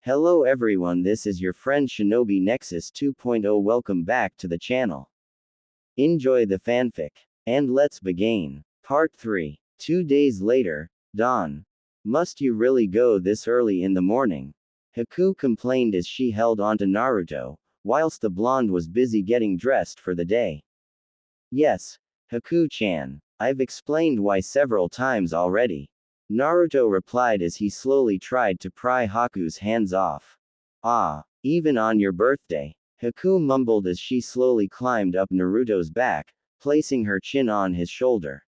Hello everyone, this is your friend Shinobi Nexus 2.0. Welcome back to the channel. Enjoy the fanfic. And let's begin. Part 3. 2 days later, dawn. Must you really go this early in the morning? Haku complained as she held onto Naruto, whilst the blonde was busy getting dressed for the day. Yes, Haku-chan. I've explained why several times already. Naruto replied as he slowly tried to pry Haku's hands off. Ah, even on your birthday? Haku mumbled as she slowly climbed up Naruto's back, placing her chin on his shoulder.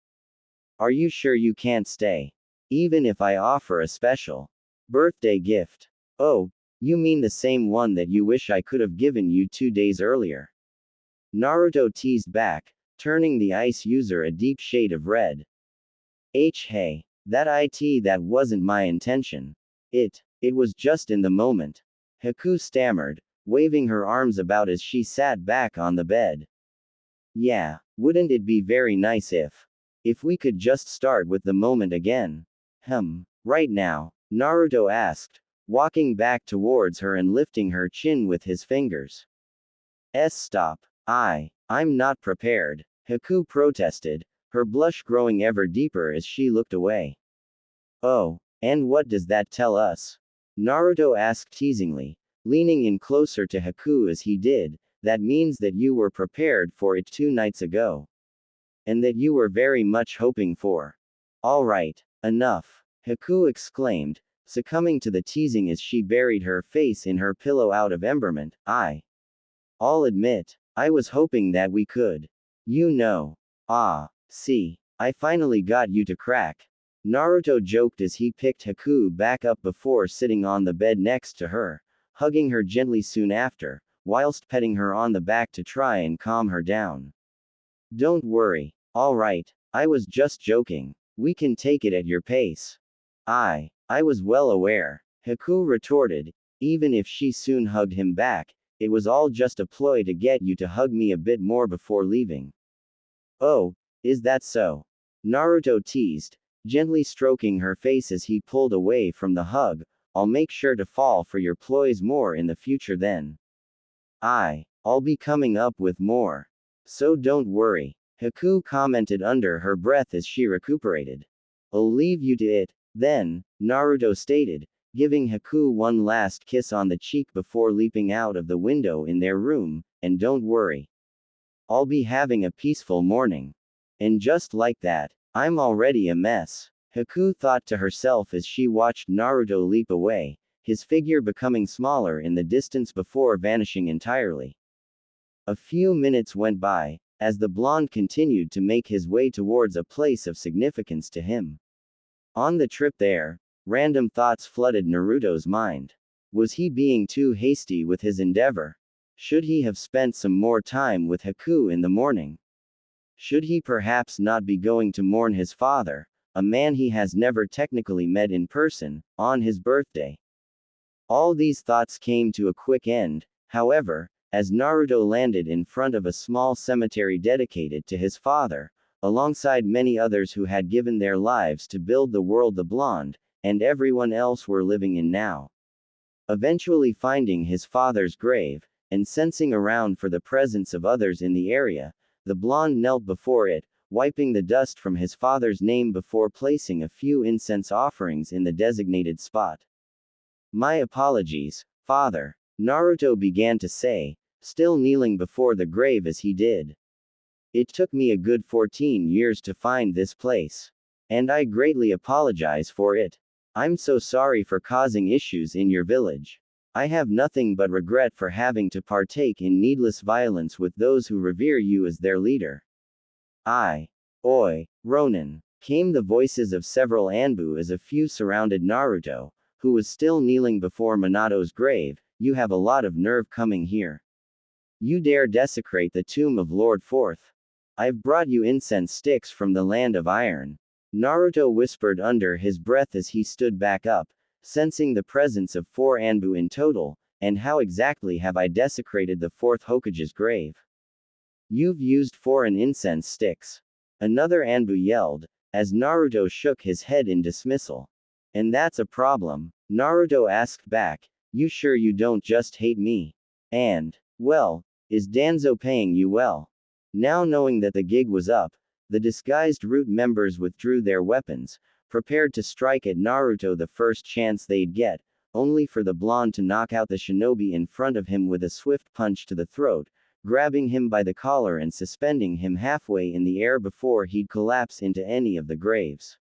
Are you sure you can't stay? Even if I offer a special birthday gift? Oh, you mean the same one that you wish I could have given you 2 days earlier? Naruto teased back, turning the ice user a deep shade of red. Hey. That wasn't my intention. It was just in the moment. Haku stammered, waving her arms about as she sat back on the bed. Yeah, wouldn't it be very nice if we could just start with the moment again? Right now? Naruto asked, walking back towards her and lifting her chin with his fingers. Stop. I'm not prepared. Haku protested, her blush growing ever deeper as she looked away. Oh, and what does that tell us? Naruto asked teasingly, leaning in closer to Haku as he did. That means that you were prepared for it 2 nights ago. And that you were very much hoping for. Alright, enough, Haku exclaimed, succumbing to the teasing as she buried her face in her pillow out of emberment. I'll admit, I was hoping that we could. See, I finally got you to crack. Naruto joked as he picked Haku back up before sitting on the bed next to her, hugging her gently soon after, whilst petting her on the back to try and calm her down. Don't worry. Alright, I was just joking. We can take it at your pace. I was well aware, Haku retorted, even if she soon hugged him back. It was all just a ploy to get you to hug me a bit more before leaving. Oh, is that so? Naruto teased, gently stroking her face as he pulled away from the hug. I'll make sure to fall for your ploys more in the future then. I'll be coming up with more. So don't worry, Haku commented under her breath as she recuperated. I'll leave you to it, then, Naruto stated, giving Haku one last kiss on the cheek before leaping out of the window in their room. And don't worry. I'll be having a peaceful morning. And just like that, I'm already a mess, Haku thought to herself as she watched Naruto leap away, his figure becoming smaller in the distance before vanishing entirely. A few minutes went by, as the blonde continued to make his way towards a place of significance to him. On the trip there, random thoughts flooded Naruto's mind. Was he being too hasty with his endeavor? Should he have spent some more time with Haku in the morning? Should he perhaps not be going to mourn his father, a man he has never technically met in person, on his birthday? All these thoughts came to a quick end, however, as Naruto landed in front of a small cemetery dedicated to his father, alongside many others who had given their lives to build the world the blonde, and everyone else were living in now. Eventually finding his father's grave, and sensing around for the presence of others in the area, the blonde knelt before it, wiping the dust from his father's name before placing a few incense offerings in the designated spot. My apologies, father, Naruto began to say, still kneeling before the grave as he did. It took me a good 14 years to find this place. And I greatly apologize for it. I'm so sorry for causing issues in your village. I have nothing but regret for having to partake in needless violence with those who revere you as their leader. Oi, Ronin, came the voices of several Anbu as a few surrounded Naruto, who was still kneeling before Minato's grave. You have a lot of nerve coming here. You dare desecrate the tomb of Lord Fourth. I've brought you incense sticks from the land of iron. Naruto whispered under his breath as he stood back up, sensing the presence of 4 Anbu in total. And how exactly have I desecrated the 4th Hokage's grave? You've used 4 incense sticks. Another Anbu yelled, as Naruto shook his head in dismissal. And that's a problem? Naruto asked back, You sure you don't just hate me? And, well, is Danzo paying you well? Now knowing that the gig was up, the disguised root members withdrew their weapons, prepared to strike at Naruto the first chance they'd get, only for the blonde to knock out the shinobi in front of him with a swift punch to the throat, grabbing him by the collar and suspending him halfway in the air before he'd collapse into any of the graves.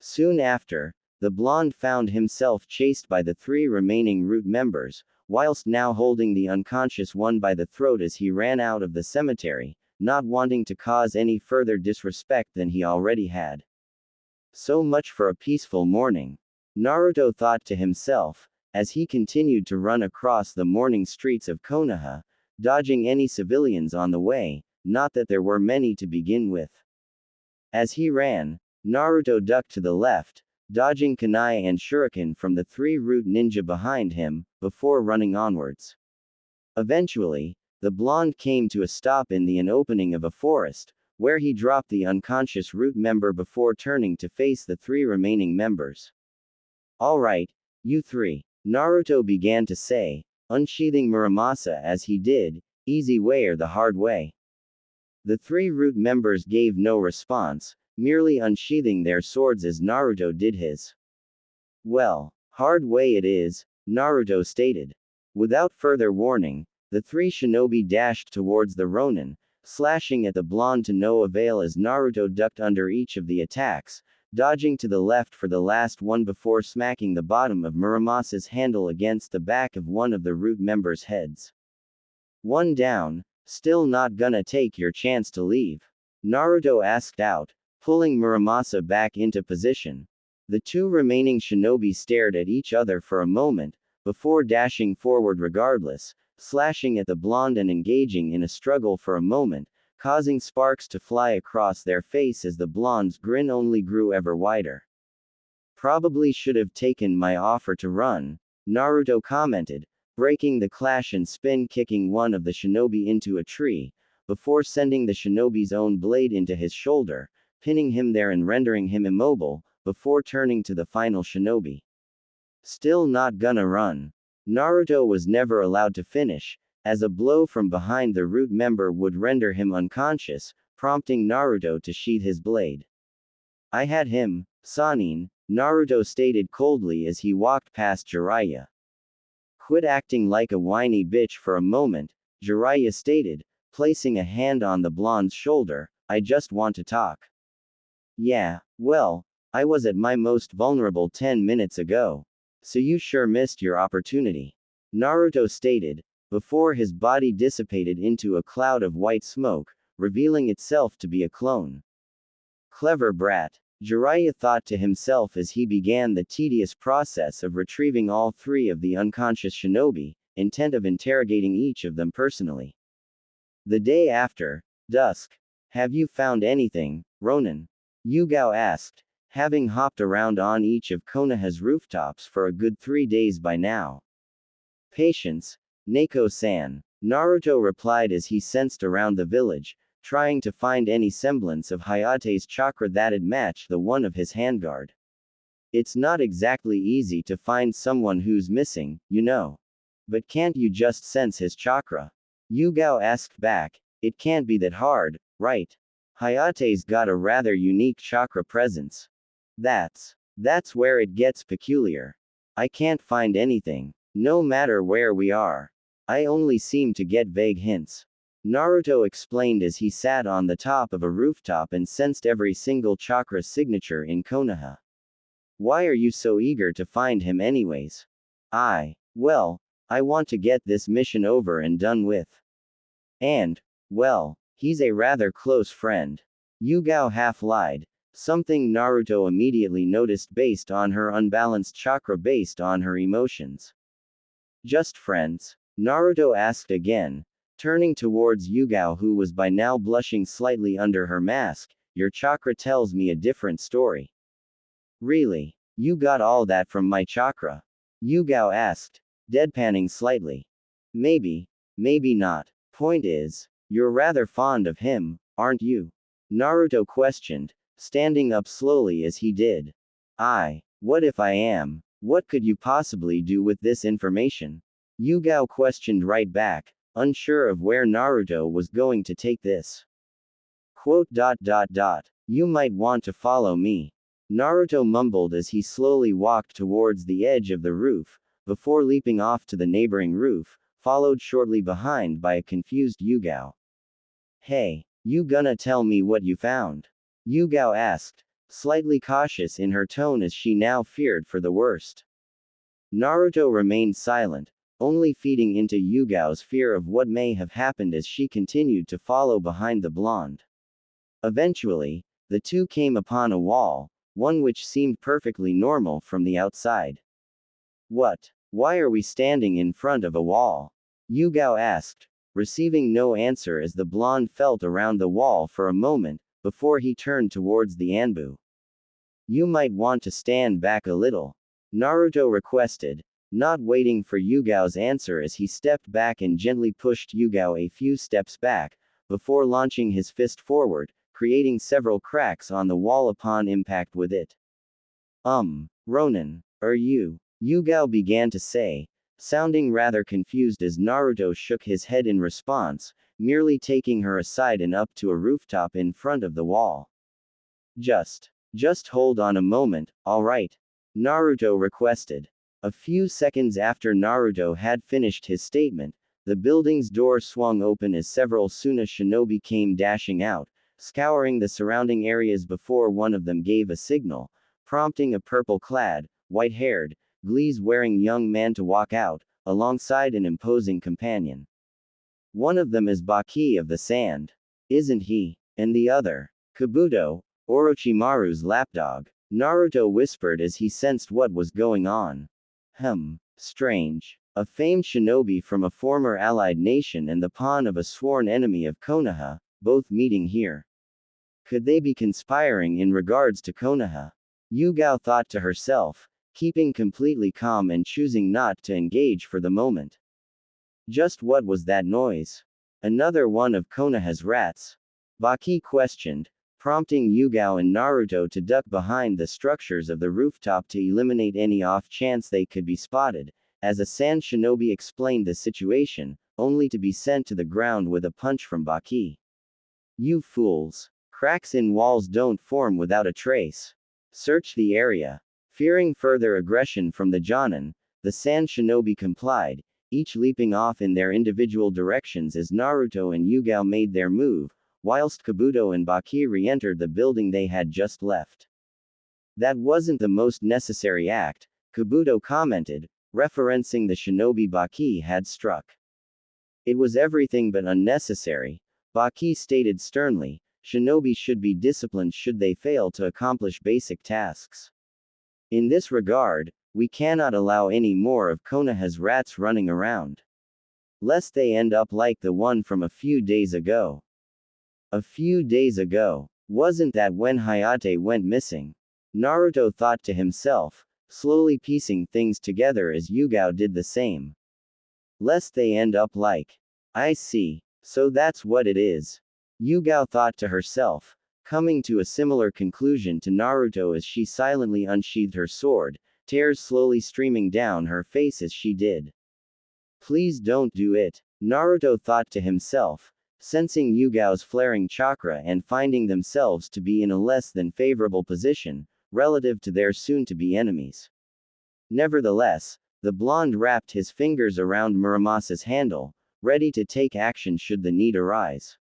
Soon after, the blonde found himself chased by the 3 remaining root members, whilst now holding the unconscious one by the throat as he ran out of the cemetery, not wanting to cause any further disrespect than he already had. So much for a peaceful morning, Naruto thought to himself, as he continued to run across the morning streets of Konoha, dodging any civilians on the way, not that there were many to begin with. As he ran, Naruto ducked to the left, dodging kunai and shuriken from the 3 root ninja behind him, before running onwards. Eventually, the blonde came to a stop in an opening of a forest, where he dropped the unconscious root member before turning to face the 3 remaining members. Alright, you 3, Naruto began to say, unsheathing Muramasa as he did, easy way or the hard way. The 3 root members gave no response, merely unsheathing their swords as Naruto did his. Well, hard way it is, Naruto stated. Without further warning, the 3 shinobi dashed towards the Ronin, slashing at the blonde to no avail as Naruto ducked under each of the attacks, dodging to the left for the last one before smacking the bottom of Muramasa's handle against the back of one of the root members' heads. One down, still not gonna take your chance to leave? Naruto asked out, pulling Muramasa back into position. The 2 remaining shinobi stared at each other for a moment, before dashing forward regardless, slashing at the blonde and engaging in a struggle for a moment, causing sparks to fly across their face as the blonde's grin only grew ever wider. Probably should have taken my offer to run, Naruto commented, breaking the clash and spin-kicking one of the shinobi into a tree, before sending the shinobi's own blade into his shoulder, pinning him there and rendering him immobile, before turning to the final shinobi. Still not gonna run. Naruto was never allowed to finish, as a blow from behind the root member would render him unconscious, prompting Naruto to sheath his blade. I had him, Sanin, Naruto stated coldly as he walked past Jiraiya. Quit acting like a whiny bitch for a moment, Jiraiya stated, placing a hand on the blonde's shoulder, I just want to talk. Yeah, well, I was at my most vulnerable 10 minutes ago. So you sure missed your opportunity. Naruto stated, before his body dissipated into a cloud of white smoke, revealing itself to be a clone. Clever brat, Jiraiya thought to himself as he began the tedious process of retrieving all 3 of the unconscious shinobi, intent of interrogating each of them personally. The day after, dusk. Have you found anything, Ronin? Yugao asked, having hopped around on each of Konoha's rooftops for a good 3 days by now. Patience, Neko-san, Naruto replied as he sensed around the village, trying to find any semblance of Hayate's chakra that'd match the one of his handguard. It's not exactly easy to find someone who's missing, you know. But can't you just sense his chakra? Yugao asked back, it can't be that hard, right? Hayate's got a rather unique chakra presence. That's where it gets peculiar. I can't find anything, no matter where we are. I only seem to get vague hints. Naruto explained as he sat on the top of a rooftop and sensed every single chakra signature in Konoha. Why are you so eager to find him anyways? Well, I want to get this mission over and done with. And, well, he's a rather close friend. Yugao half lied. Something Naruto immediately noticed based on her unbalanced chakra based on her emotions. Just friends? Naruto asked again, turning towards Yugao who was by now blushing slightly under her mask, your chakra tells me a different story. Really? You got all that from my chakra? Yugao asked, deadpanning slightly. Maybe not. Point is, you're rather fond of him, aren't you? Naruto questioned, standing up slowly as he did. What if I am? What could you possibly do with this information? Yugao questioned right back, unsure of where Naruto was going to take this. Quote. You might want to follow me. Naruto mumbled as he slowly walked towards the edge of the roof, before leaping off to the neighboring roof, followed shortly behind by a confused Yugao. Hey, you gonna tell me what you found? Yugao asked, slightly cautious in her tone as she now feared for the worst. Naruto remained silent, only feeding into Yugao's fear of what may have happened as she continued to follow behind the blonde. Eventually, the two came upon a wall, one which seemed perfectly normal from the outside. What? Why are we standing in front of a wall? Yugao asked, receiving no answer as the blonde felt around the wall for a moment, before he turned towards the Anbu. You might want to stand back a little, Naruto requested, not waiting for Yugao's answer as he stepped back and gently pushed Yugao a few steps back, before launching his fist forward, creating several cracks on the wall upon impact with it. Ronin, are you? Yugao began to say, sounding rather confused as Naruto shook his head in response, merely taking her aside and up to a rooftop in front of the wall. Just hold on a moment, alright? Naruto requested. A few seconds after Naruto had finished his statement, the building's door swung open as several Suna shinobi came dashing out, scouring the surrounding areas before one of them gave a signal, prompting a purple-clad, white-haired, glees-wearing young man to walk out, alongside an imposing companion. One of them is Baki of the Sand. Isn't he? And the other? Kabuto, Orochimaru's lapdog. Naruto whispered as he sensed what was going on. Strange. A famed shinobi from a former allied nation and the pawn of a sworn enemy of Konoha, both meeting here. Could they be conspiring in regards to Konoha? Yugao thought to herself, keeping completely calm and choosing not to engage for the moment. Just what was that noise? Another one of Konoha's rats? Baki questioned, prompting Yugao and Naruto to duck behind the structures of the rooftop to eliminate any off chance they could be spotted, as a sand shinobi explained the situation, only to be sent to the ground with a punch from Baki. You fools. Cracks in walls don't form without a trace. Search the area. Fearing further aggression from the Jonin, the sand shinobi complied, each leaping off in their individual directions as Naruto and Yugao made their move, whilst Kabuto and Baki re-entered the building they had just left. That wasn't the most necessary act, Kabuto commented, referencing the shinobi Baki had struck. It was everything but unnecessary, Baki stated sternly. Shinobi should be disciplined should they fail to accomplish basic tasks. In this regard, we cannot allow any more of Konoha's rats running around. Lest they end up like the one from a few days ago. A few days ago, wasn't that when Hayate went missing? Naruto thought to himself, slowly piecing things together as Yugao did the same. Lest they end up like. I see, so that's what it is. Yugao thought to herself, coming to a similar conclusion to Naruto as she silently unsheathed her sword, tears slowly streaming down her face as she did. Please don't do it, Naruto thought to himself, sensing Yugao's flaring chakra and finding themselves to be in a less than favorable position, relative to their soon-to-be enemies. Nevertheless, the blonde wrapped his fingers around Muramasa's handle, ready to take action should the need arise.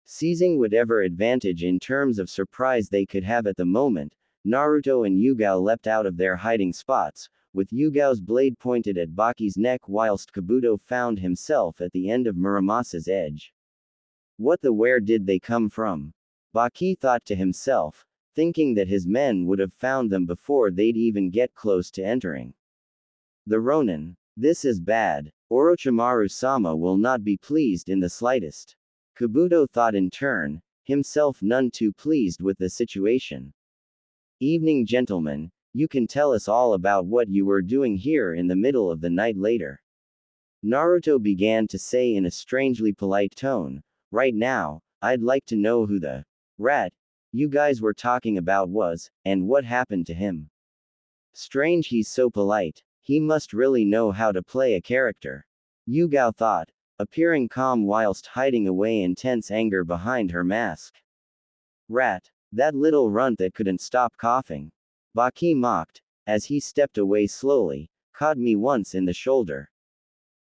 Seizing whatever advantage in terms of surprise they could have at the moment, Naruto and Yugao leapt out of their hiding spots, with Yugao's blade pointed at Baki's neck whilst Kabuto found himself at the end of Muramasa's edge. What the where did they come from? Baki thought to himself, thinking that his men would have found them before they'd even get close to entering. The Ronin. This is bad. Orochimaru-sama will not be pleased in the slightest. Kabuto thought in turn, himself none too pleased with the situation. Evening gentlemen, you can tell us all about what you were doing here in the middle of the night later. Naruto began to say in a strangely polite tone, right now, I'd like to know who the rat you guys were talking about was, and what happened to him. Strange he's so polite. He must really know how to play a character. Yugao thought, appearing calm whilst hiding away intense anger behind her mask. Rat. That little runt that couldn't stop coughing. Baki mocked, as he stepped away slowly, caught me once in the shoulder.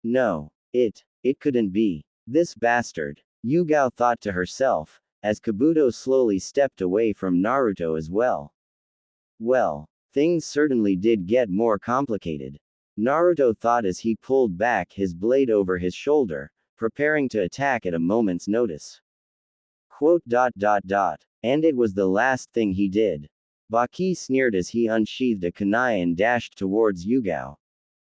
No. It couldn't be. This bastard. Yugao thought to herself, as Kabuto slowly stepped away from Naruto as well. Well, things certainly did get more complicated. Naruto thought as he pulled back his blade over his shoulder, preparing to attack at a moment's notice. And it was the last thing he did. Baki sneered as he unsheathed a kunai and dashed towards Yugao.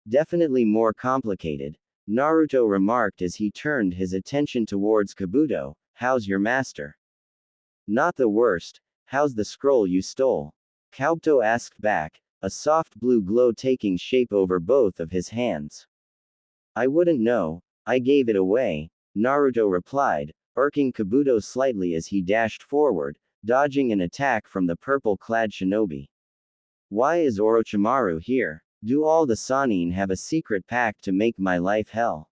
Definitely more complicated, Naruto remarked as he turned his attention towards Kabuto. How's your master? Not the worst. How's the scroll you stole? Kabuto asked back, a soft blue glow taking shape over both of his hands. I wouldn't know, I gave it away, Naruto replied, irking Kabuto slightly as he dashed forward, dodging an attack from the purple-clad shinobi. Why is Orochimaru here? Do all the Sannin have a secret pact to make my life hell?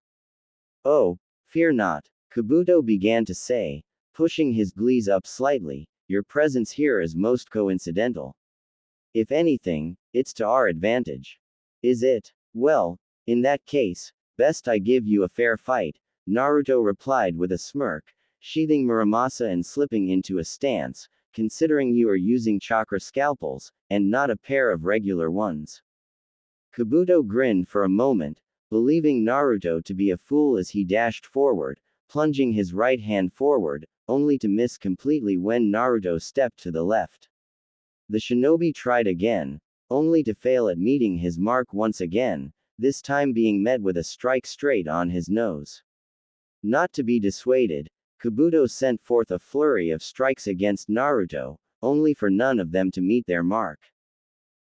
Oh, fear not, Kabuto began to say, pushing his glees up slightly, your presence here is most coincidental. If anything, it's to our advantage. Is it? Well, in that case, best I give you a fair fight, Naruto replied with a smirk, sheathing Muramasa and slipping into a stance, considering you are using chakra scalpels, and not a pair of regular ones. Kabuto grinned for a moment, believing Naruto to be a fool as he dashed forward, plunging his right hand forward, only to miss completely when Naruto stepped to the left. The shinobi tried again, only to fail at meeting his mark once again, this time being met with a strike straight on his nose. Not to be dissuaded, Kabuto sent forth a flurry of strikes against Naruto, only for none of them to meet their mark.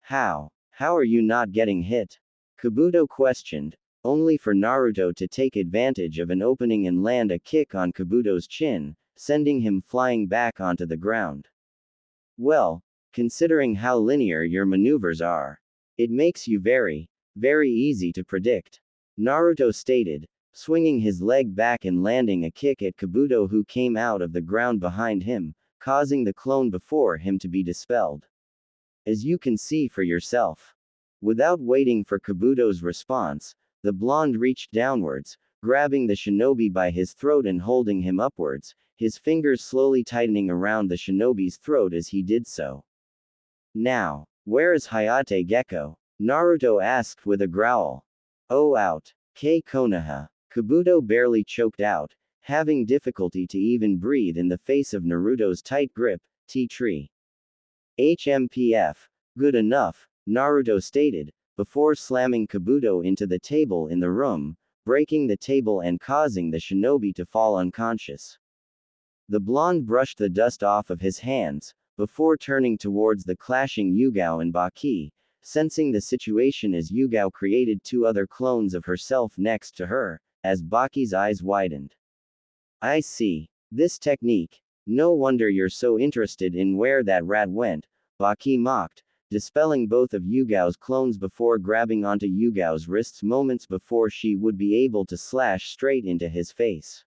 How are you not getting hit? Kabuto questioned, only for Naruto to take advantage of an opening and land a kick on Kabuto's chin, sending him flying back onto the ground. Well, considering how linear your maneuvers are, it makes you very easy to predict, Naruto stated, swinging his leg back and landing a kick at Kabuto who came out of the ground behind him, causing the clone before him to be dispelled. As you can see for yourself. Without waiting for Kabuto's response, the blonde reached downwards, grabbing the shinobi by his throat and holding him upwards, his fingers slowly tightening around the shinobi's throat as he did so. Now, where is Hayate Gecko? Naruto asked with a growl. Oh out. Konoha. Kabuto barely choked out, having difficulty to even breathe in the face of Naruto's tight grip, T-Tree. HMPF. Good enough, Naruto stated, before slamming Kabuto into the table in the room, breaking the table and causing the shinobi to fall unconscious. The blonde brushed the dust off of his hands, before turning towards the clashing Yugao and Baki, sensing the situation as Yugao created two other clones of herself next to her, as Baki's eyes widened. I see. This technique. No wonder you're so interested in where that rat went, Baki mocked, dispelling both of Yugao's clones before grabbing onto Yugao's wrists moments before she would be able to slash straight into his face.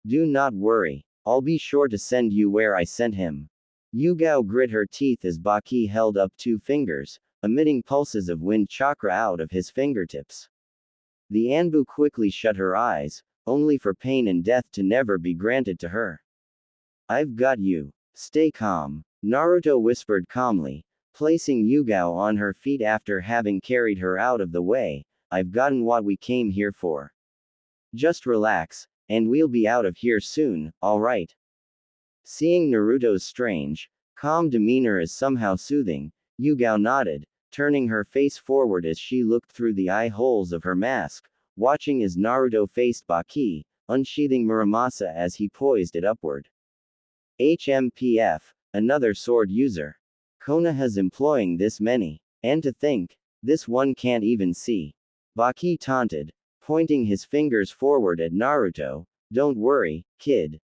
Do not worry. I'll be sure to send you where I sent him. Yugao grit her teeth as Baki held up two fingers, emitting pulses of wind chakra out of his fingertips. The Anbu quickly shut her eyes, only for pain and death to never be granted to her. I've got you. Stay calm, Naruto whispered calmly, placing Yugao on her feet after having carried her out of the way. I've gotten what we came here for. Just relax, and we'll be out of here soon, alright? Seeing Naruto's strange, calm demeanor as somehow soothing, Yugao nodded, turning her face forward as she looked through the eye holes of her mask, watching as Naruto faced Baki, unsheathing Muramasa as he poised it upward. HMPF, another sword user. Konoha's employing this many. And to think, this one can't even see. Baki taunted, pointing his fingers forward at Naruto. Don't worry, kid.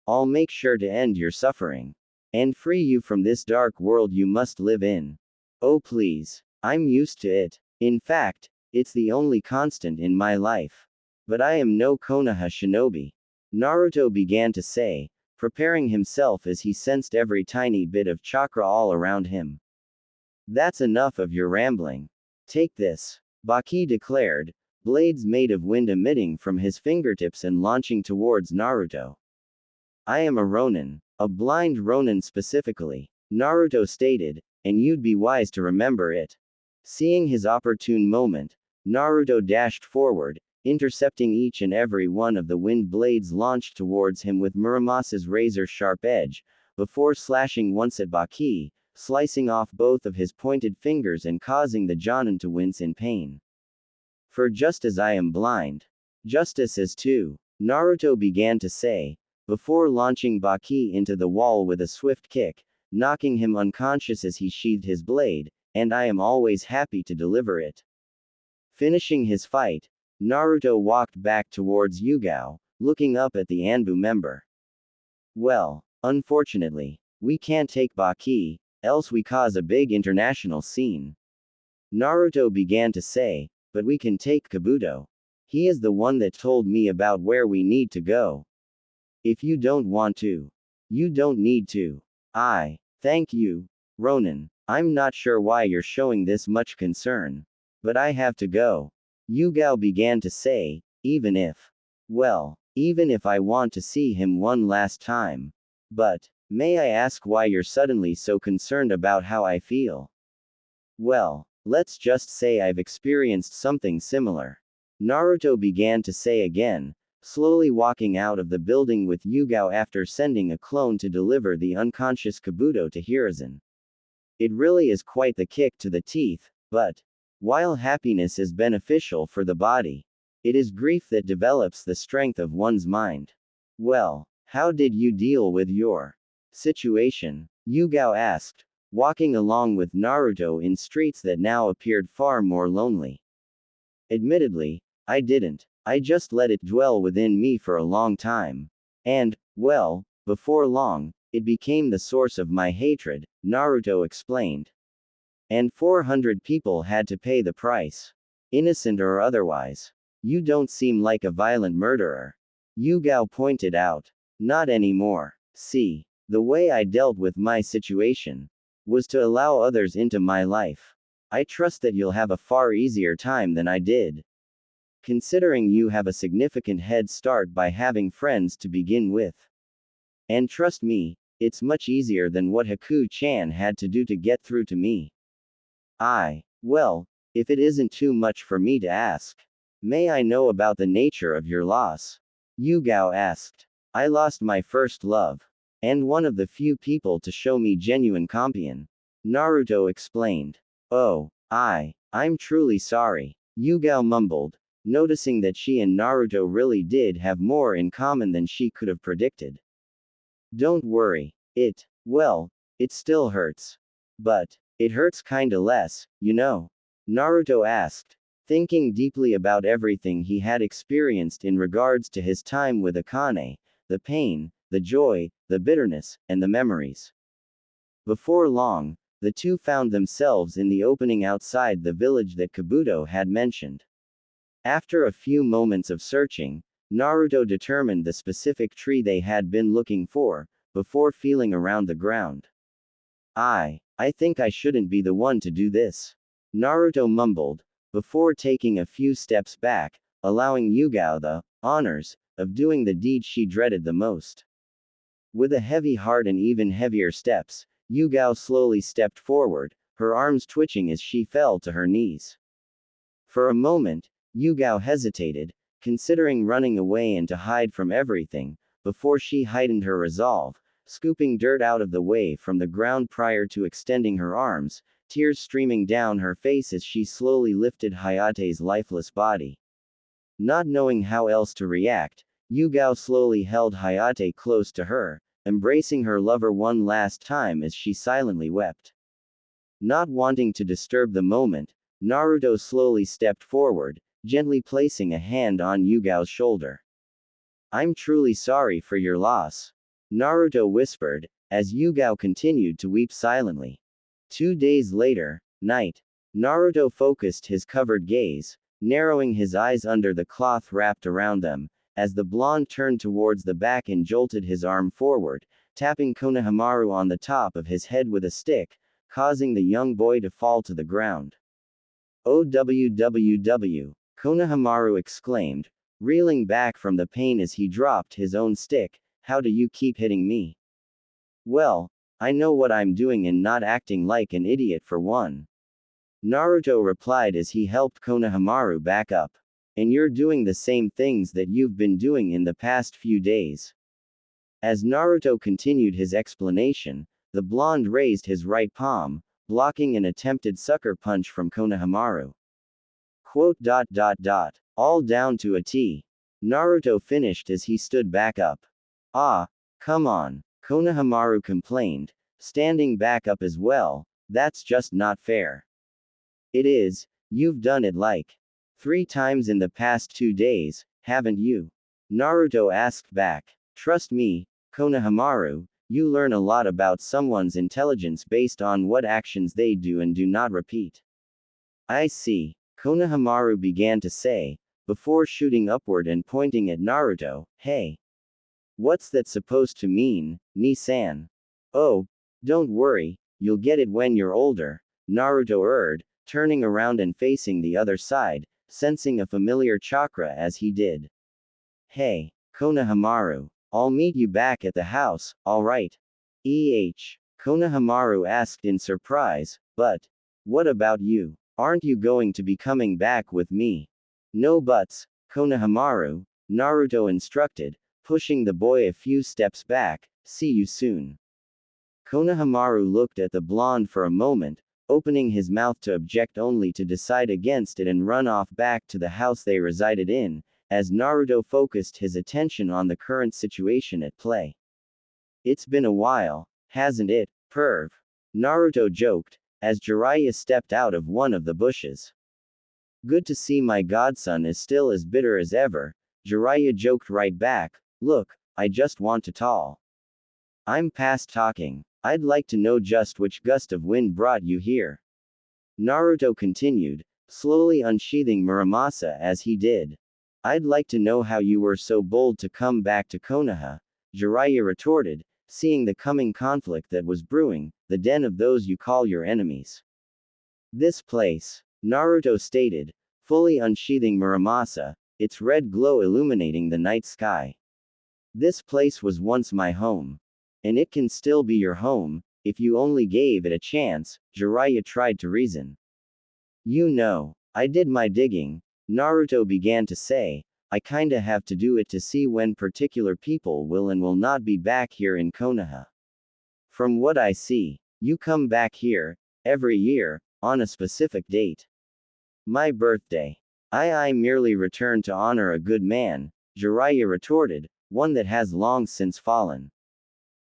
I'll make sure to end your suffering. And free you from this dark world you must live in. Oh please. I'm used to it. In fact, it's the only constant in my life. But I am no Konoha shinobi. Naruto began to say, preparing himself as he sensed every tiny bit of chakra all around him. That's enough of your rambling. Take this. Baki declared, blades made of wind emitting from his fingertips and launching towards Naruto. I am a Ronin. A blind Ronin specifically. Naruto stated, and you'd be wise to remember it. Seeing his opportune moment, Naruto dashed forward, intercepting each and every one of the wind blades launched towards him with Muramasa's razor-sharp edge, before slashing once at Baki, slicing off both of his pointed fingers and causing the Jonin to wince in pain. For just as I am blind, justice is too, Naruto began to say, before launching Baki into the wall with a swift kick, knocking him unconscious as he sheathed his blade, and I am always happy to deliver it. Finishing his fight, Naruto walked back towards Yugao, looking up at the Anbu member. Well, unfortunately, we can't take Baki, else we cause a big international scene. Naruto began to say, but we can take Kabuto. He is the one that told me about where we need to go. If you don't want to, you don't need to. Thank you, Ronin. I'm not sure why you're showing this much concern. But I have to go. Yugao began to say, even if I want to see him one last time. But, may I ask why you're suddenly so concerned about how I feel? Well, let's just say I've experienced something similar. Naruto began to say again, slowly walking out of the building with Yugao after sending a clone to deliver the unconscious Kabuto to Hiruzen. It really is quite the kick to the teeth, but, while happiness is beneficial for the body, it is grief that develops the strength of one's mind. Well, how did you deal with your situation? Yugao asked, walking along with Naruto in streets that now appeared far more lonely. Admittedly, I didn't. I just let it dwell within me for a long time. And, well, before long, it became the source of my hatred, Naruto explained. And 400 people had to pay the price. Innocent or otherwise. You don't seem like a violent murderer. Yugao pointed out. Not anymore. See, the way I dealt with my situation was to allow others into my life. I trust that you'll have a far easier time than I did. Considering you have a significant head start by having friends to begin with. And trust me, it's much easier than what Haku-chan had to do to get through to me. Well, if it isn't too much for me to ask, may I know about the nature of your loss? Yugao asked. I lost my first love. And one of the few people to show me genuine compassion. Naruto explained. Oh, I'm truly sorry. Yugao mumbled, noticing that she and Naruto really did have more in common than she could have predicted. Don't worry. It still hurts. But, it hurts kinda less, you know? Naruto asked, thinking deeply about everything he had experienced in regards to his time with Akane, the pain, the joy, the bitterness, and the memories. Before long, the two found themselves in the opening outside the village that Kabuto had mentioned. After a few moments of searching, Naruto determined the specific tree they had been looking for, before feeling around the ground. I think I shouldn't be the one to do this. Naruto mumbled, before taking a few steps back, allowing Yugao the honors of doing the deed she dreaded the most. With a heavy heart and even heavier steps, Yugao slowly stepped forward, her arms twitching as she fell to her knees. For a moment, Yugao hesitated, considering running away and to hide from everything, before she heightened her resolve, scooping dirt out of the way from the ground prior to extending her arms, tears streaming down her face as she slowly lifted Hayate's lifeless body. Not knowing how else to react, Yugao slowly held Hayate close to her, embracing her lover one last time as she silently wept. Not wanting to disturb the moment, Naruto slowly stepped forward, gently placing a hand on Yugao's shoulder. I'm truly sorry for your loss, Naruto whispered, as Yugao continued to weep silently. 2 days later, Night. Naruto focused his covered gaze, narrowing his eyes under the cloth wrapped around them, as the blonde turned towards the back and jolted his arm forward, tapping Konohamaru on the top of his head with a stick, causing the young boy to fall to the ground. OWWW, Konohamaru exclaimed, reeling back from the pain as he dropped his own stick. How do you keep hitting me? Well, I know what I'm doing and not acting like an idiot for one. Naruto replied as he helped Konohamaru back up. And you're doing the same things that you've been doing in the past few days. As Naruto continued his explanation, the blonde raised his right palm, blocking an attempted sucker punch from Konohamaru. Quote. All down to a T. Naruto finished as he stood back up. Ah, come on, Konohamaru complained, standing back up as well. That's just not fair. It is. You've done it like 3 times in the past 2 days, haven't you? Naruto asked back. Trust me, Konohamaru, you learn a lot about someone's intelligence based on what actions they do and do not repeat. I see, Konohamaru began to say, before shooting upward and pointing at Naruto. Hey. What's that supposed to mean, Ni-san? Oh, don't worry, you'll get it when you're older, Naruto urged, turning around and facing the other side, sensing a familiar chakra as he did. Hey, Konohamaru, I'll meet you back at the house, alright? Konohamaru asked in surprise, but what about you? Aren't you going to be coming back with me? No buts, Konohamaru, Naruto instructed, pushing the boy a few steps back. See you soon. Konohamaru looked at the blonde for a moment, opening his mouth to object only to decide against it and run off back to the house they resided in, as Naruto focused his attention on the current situation at play. It's been a while, hasn't it, perv? Naruto joked, as Jiraiya stepped out of one of the bushes. Good to see my godson is still as bitter as ever, Jiraiya joked right back. Look, I just want to talk. I'm past talking. I'd like to know just which gust of wind brought you here. Naruto continued, slowly unsheathing Muramasa as he did. I'd like to know how you were so bold to come back to Konoha, Jiraiya retorted, seeing the coming conflict that was brewing, the den of those you call your enemies. This place, Naruto stated, fully unsheathing Muramasa, its red glow illuminating the night sky. This place was once my home. And it can still be your home, if you only gave it a chance, Jiraiya tried to reason. You know, I did my digging, Naruto began to say. I kinda have to do it to see when particular people will and will not be back here in Konoha. From what I see, you come back here, every year, on a specific date. My birthday. I merely return to honor a good man, Jiraiya retorted, one that has long since fallen.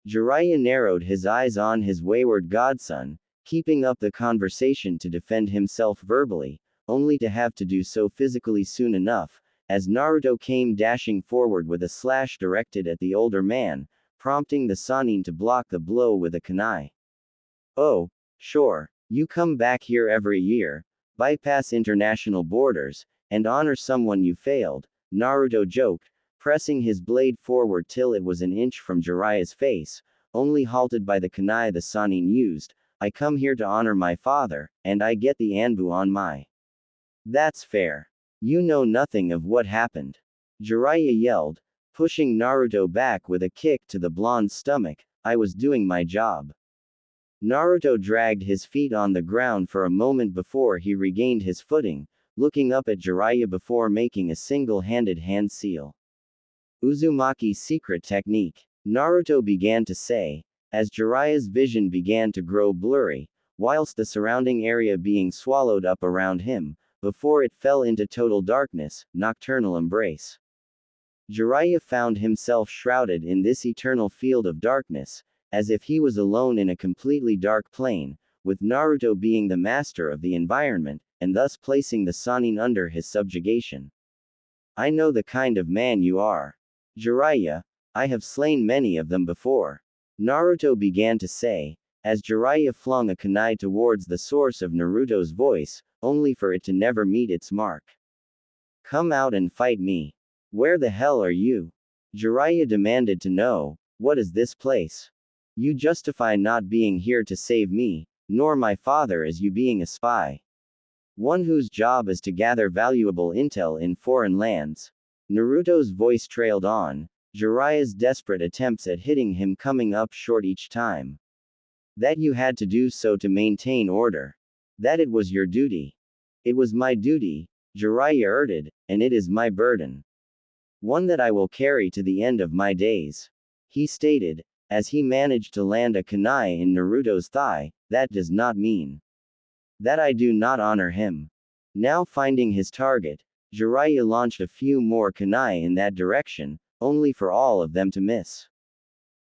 Jiraiya narrowed his eyes on his wayward godson, keeping up the conversation to defend himself verbally, only to have to do so physically soon enough, as Naruto came dashing forward with a slash directed at the older man, prompting the Sannin to block the blow with a kunai. Oh, sure, you come back here every year, bypass international borders, and honor someone you failed, Naruto joked, pressing his blade forward till it was an inch from Jiraiya's face, only halted by the kunai the Sannin used. I come here to honor my father, and I get the Anbu on my. That's fair. You know nothing of what happened. Jiraiya yelled, pushing Naruto back with a kick to the blonde's stomach. I was doing my job. Naruto dragged his feet on the ground for a moment before he regained his footing, looking up at Jiraiya before making a single-handed hand seal. Uzumaki's secret technique, Naruto began to say, as Jiraiya's vision began to grow blurry, whilst the surrounding area being swallowed up around him, before it fell into total darkness, nocturnal embrace. Jiraiya found himself shrouded in this eternal field of darkness, as if he was alone in a completely dark plane, with Naruto being the master of the environment, and thus placing the Sannin under his subjugation. I know the kind of man you are. Jiraiya, I have slain many of them before. Naruto began to say, as Jiraiya flung a kunai towards the source of Naruto's voice, only for it to never meet its mark. Come out and fight me. Where the hell are you? Jiraiya demanded to know. What is this place? You justify not being here to save me, nor my father as you being a spy. One whose job is to gather valuable intel in foreign lands. Naruto's voice trailed on, Jiraiya's desperate attempts at hitting him coming up short each time. That you had to do so to maintain order. That it was your duty. It was my duty, Jiraiya urged, and it is my burden. One that I will carry to the end of my days. He stated, as he managed to land a kunai in Naruto's thigh. That does not mean that I do not honor him. Now finding his target, Jiraiya launched a few more kunai in that direction, only for all of them to miss.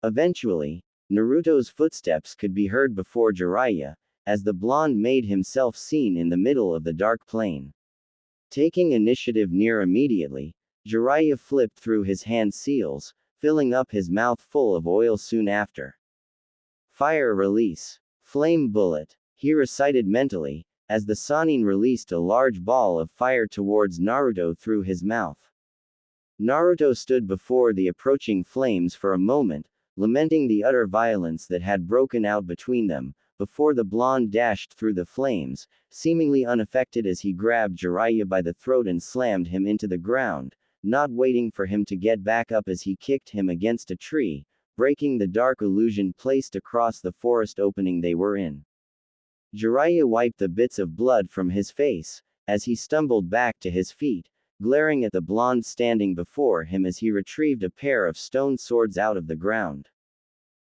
Eventually, Naruto's footsteps could be heard before Jiraiya, as the blonde made himself seen in the middle of the dark plain. Taking initiative near immediately, Jiraiya flipped through his hand seals, filling up his mouth full of oil soon after. Fire release. Flame bullet, he recited mentally, as the Sannin released a large ball of fire towards Naruto through his mouth. Naruto stood before the approaching flames for a moment, lamenting the utter violence that had broken out between them, before the blonde dashed through the flames, seemingly unaffected as he grabbed Jiraiya by the throat and slammed him into the ground, not waiting for him to get back up as he kicked him against a tree, breaking the dark illusion placed across the forest opening they were in. Jiraiya wiped the bits of blood from his face, as he stumbled back to his feet, glaring at the blonde standing before him as he retrieved a pair of stone swords out of the ground.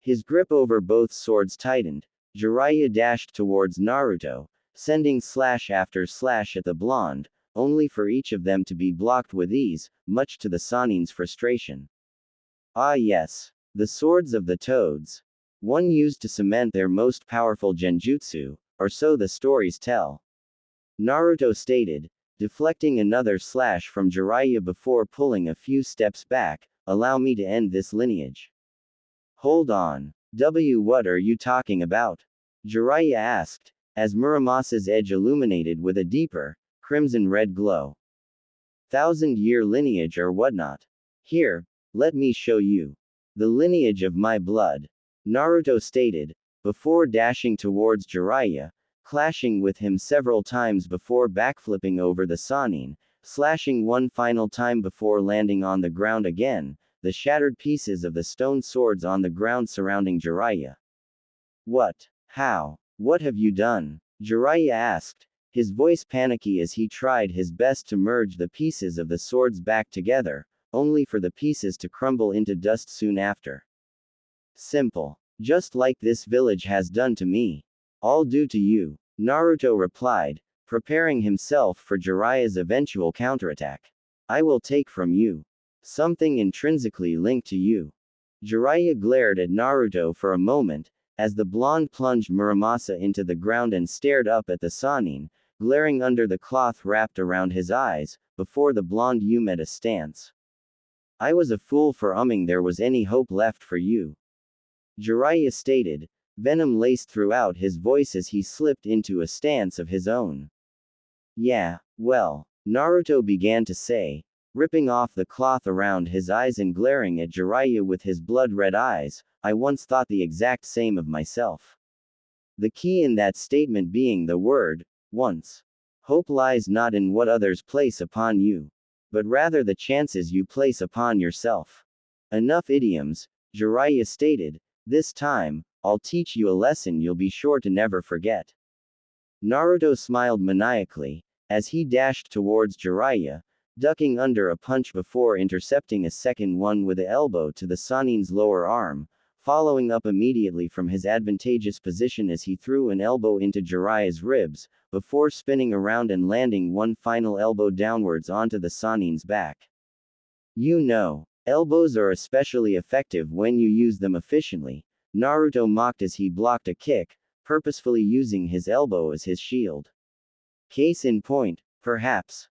His grip over both swords tightened. Jiraiya dashed towards Naruto, sending slash after slash at the blonde, only for each of them to be blocked with ease, much to the Sannin's frustration. Ah yes, the swords of the toads. One used to cement their most powerful genjutsu, or so the stories tell. Naruto stated, deflecting another slash from Jiraiya before pulling a few steps back. Allow me to end this lineage. Hold on. What are you talking about? Jiraiya asked, as Muramasa's edge illuminated with a deeper, crimson-red glow. 1,000-year lineage or whatnot. Here, let me show you. The lineage of my blood. Naruto stated, before dashing towards Jiraiya, clashing with him several times before backflipping over the Sannin, slashing one final time before landing on the ground again, the shattered pieces of the stone swords on the ground surrounding Jiraiya. What? How? What have you done? Jiraiya asked, his voice panicky as he tried his best to merge the pieces of the swords back together, only for the pieces to crumble into dust soon after. Simple. Just like this village has done to me. All due to you, Naruto replied, preparing himself for Jiraiya's eventual counterattack. I will take from you something intrinsically linked to you. Jiraiya glared at Naruto for a moment, as the blonde plunged Muramasa into the ground and stared up at the Sannin, glaring under the cloth wrapped around his eyes, before the blonde made a stance. I was a fool for there was any hope left for you. Jiraiya stated, venom laced throughout his voice as he slipped into a stance of his own. Yeah, well, Naruto began to say, ripping off the cloth around his eyes and glaring at Jiraiya with his blood-red eyes, I once thought the exact same of myself. The key in that statement being the word, once. Hope lies not in what others place upon you, but rather the chances you place upon yourself. Enough idioms, Jiraiya stated, this time, I'll teach you a lesson you'll be sure to never forget. Naruto smiled maniacally, as he dashed towards Jiraiya, ducking under a punch before intercepting a second one with the elbow to the Sannin's lower arm, following up immediately from his advantageous position as he threw an elbow into Jiraiya's ribs, before spinning around and landing one final elbow downwards onto the Sannin's back. You know, elbows are especially effective when you use them efficiently, Naruto mocked as he blocked a kick, purposefully using his elbow as his shield. Case in point, perhaps.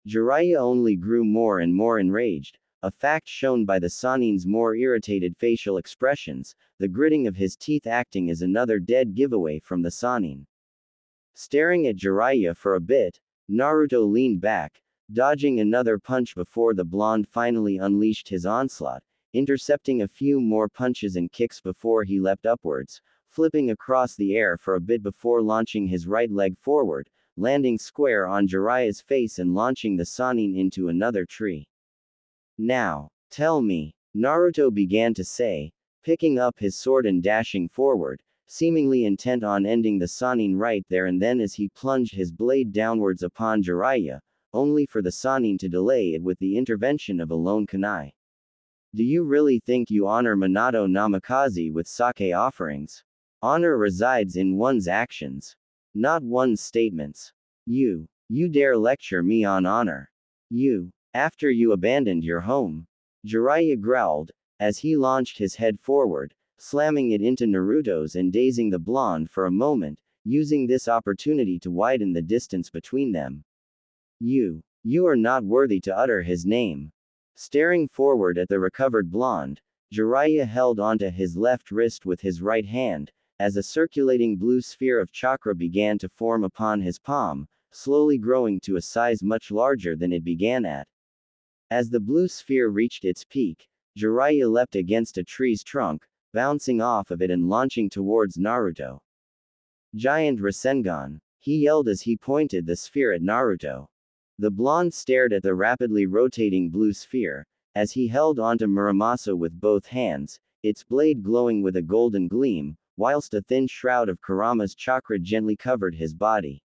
Jiraiya only grew more and more enraged, a fact shown by the Sanin's more irritated facial expressions, the gritting of his teeth acting as another dead giveaway from the Sanin. Staring at Jiraiya for a bit, Naruto leaned back, dodging another punch before the blonde finally unleashed his onslaught, intercepting a few more punches and kicks before he leapt upwards, flipping across the air for a bit before launching his right leg forward, landing square on Jiraiya's face and launching the Sanin into another tree. Now, tell me, Naruto began to say, picking up his sword and dashing forward, seemingly intent on ending the Sanin right there and then as he plunged his blade downwards upon Jiraiya, only for the Sanin to delay it with the intervention of a lone kunai. Do you really think you honor Minato Namikaze with sake offerings? Honor resides in one's actions, not one's statements. You dare lecture me on honor? After you abandoned your home? Jiraiya growled, as he launched his head forward, slamming it into Naruto's and dazing the blonde for a moment, using this opportunity to widen the distance between them. You are not worthy to utter his name. Staring forward at the recovered blonde, Jiraiya held onto his left wrist with his right hand, as a circulating blue sphere of chakra began to form upon his palm, slowly growing to a size much larger than it began at. As the blue sphere reached its peak, Jiraiya leapt against a tree's trunk, bouncing off of it and launching towards Naruto. Giant Rasengan, he yelled as he pointed the sphere at Naruto. The blonde stared at the rapidly rotating blue sphere, as he held onto Muramasa with both hands, its blade glowing with a golden gleam, whilst a thin shroud of Kurama's chakra gently covered his body.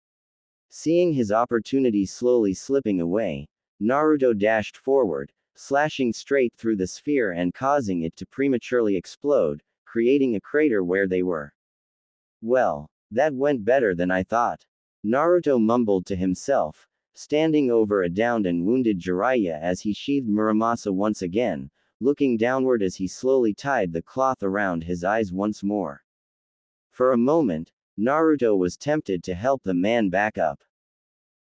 Seeing his opportunity slowly slipping away, Naruto dashed forward, slashing straight through the sphere and causing it to prematurely explode, creating a crater where they were. Well, that went better than I thought. Naruto mumbled to himself, standing over a downed and wounded Jiraiya as he sheathed Muramasa once again, looking downward as he slowly tied the cloth around his eyes once more. For a moment, Naruto was tempted to help the man back up.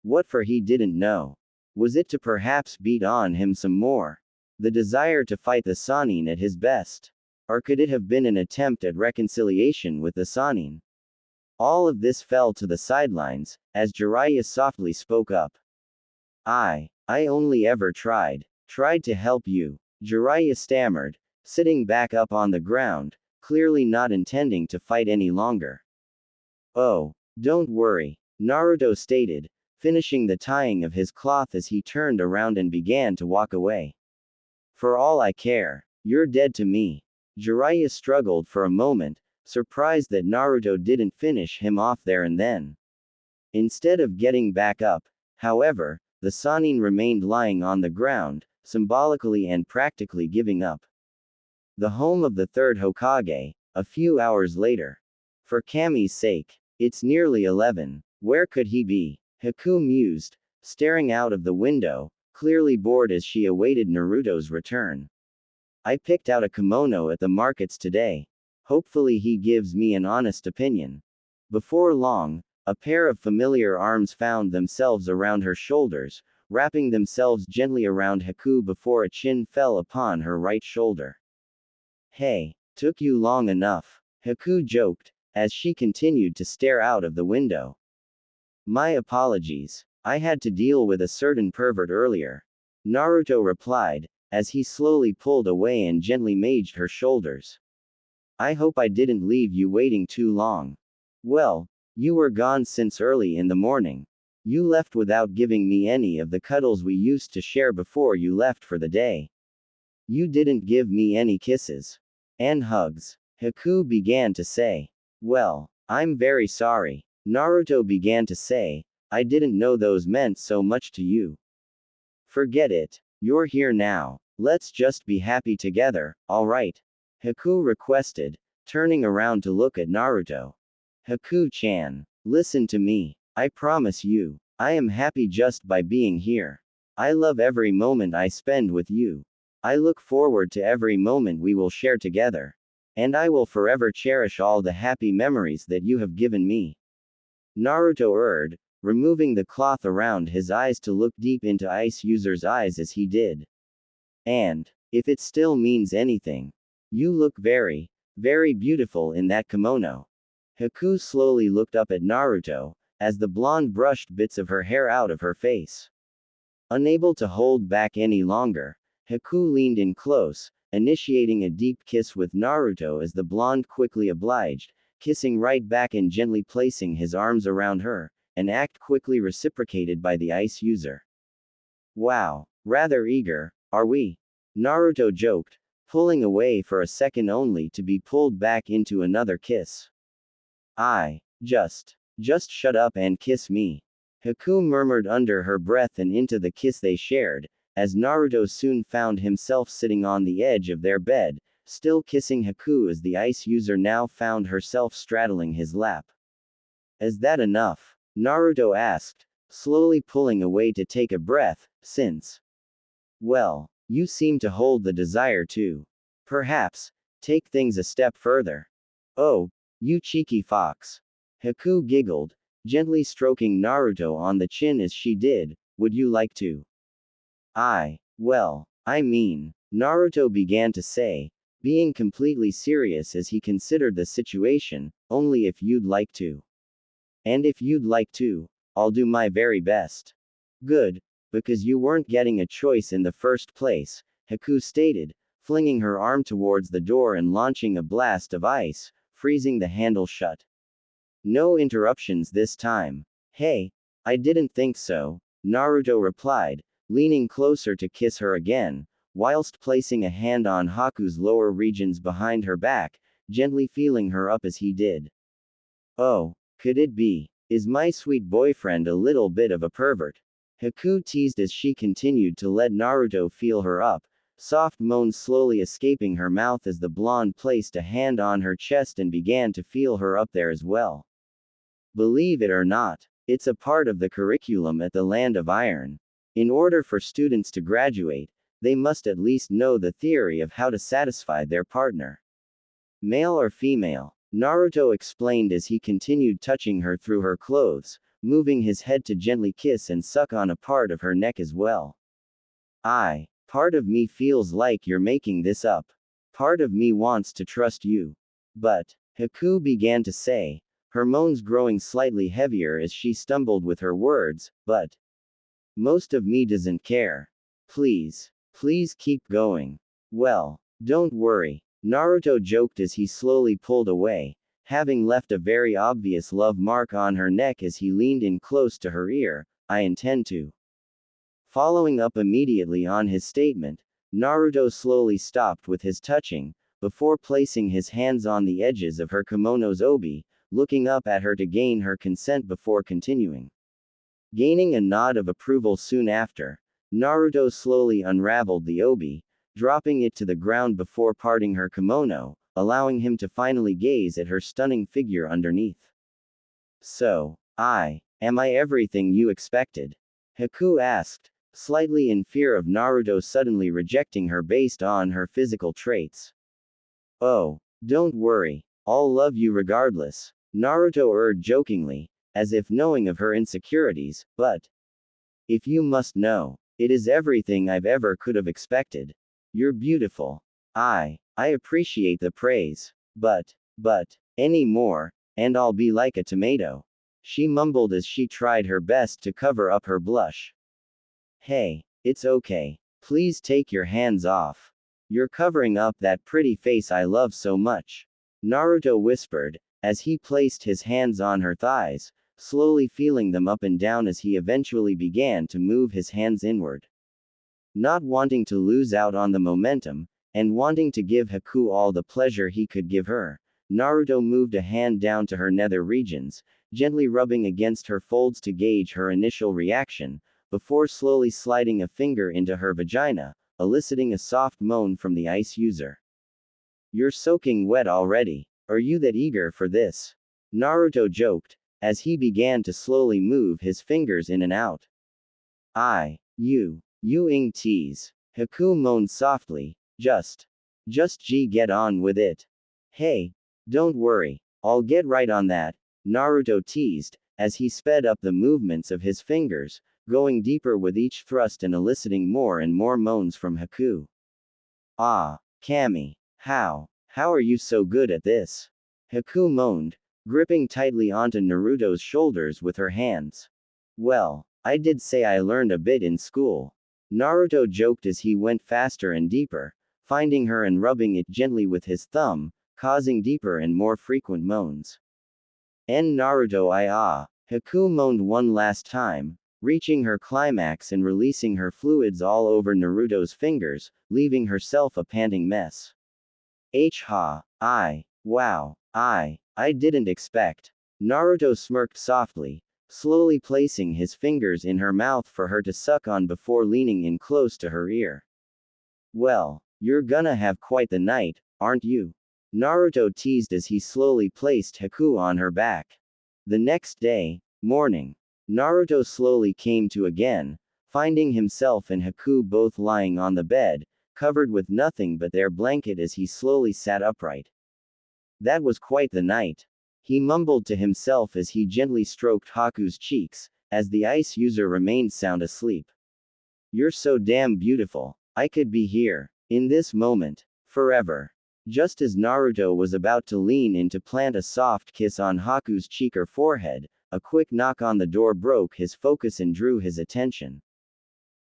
What for he didn't know. Was it to perhaps beat on him some more? The desire to fight the Sanin at his best? Or could it have been an attempt at reconciliation with the Sanin? All of this fell to the sidelines, as Jiraiya softly spoke up. I only ever tried to help you. Jiraiya stammered, sitting back up on the ground, clearly not intending to fight any longer. Oh, don't worry, Naruto stated, finishing the tying of his cloth as he turned around and began to walk away. For all I care, you're dead to me. Jiraiya struggled for a moment, surprised that Naruto didn't finish him off there and then. Instead of getting back up, however, the Sanin remained lying on the ground, symbolically and practically giving up. The home of the third Hokage, a few hours later. For Kami's sake, it's nearly 11. Where could he be? Haku mused, staring out of the window, clearly bored as she awaited Naruto's return. I picked out a kimono at the markets today. Hopefully he gives me an honest opinion. Before long, a pair of familiar arms found themselves around her shoulders, wrapping themselves gently around Haku before a chin fell upon her right shoulder. Hey, took you long enough, Haku joked, as she continued to stare out of the window. My apologies, I had to deal with a certain pervert earlier. Naruto replied, as he slowly pulled away and gently massaged her shoulders. I hope I didn't leave you waiting too long. Well, you were gone since early in the morning. You left without giving me any of the cuddles we used to share before you left for the day. You didn't give me any kisses. And hugs. Haku began to say. Well, I'm very sorry. Naruto began to say. I didn't know those meant so much to you. Forget it. You're here now. Let's just be happy together, alright? Haku requested, turning around to look at Naruto. Haku-chan, listen to me. I promise you, I am happy just by being here. I love every moment I spend with you. I look forward to every moment we will share together. And I will forever cherish all the happy memories that you have given me. Naruto urged, removing the cloth around his eyes to look deep into Ice User's eyes as he did. And, if it still means anything, you look very, very beautiful in that kimono. Haku slowly looked up at Naruto, as the blonde brushed bits of her hair out of her face. Unable to hold back any longer, Haku leaned in close, initiating a deep kiss with Naruto as the blonde quickly obliged, kissing right back and gently placing his arms around her, an act quickly reciprocated by the ice user. Wow, rather eager, are we? Naruto joked, pulling away for a second only to be pulled back into another kiss. Just shut up and kiss me. Haku murmured under her breath and into the kiss they shared, as Naruto soon found himself sitting on the edge of their bed, still kissing Haku as the ice user now found herself straddling his lap. Is that enough? Naruto asked, slowly pulling away to take a breath, since, well, you seem to hold the desire to, perhaps, take things a step further. Oh, you cheeky fox. Haku giggled, gently stroking Naruto on the chin as she did, would you like to? Well, I mean, Naruto began to say, being completely serious as he considered the situation, only if you'd like to. And if you'd like to, I'll do my very best. Good, because you weren't getting a choice in the first place, Haku stated, flinging her arm towards the door and launching a blast of ice, freezing the handle shut. No interruptions this time. Hey, I didn't think so, Naruto replied, leaning closer to kiss her again, whilst placing a hand on Haku's lower regions behind her back, gently feeling her up as he did. Oh, could it be? Is my sweet boyfriend a little bit of a pervert? Haku teased as she continued to let Naruto feel her up, soft moans slowly escaping her mouth as the blonde placed a hand on her chest and began to feel her up there as well. Believe it or not, it's a part of the curriculum at the Land of Iron. In order for students to graduate, they must at least know the theory of how to satisfy their partner. Male or female, Naruto explained as he continued touching her through her clothes, moving his head to gently kiss and suck on a part of her neck as well. Part of me feels like you're making this up. Part of me wants to trust you. But, Haku began to say, her moans growing slightly heavier as she stumbled with her words, but most of me doesn't care. Please keep going. Well, don't worry, Naruto joked as he slowly pulled away, having left a very obvious love mark on her neck as he leaned in close to her ear, I intend to. Following up immediately on his statement, Naruto slowly stopped with his touching, before placing his hands on the edges of her kimono's obi, looking up at her to gain her consent before continuing. Gaining a nod of approval soon after, Naruto slowly unraveled the obi, dropping it to the ground before parting her kimono, allowing him to finally gaze at her stunning figure underneath. So, am I everything you expected? Haku asked, slightly in fear of Naruto suddenly rejecting her based on her physical traits. Oh, don't worry, I'll love you regardless, Naruto urged jokingly, as if knowing of her insecurities, but if you must know, it is everything I've ever could have expected. You're beautiful. I appreciate the praise. But, any more, and I'll be like a tomato. She mumbled as she tried her best to cover up her blush. Hey, it's okay. Please take your hands off. You're covering up that pretty face I love so much. Naruto whispered, as he placed his hands on her thighs, slowly feeling them up and down as he eventually began to move his hands inward. Not wanting to lose out on the momentum, and wanting to give Haku all the pleasure he could give her, Naruto moved a hand down to her nether regions, gently rubbing against her folds to gauge her initial reaction, before slowly sliding a finger into her vagina, eliciting a soft moan from the ice user. You're soaking wet already. Are you that eager for this? Naruto joked, as he began to slowly move his fingers in and out. You tease. Haku moaned softly, just get on with it. Hey, don't worry, I'll get right on that, Naruto teased, as he sped up the movements of his fingers, going deeper with each thrust and eliciting more and more moans from Haku. Ah, Kami. How are you so good at this? Haku moaned, gripping tightly onto Naruto's shoulders with her hands. Well, I did say I learned a bit in school. Naruto joked as he went faster and deeper, finding her and rubbing it gently with his thumb, causing deeper and more frequent moans. Naruto Haku moaned one last time, reaching her climax and releasing her fluids all over Naruto's fingers, leaving herself a panting mess. Wow, I didn't expect. Naruto smirked softly, slowly placing his fingers in her mouth for her to suck on before leaning in close to her ear. Well, you're gonna have quite the night, aren't you? Naruto teased as he slowly placed Haku on her back. The next day, morning, Naruto slowly came to again, finding himself and Haku both lying on the bed, covered with nothing but their blanket as he slowly sat upright. That was quite the night. He mumbled to himself as he gently stroked Haku's cheeks, as the ice user remained sound asleep. You're so damn beautiful. I could be here, in this moment, forever. Just as Naruto was about to lean in to plant a soft kiss on Haku's cheek or forehead, a quick knock on the door broke his focus and drew his attention.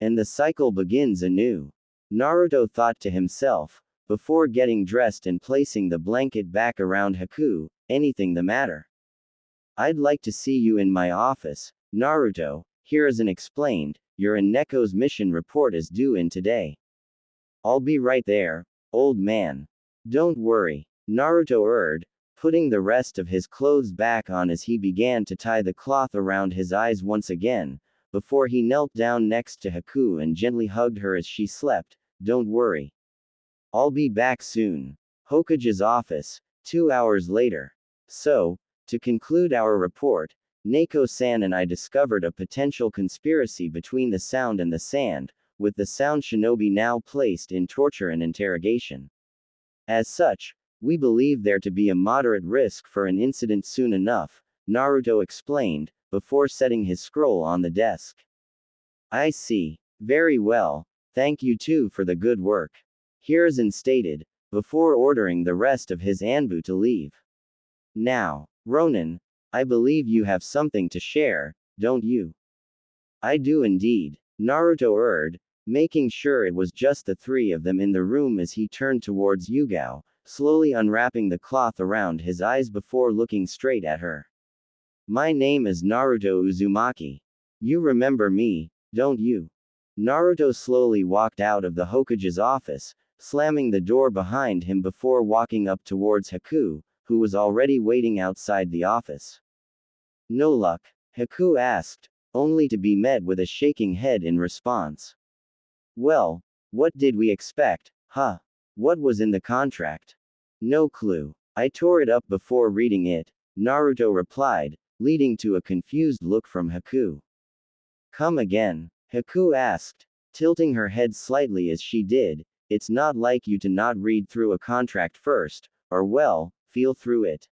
And the cycle begins anew. Naruto thought to himself, before getting dressed and placing the blanket back around Haku. Anything the matter? I'd like to see you in my office, Naruto. Hiruzen explained, your and Neko's mission report is due in today. I'll be right there, old man. Don't worry, Naruto urged, putting the rest of his clothes back on as he began to tie the cloth around his eyes once again, before he knelt down next to Haku and gently hugged her as she slept. Don't worry. I'll be back soon. Hokage's office, 2 hours later. So, to conclude our report, Neko-san and I discovered a potential conspiracy between the Sound and the Sand, with the Sound Shinobi now placed in torture and interrogation. As such, we believe there to be a moderate risk for an incident soon enough, Naruto explained, before setting his scroll on the desk. I see. Very well. Thank you too for the good work. Hiruzen stated, before ordering the rest of his Anbu to leave. Now, Ronin, I believe you have something to share, don't you? I do indeed, Naruto urged, making sure it was just the three of them in the room as he turned towards Yugao, slowly unwrapping the cloth around his eyes before looking straight at her. My name is Naruto Uzumaki. You remember me, don't you? Naruto slowly walked out of the Hokage's office, slamming the door behind him before walking up towards Haku, who was already waiting outside the office. No luck? Haku asked, only to be met with a shaking head in response. Well, what did we expect, huh? What was in the contract? No clue. I tore it up before reading it, Naruto replied, leading to a confused look from Haku. Come again? Haku asked, tilting her head slightly as she did. It's not like you to not read through a contract first, or well, feel through it.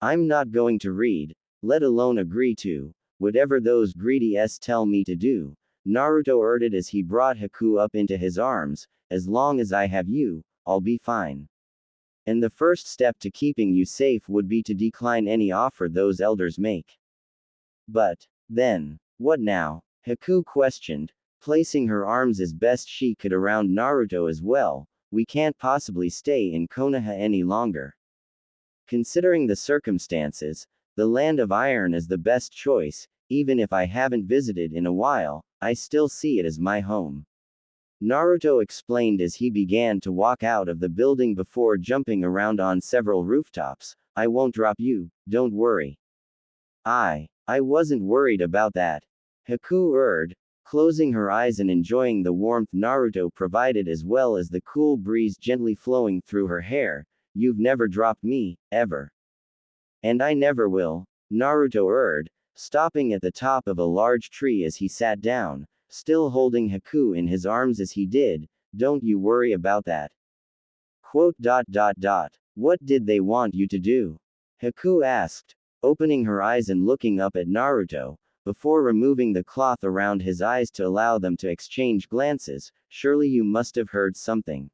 I'm not going to read, let alone agree to, whatever those greedy tell me to do, Naruto urged as he brought Haku up into his arms. As long as I have you, I'll be fine. And the first step to keeping you safe would be to decline any offer those elders make. But, then, what now? Haku questioned, placing her arms as best she could around Naruto as well. We can't possibly stay in Konoha any longer. Considering the circumstances, the Land of Iron is the best choice. Even if I haven't visited in a while, I still see it as my home. Naruto explained as he began to walk out of the building before jumping around on several rooftops. I won't drop you, don't worry. I wasn't worried about that. Haku urged, closing her eyes and enjoying the warmth Naruto provided as well as the cool breeze gently flowing through her hair. You've never dropped me, ever. And I never will, Naruto urged, stopping at the top of a large tree as he sat down, still holding Haku in his arms as he did. Don't you worry about that. What did they want you to do? Haku asked, opening her eyes and looking up at Naruto, before removing the cloth around his eyes to allow them to exchange glances. Surely you must have heard something.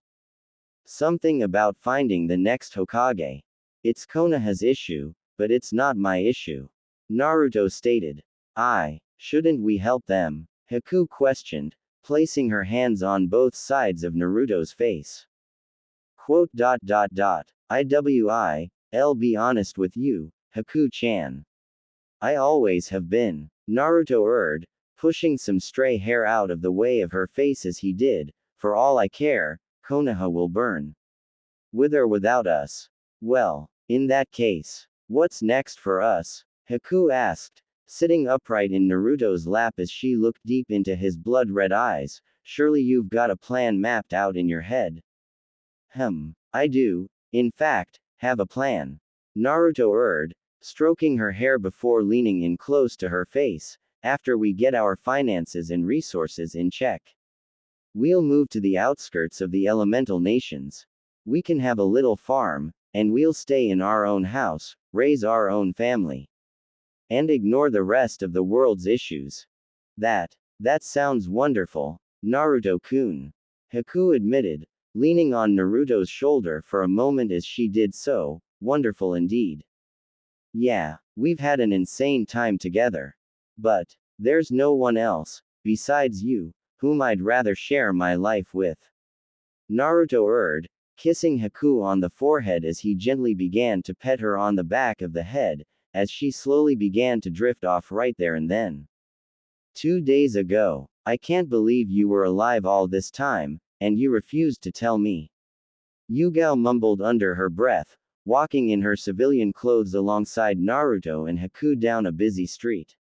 Something about finding the next Hokage. It's Konoha's issue, but it's not my issue. Naruto stated. Shouldn't we help them? Haku questioned, placing her hands on both sides of Naruto's face. Quote. I'll be honest with you, Haku-chan. I always have been. Naruto urged, pushing some stray hair out of the way of her face as he did. For all I care, Konoha will burn. With or without us. Well, in that case, what's next for us? Haku asked, sitting upright in Naruto's lap as she looked deep into his blood-red eyes. Surely you've got a plan mapped out in your head. I do, in fact, have a plan. Naruto urged, stroking her hair before leaning in close to her face. After we get our finances and resources in check, we'll move to the outskirts of the elemental nations. We can have a little farm, and we'll stay in our own house, raise our own family, and ignore the rest of the world's issues. That sounds wonderful, Naruto-kun. Haku admitted, leaning on Naruto's shoulder for a moment as she did so. Wonderful indeed. Yeah, we've had an insane time together. But there's no one else, besides you, whom I'd rather share my life with. Naruto urged, kissing Haku on the forehead as he gently began to pet her on the back of the head, as she slowly began to drift off right there and then. 2 days ago. I can't believe you were alive all this time, and you refused to tell me. Yugao mumbled under her breath, walking in her civilian clothes alongside Naruto and Haku down a busy street.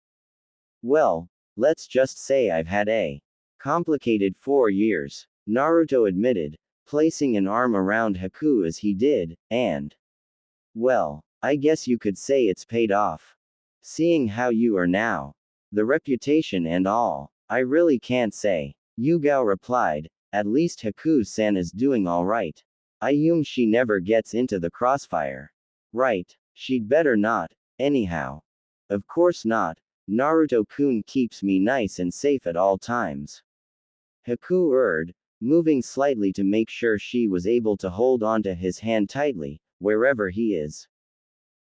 Well, let's just say I've had a complicated 4 years, Naruto admitted, placing an arm around Haku as he did, and well, I guess you could say it's paid off. Seeing how you are now. The reputation and all. I really can't say. Yugao replied, at least Haku-san is doing alright. I assume she never gets into the crossfire. Right, she'd better not, anyhow. Of course not, Naruto-kun keeps me nice and safe at all times. Haku urged, moving slightly to make sure she was able to hold onto his hand tightly, wherever he is.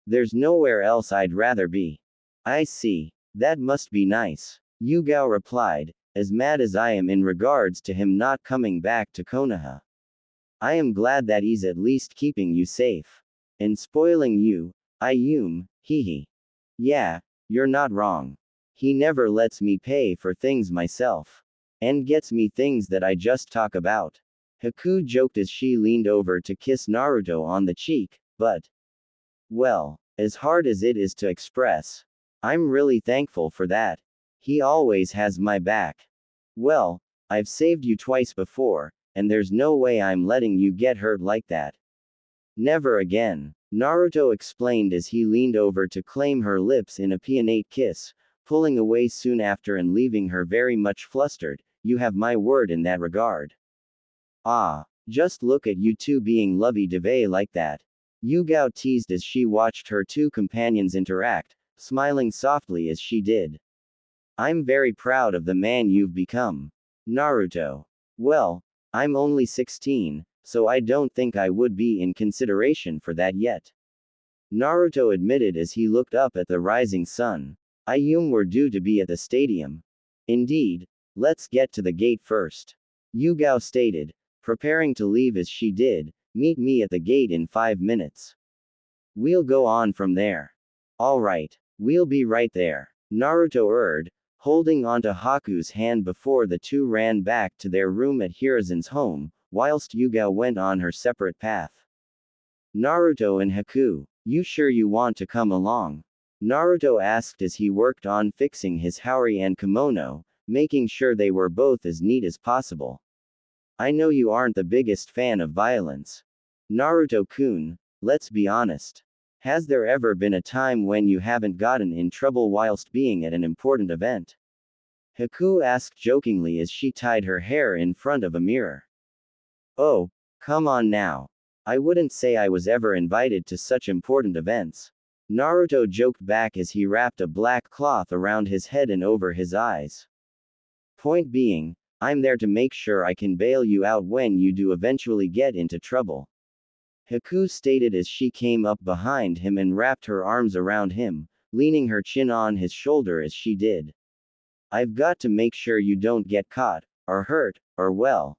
There's nowhere else I'd rather be. I see, that must be nice. Yugao replied, as mad as I am in regards to him not coming back to Konoha. I am glad that he's at least keeping you safe. And spoiling you, hehe. Yeah, you're not wrong. He never lets me pay for things myself. And gets me things that I just talk about. Haku joked as she leaned over to kiss Naruto on the cheek, but well, as hard as it is to express, I'm really thankful for that. He always has my back. Well, I've saved you twice before, and there's no way I'm letting you get hurt like that. Never again, Naruto explained as he leaned over to claim her lips in a peonate kiss, pulling away soon after and leaving her very much flustered. You have my word in that regard. Just look at you two being lovey-dovey like that. Yugao teased as she watched her two companions interact, smiling softly as she did. I'm very proud of the man you've become. Naruto. Well, I'm only 16, so I don't think I would be in consideration for that yet. Naruto admitted as he looked up at the rising sun. I assume we're due to be at the stadium. Indeed. Let's get to the gate first. Yugao stated, preparing to leave as she did. Meet me at the gate in 5 minutes. We'll go on from there. Alright, we'll be right there. Naruto urged, holding onto Haku's hand before the two ran back to their room at Hiruzen's home, whilst Yugao went on her separate path. Naruto and Haku, you sure you want to come along? Naruto asked as he worked on fixing his haori and kimono, making sure they were both as neat as possible. I know you aren't the biggest fan of violence. Naruto-kun, let's be honest. Has there ever been a time when you haven't gotten in trouble whilst being at an important event? Haku asked jokingly as she tied her hair in front of a mirror. Oh, come on now. I wouldn't say I was ever invited to such important events. Naruto joked back as he wrapped a black cloth around his head and over his eyes. Point being, I'm there to make sure I can bail you out when you do eventually get into trouble. Haku stated as she came up behind him and wrapped her arms around him, leaning her chin on his shoulder as she did. I've got to make sure you don't get caught, or hurt, or well,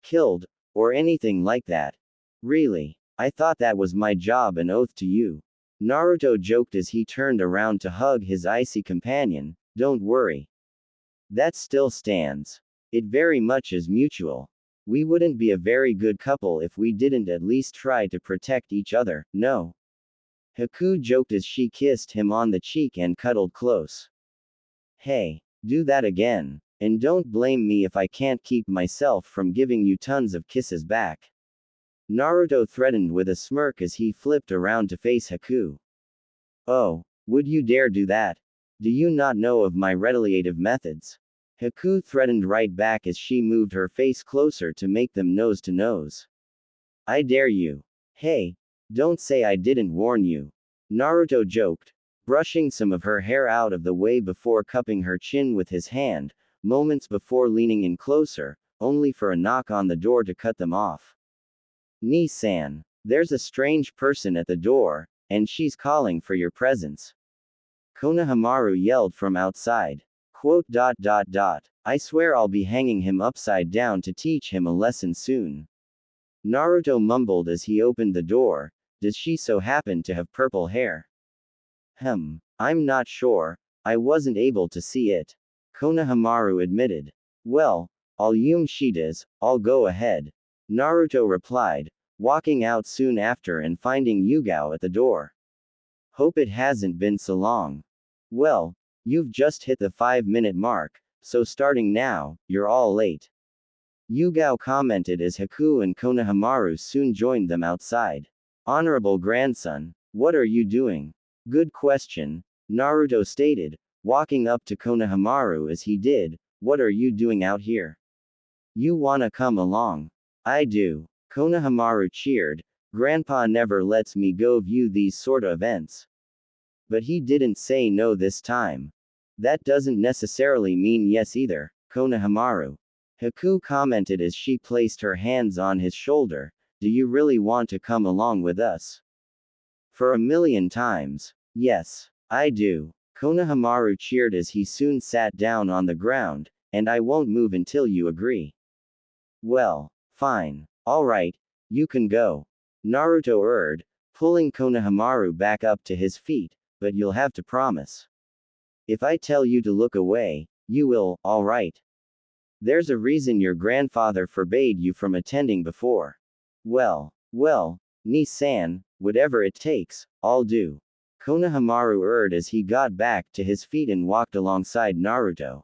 killed, or anything like that. Really. I thought that was my job and oath to you. Naruto joked as he turned around to hug his icy companion. Don't worry. That still stands. It very much is mutual. We wouldn't be a very good couple if we didn't at least try to protect each other, no. Haku joked as she kissed him on the cheek and cuddled close. Hey, do that again. And don't blame me if I can't keep myself from giving you tons of kisses back. Naruto threatened with a smirk as he flipped around to face Haku. Oh, would you dare do that? Do you not know of my retaliative methods? Haku threatened right back as she moved her face closer to make them nose to nose. I dare you. Hey, don't say I didn't warn you. Naruto joked, brushing some of her hair out of the way before cupping her chin with his hand, moments before leaning in closer, only for a knock on the door to cut them off. Ni-san, there's a strange person at the door, and she's calling for your presence. Konohamaru yelled from outside. Quote. I swear I'll be hanging him upside down to teach him a lesson soon. Naruto mumbled as he opened the door. Does she so happen to have purple hair? I'm not sure. I wasn't able to see it. Konohamaru admitted. Well, I'll assume she does. I'll go ahead. Naruto replied, walking out soon after and finding Yugao at the door. Hope it hasn't been so long. Well, you've just hit the 5-minute mark, so starting now, you're all late. Yugao commented as Haku and Konohamaru soon joined them outside. Honorable grandson, what are you doing? Good question, Naruto stated, walking up to Konohamaru as he did. What are you doing out here? You wanna come along? I do. Konohamaru cheered. Grandpa never lets me go view these sorta events. But he didn't say no this time. That doesn't necessarily mean yes either, Konohamaru. Haku commented as she placed her hands on his shoulder. Do you really want to come along with us? For a million times. Yes, I do. Konohamaru cheered as he soon sat down on the ground, and I won't move until you agree. Well, fine. Alright, you can go. Naruto urged, pulling Konohamaru back up to his feet, but you'll have to promise. If I tell you to look away, you will, alright. There's a reason your grandfather forbade you from attending before. Well, Ni-san, whatever it takes, I'll do. Konohamaru urged as he got back to his feet and walked alongside Naruto.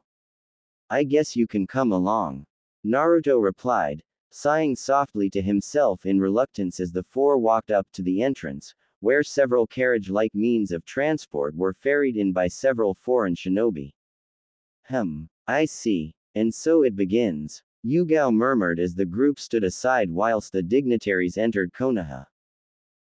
I guess you can come along. Naruto replied, sighing softly to himself in reluctance as the four walked up to the entrance, where several carriage-like means of transport were ferried in by several foreign shinobi. I see. And so it begins. Yugao murmured as the group stood aside whilst the dignitaries entered Konoha.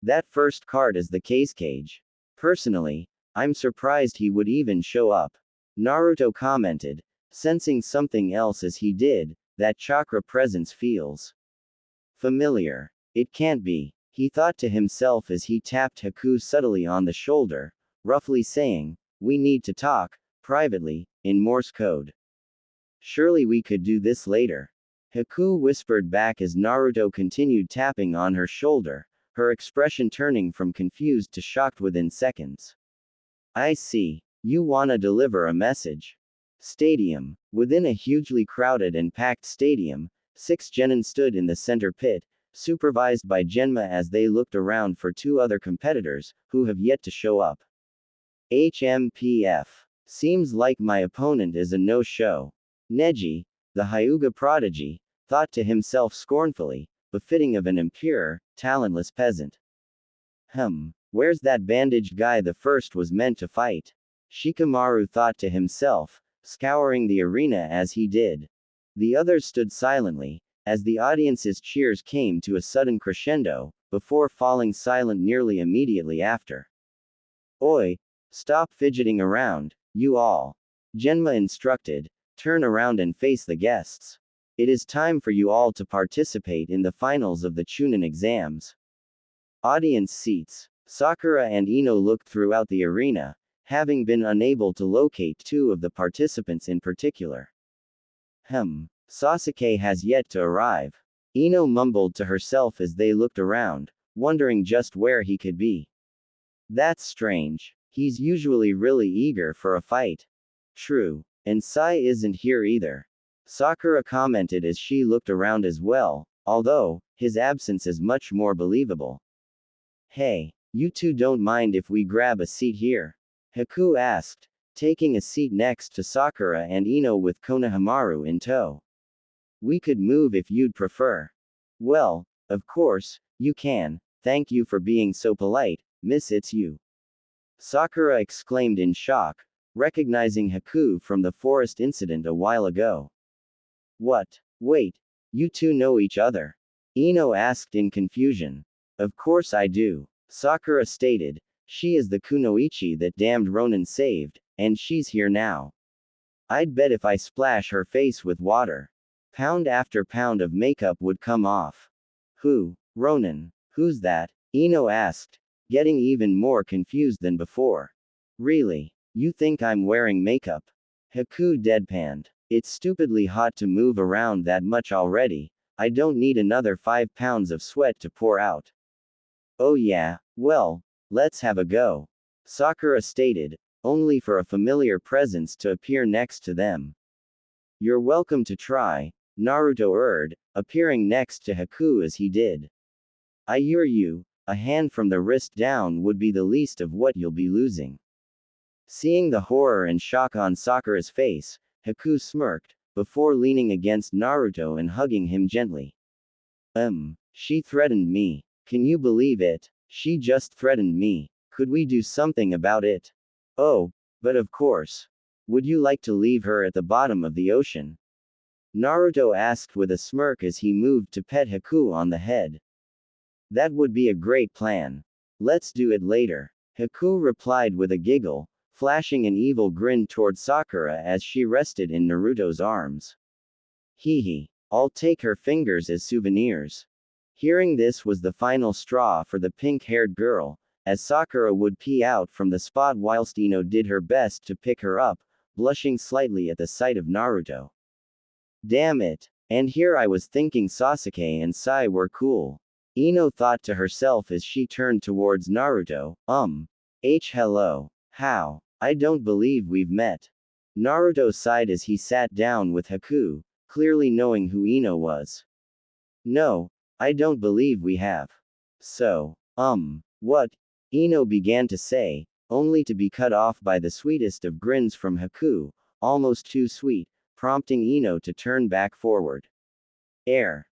That first card is the cage. Personally, I'm surprised he would even show up. Naruto commented, sensing something else as he did. That chakra presence feels familiar. It can't be, he thought to himself as he tapped Haku subtly on the shoulder, roughly saying, we need to talk, privately, in Morse code. Surely we could do this later. Haku whispered back as Naruto continued tapping on her shoulder, her expression turning from confused to shocked within seconds. I see. You wanna deliver a message. Stadium. Within a hugely crowded and packed stadium, 6 genin stood in the center pit, supervised by Genma as they looked around for 2 other competitors, who have yet to show up. HMPF. Seems like my opponent is a no-show. Neji, the Hyuga prodigy, thought to himself scornfully, befitting of an impure, talentless peasant. Where's that bandaged guy the first was meant to fight? Shikamaru thought to himself, scouring the arena as he did. The others stood silently, as the audience's cheers came to a sudden crescendo, before falling silent nearly immediately after. Oi! Stop fidgeting around, you all. Genma instructed, Turn around and face the guests. It is time for you all to participate in the finals of the Chunin exams. Audience seats. Sakura and Ino looked throughout the arena, having been unable to locate two of the participants in particular. Sasuke has yet to arrive. Ino mumbled to herself as they looked around, wondering just where he could be. That's strange. He's usually really eager for a fight. True. And Sai isn't here either. Sakura commented as she looked around as well, although, his absence is much more believable. Hey, you two don't mind if we grab a seat here? Haku asked, taking a seat next to Sakura and Ino with Konohamaru in tow. We could move if you'd prefer. Well, of course, you can. Thank you for being so polite, Miss Itsu. Sakura exclaimed in shock, recognizing Haku from the forest incident a while ago. What? Wait, you two know each other? Ino asked in confusion. Of course I do, Sakura stated. She is the kunoichi that damned Ronin saved, and she's here now. I'd bet if I splash her face with water, pound after pound of makeup would come off. Who? Ronin. Who's that? Ino asked, getting even more confused than before. Really? You think I'm wearing makeup? Haku deadpanned. It's stupidly hot to move around that much already. I don't need another 5 pounds of sweat to pour out. Oh yeah, well, let's have a go. Sakura stated, only for a familiar presence to appear next to them. You're welcome to try, Naruto urged, appearing next to Haku as he did. I assure you, a hand from the wrist down would be the least of what you'll be losing. Seeing the horror and shock on Sakura's face, Haku smirked, before leaning against Naruto and hugging him gently. She threatened me. Can you believe it? She just threatened me. Could we do something about it? Oh, but of course. Would you like to leave her at the bottom of the ocean? Naruto asked with a smirk as he moved to pet Haku on the head. That would be a great plan. Let's do it later. Haku replied with a giggle, flashing an evil grin toward Sakura as she rested in Naruto's arms. Hee. I'll take her fingers as souvenirs. Hearing this was the final straw for the pink-haired girl, as Sakura would pee out from the spot whilst Ino did her best to pick her up, blushing slightly at the sight of Naruto. Damn it. And here I was thinking Sasuke and Sai were cool. Ino thought to herself as she turned towards Naruto. Hello. How? I don't believe we've met. Naruto sighed as he sat down with Haku, clearly knowing who Ino was. No, I don't believe we have. So, what? Ino began to say, only to be cut off by the sweetest of grins from Haku, almost too sweet, prompting Ino to turn back forward.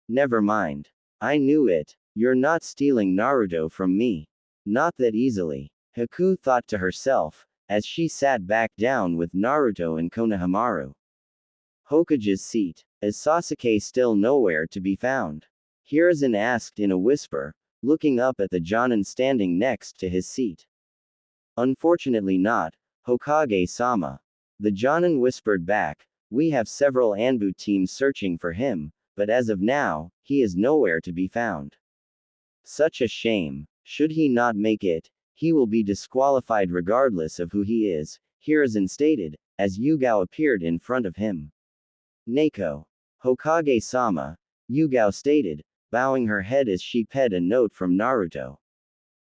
Never mind. I knew it. You're not stealing Naruto from me. Not that easily. Haku thought to herself, as she sat back down with Naruto and Konohamaru. Hokage's seat. Is Sasuke still nowhere to be found? Hiruzen asked in a whisper, looking up at the Jonin standing next to his seat. Unfortunately not, Hokage-sama. The Jonin whispered back, we have several Anbu teams searching for him, but as of now, he is nowhere to be found. Such a shame. Should he not make it, he will be disqualified regardless of who he is, Hiruzen stated, as Yugao appeared in front of him. Neko. Hokage-sama, Yugao stated, bowing her head as she pet a note from Naruto.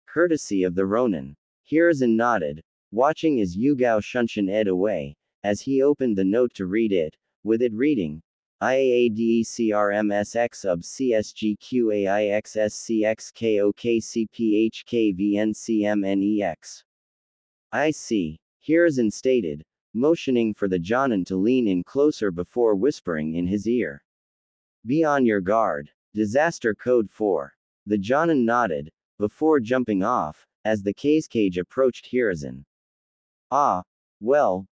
Courtesy of the Ronin. Hiruzen nodded, watching as Yugao shunshin ed away, as he opened the note to read it, with it reading, IAADECRMSX sub CSGQAIXSCXKOKCPHKVNCMNEX. I see, Hiruzen stated, motioning for the Jonin to lean in closer before whispering in his ear. Be on your guard. Disaster Code 4. The Jonin nodded, before jumping off, as the Cage approached Hiruzen. Well,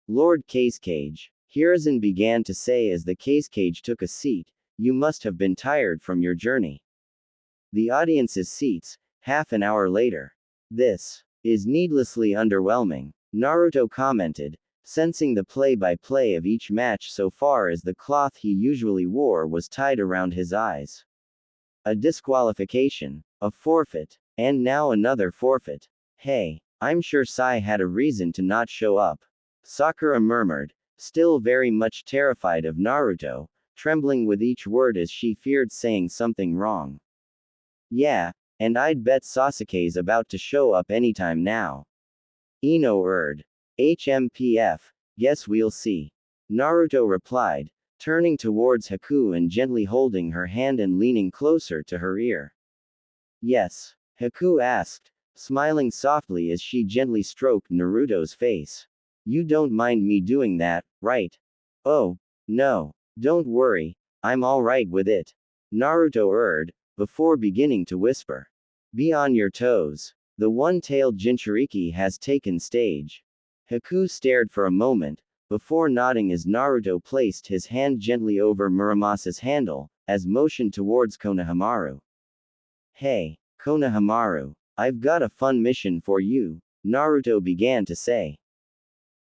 Lord Cage. Hiruzen began to say as the Cage took a seat, you must have been tired from your journey. The audience's seats, half an hour later. This is needlessly underwhelming, Naruto commented, sensing the play-by-play of each match so far as the cloth he usually wore was tied around his eyes. A disqualification, a forfeit, and now another forfeit. Hey, I'm sure Sai had a reason to not show up. Sakura murmured, still very much terrified of Naruto, trembling with each word as she feared saying something wrong. Yeah, and I'd bet Sasuke's about to show up anytime now. Ino urged. HMPF, guess we'll see. Naruto replied, turning towards Haku and gently holding her hand and leaning closer to her ear. Yes, Haku asked, smiling softly as she gently stroked Naruto's face. You don't mind me doing that, right? Oh, no, don't worry, I'm alright with it. Naruto urged, before beginning to whisper. Be on your toes. The one-tailed Jinchuriki has taken stage. Haku stared for a moment, before nodding as Naruto placed his hand gently over Muramasa's handle, as motioned towards Konohamaru. Hey, Konohamaru, I've got a fun mission for you, Naruto began to say.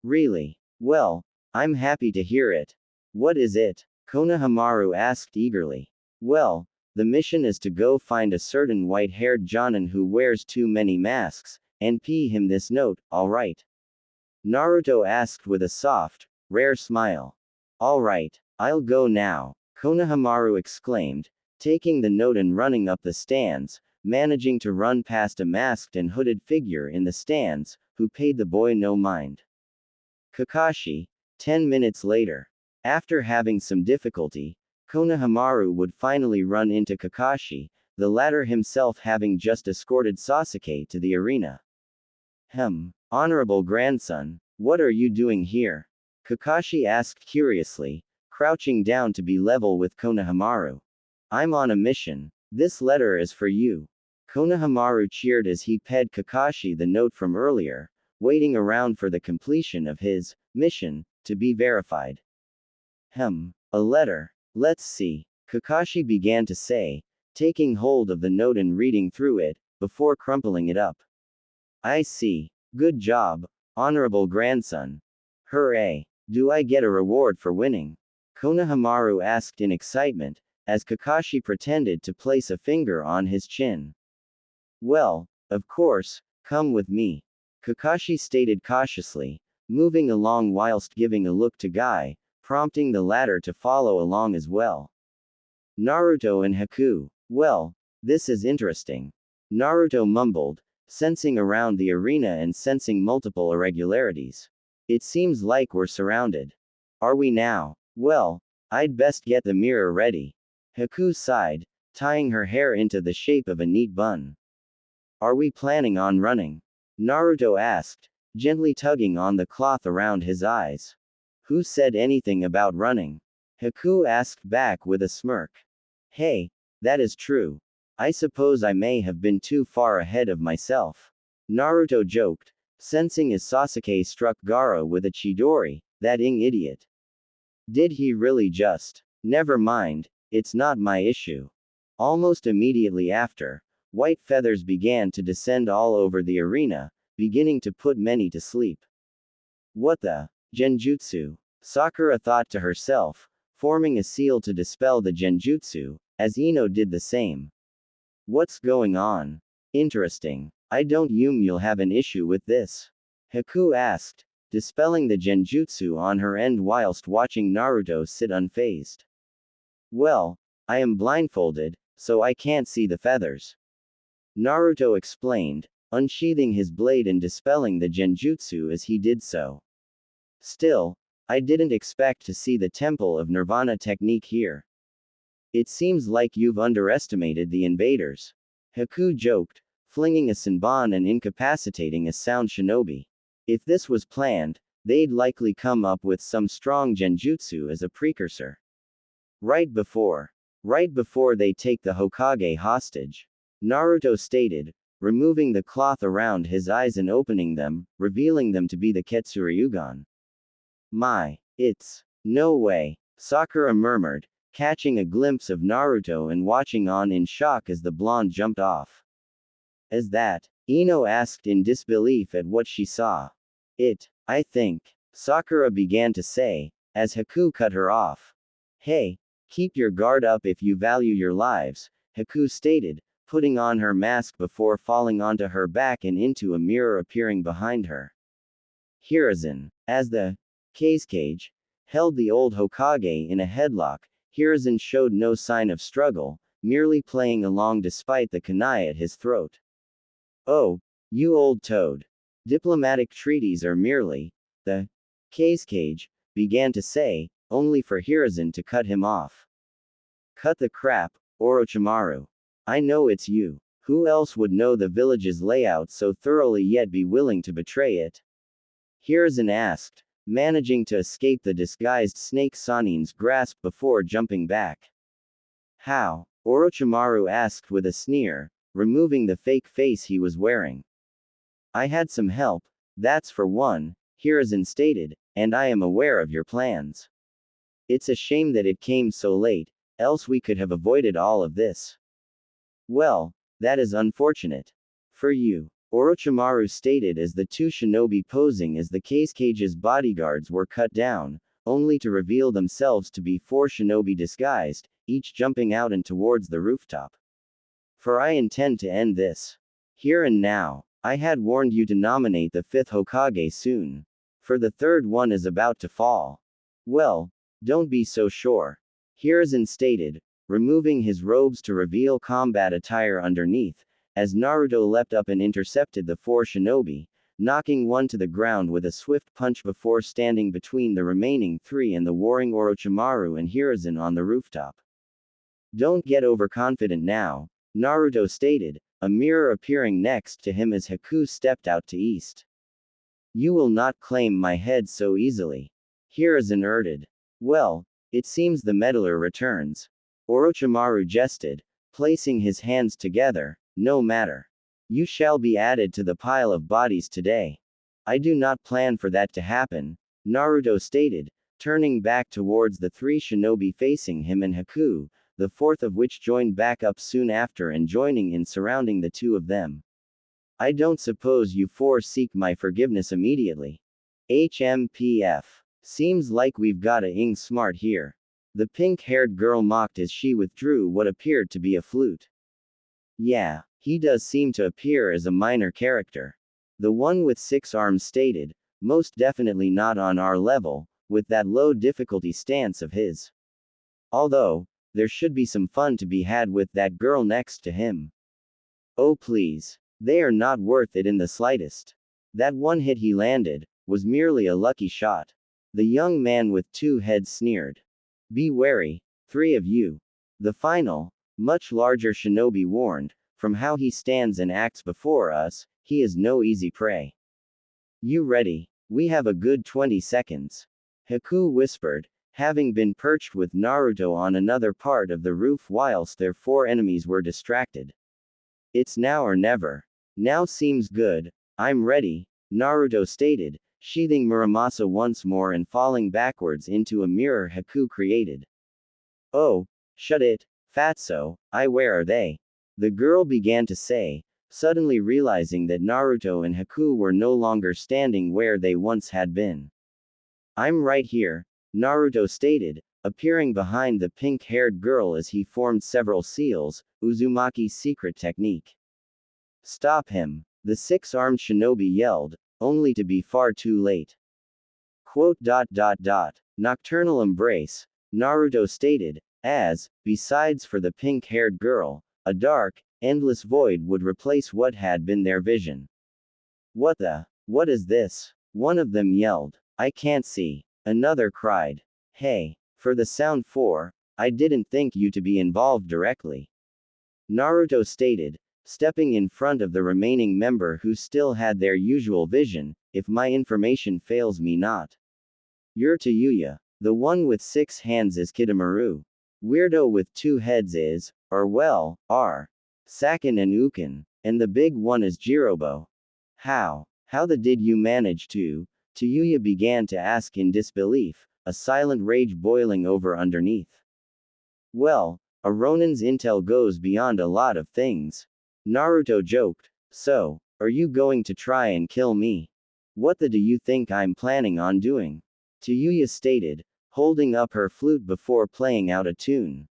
Really? Well, I'm happy to hear it. What is it? Konohamaru asked eagerly. Well, the mission is to go find a certain white-haired Jonin who wears too many masks, and pee him this note, alright? Naruto asked with a soft, rare smile. Alright, I'll go now, Konohamaru exclaimed, taking the note and running up the stands, managing to run past a masked and hooded figure in the stands, who paid the boy no mind. Kakashi, 10 minutes later. After having some difficulty, Konohamaru would finally run into Kakashi, the latter himself having just escorted Sasuke to the arena. Honorable grandson, what are you doing here? Kakashi asked curiously, crouching down to be level with Konohamaru. I'm on a mission. This letter is for you. Konohamaru cheered as he paid Kakashi the note from earlier, waiting around for the completion of his mission to be verified. A letter. Let's see, Kakashi began to say, taking hold of the note and reading through it, before crumpling it up. I see. Good job, honorable grandson. Hooray! Do I get a reward for winning? Konohamaru asked in excitement, as Kakashi pretended to place a finger on his chin. Well, of course, come with me. Kakashi stated cautiously, moving along whilst giving a look to Guy, prompting the latter to follow along as well. Naruto and Haku. Well, this is interesting. Naruto mumbled, sensing around the arena and sensing multiple irregularities. It seems like we're surrounded. Are we now? Well, I'd best get the mirror ready. Haku sighed, tying her hair into the shape of a neat bun. Are we planning on running? Naruto asked, gently tugging on the cloth around his eyes. Who said anything about running? Haku asked back with a smirk. Hey, that is true. I suppose I may have been too far ahead of myself. Naruto joked, sensing as Sasuke struck Gaara with a Chidori, that idiot. Did he really just? Never mind, it's not my issue. Almost immediately after, white feathers began to descend all over the arena, beginning to put many to sleep. What the? Genjutsu. Sakura thought to herself, forming a seal to dispel the genjutsu, as Ino did the same. What's going on? Interesting. I don't assume you'll have an issue with this. Haku asked, dispelling the genjutsu on her end whilst watching Naruto sit unfazed. Well, I am blindfolded, so I can't see the feathers. Naruto explained, unsheathing his blade and dispelling the genjutsu as he did so. Still, I didn't expect to see the Temple of Nirvana technique here. It seems like you've underestimated the invaders. Haku joked, flinging a Senbon and incapacitating a sound shinobi. If this was planned, they'd likely come up with some strong genjutsu as a precursor. Right before they take the Hokage hostage. Naruto stated, removing the cloth around his eyes and opening them, revealing them to be the Ketsuryugan. It's no way, Sakura murmured, catching a glimpse of Naruto and watching on in shock as the blonde jumped off. As that? Ino asked in disbelief at what she saw. I think. Sakura began to say, as Haku cut her off. Hey, keep your guard up if you value your lives, Haku stated, putting on her mask before falling onto her back and into a mirror appearing behind her. Hiruzen, as the cage, held the old Hokage in a headlock. Hiruzen showed no sign of struggle, merely playing along despite the kunai at his throat. Oh, you old toad. Diplomatic treaties are merely, the cage, began to say, only for Hiruzen to cut him off. Cut the crap, Orochimaru. I know it's you. Who else would know the village's layout so thoroughly yet be willing to betray it? Hiruzen asked, managing to escape the disguised snake Sanin's grasp before jumping back. How? Orochimaru asked with a sneer, removing the fake face he was wearing. I had some help, that's for one, Hiruzen stated, and I am aware of your plans. It's a shame that it came so late, else we could have avoided all of this. Well, that is unfortunate. For you, Orochimaru stated as the two shinobi posing as the cage's bodyguards were cut down, only to reveal themselves to be 4 shinobi disguised, each jumping out and towards the rooftop. For I intend to end this. Here and now. I had warned you to nominate the 5th Hokage soon. For the 3rd one is about to fall. Well, don't be so sure. Hiruzen stated, removing his robes to reveal combat attire underneath, as Naruto leapt up and intercepted the 4 shinobi, knocking one to the ground with a swift punch before standing between the remaining 3 and the warring Orochimaru and Hiruzen on the rooftop. Don't get overconfident now, Naruto stated, a mirror appearing next to him as Haku stepped out to east. You will not claim my head so easily. Hiruzen urged. Well, it seems the meddler returns. Orochimaru jested, placing his hands together. No matter. You shall be added to the pile of bodies today. I do not plan for that to happen, Naruto stated, turning back towards the 3 shinobi facing him and Haku, the 4th of which joined back up soon after and joining in surrounding the 2 of them. I don't suppose you 4 seek my forgiveness immediately. HMPF. Seems like we've got a ing smart here. The pink-haired girl mocked as she withdrew what appeared to be a flute. Yeah, he does seem to appear as a minor character. The one with 6 arms stated, most definitely not on our level, with that low difficulty stance of his. Although, there should be some fun to be had with that girl next to him. Oh please. They are not worth it in the slightest. That one hit he landed, was merely a lucky shot. The young man with 2 heads sneered. Be wary, 3 of you. The final, much larger shinobi warned, from how he stands and acts before us, he is no easy prey. You ready? We have a good 20 seconds. Haku whispered, having been perched with Naruto on another part of the roof whilst their 4 enemies were distracted. It's now or never. Now seems good. I'm ready, Naruto stated, sheathing Muramasa once more and falling backwards into a mirror Haku created. Oh, shut it, Fatso, where are they? The girl began to say, suddenly realizing that Naruto and Haku were no longer standing where they once had been. I'm right here, Naruto stated, appearing behind the pink-haired girl as he formed several seals, Uzumaki's secret technique. Stop him, the 6-armed shinobi yelled, only to be far too late. Nocturnal embrace, Naruto stated, as, besides for the pink-haired girl, a dark, endless void would replace what had been their vision. What is this? One of them yelled. I can't see. Another cried. Hey, for the sound 4, I didn't think you to be involved directly. Naruto stated, stepping in front of the remaining member who still had their usual vision, if my information fails me not. You're Tayuya. The one with 6 hands is Kidomaru. Weirdo with 2 heads is, are, Sakin and Ukin, and the big one is Jirobo. How the did you manage to? Tayuya began to ask in disbelief, a silent rage boiling over underneath. Well, a Ronin's intel goes beyond a lot of things. Naruto joked. So, are you going to try and kill me? What the do you think I'm planning on doing? Tayuya stated, holding up her flute before playing out a tune.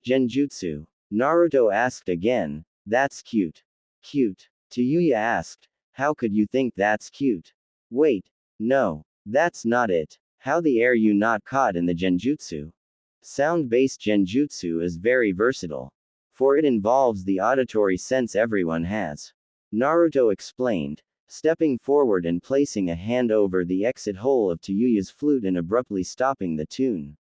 Genjutsu. Naruto asked again, that's cute. Cute. Tayuya asked, how could you think that's cute? Wait. No. That's not it. How the air you not caught in the genjutsu? Sound-based genjutsu is very versatile. For it involves the auditory sense everyone has. Naruto explained, stepping forward and placing a hand over the exit hole of Tayuya's flute and abruptly stopping the tune.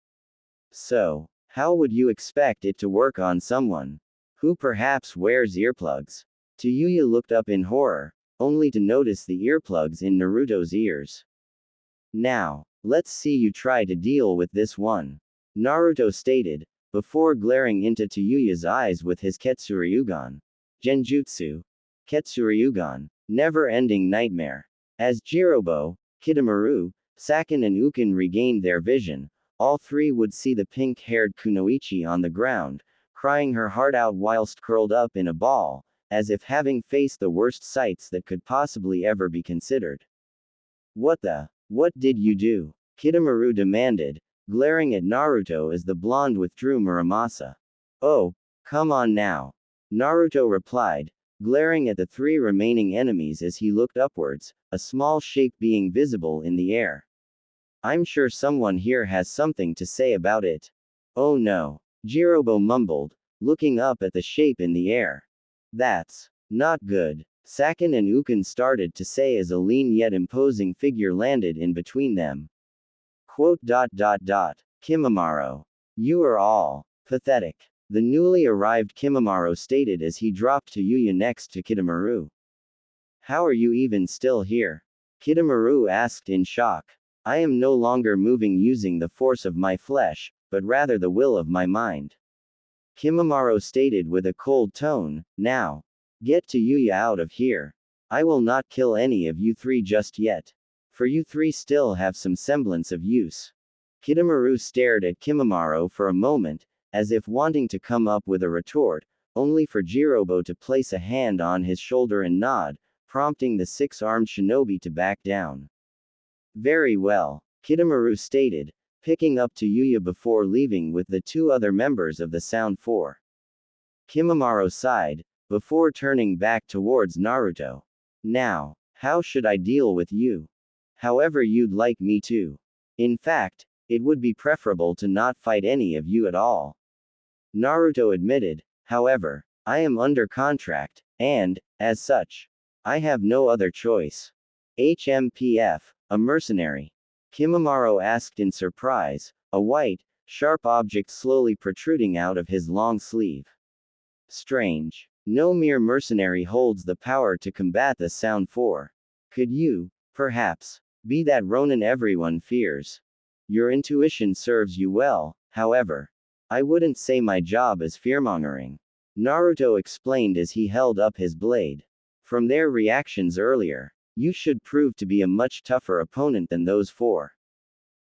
So, how would you expect it to work on someone who perhaps wears earplugs? Tayuya looked up in horror, only to notice the earplugs in Naruto's ears. Now, let's see you try to deal with this one. Naruto stated, before glaring into Tayuya's eyes with his Ketsuryugan. Genjutsu. Ketsuryugan. Never-ending nightmare. As Jirobo, Kitamura, Sakin and Ukin regained their vision, all three would see the pink-haired Kunoichi on the ground, crying her heart out whilst curled up in a ball, as if having faced the worst sights that could possibly ever be considered. What did you do? Kitamura demanded, glaring at Naruto as the blonde withdrew Muramasa. Oh, come on now. Naruto replied, glaring at the three remaining enemies as he looked upwards, a small shape being visible in the air. I'm sure someone here has something to say about it. Oh no. Jirobo mumbled, looking up at the shape in the air. That's not good. Sakin and Ukin started to say as a lean yet imposing figure landed in between them. Kimimaro. You are all pathetic. The newly arrived Kimimaro stated as he dropped Tayuya next to Kitamura. How are you even still here? Kitamura asked in shock. I am no longer moving using the force of my flesh, but rather the will of my mind. Kimimaro stated with a cold tone, now. Get Tayuya out of here. I will not kill any of you three just yet. For you three still have some semblance of use. Kitamura stared at Kimimaro for a moment, as if wanting to come up with a retort, only for Jirobo to place a hand on his shoulder and nod, prompting the six-armed shinobi to back down. Very well, Kitamura stated, picking up Tayuya before leaving with the two other members of the Sound Four. Kimimaro sighed, before turning back towards Naruto. Now, how should I deal with you? However you'd like me to. In fact, it would be preferable to not fight any of you at all. Naruto admitted, however, I am under contract, and, as such, I have no other choice. HMPF, a mercenary. Kimimaro asked in surprise, a white, sharp object slowly protruding out of his long sleeve. Strange. No mere mercenary holds the power to combat the Sound Four. Could you, perhaps, be that Ronin everyone fears? Your intuition serves you well, however. I wouldn't say my job is fearmongering. Naruto explained as he held up his blade. From their reactions earlier, you should prove to be a much tougher opponent than those four.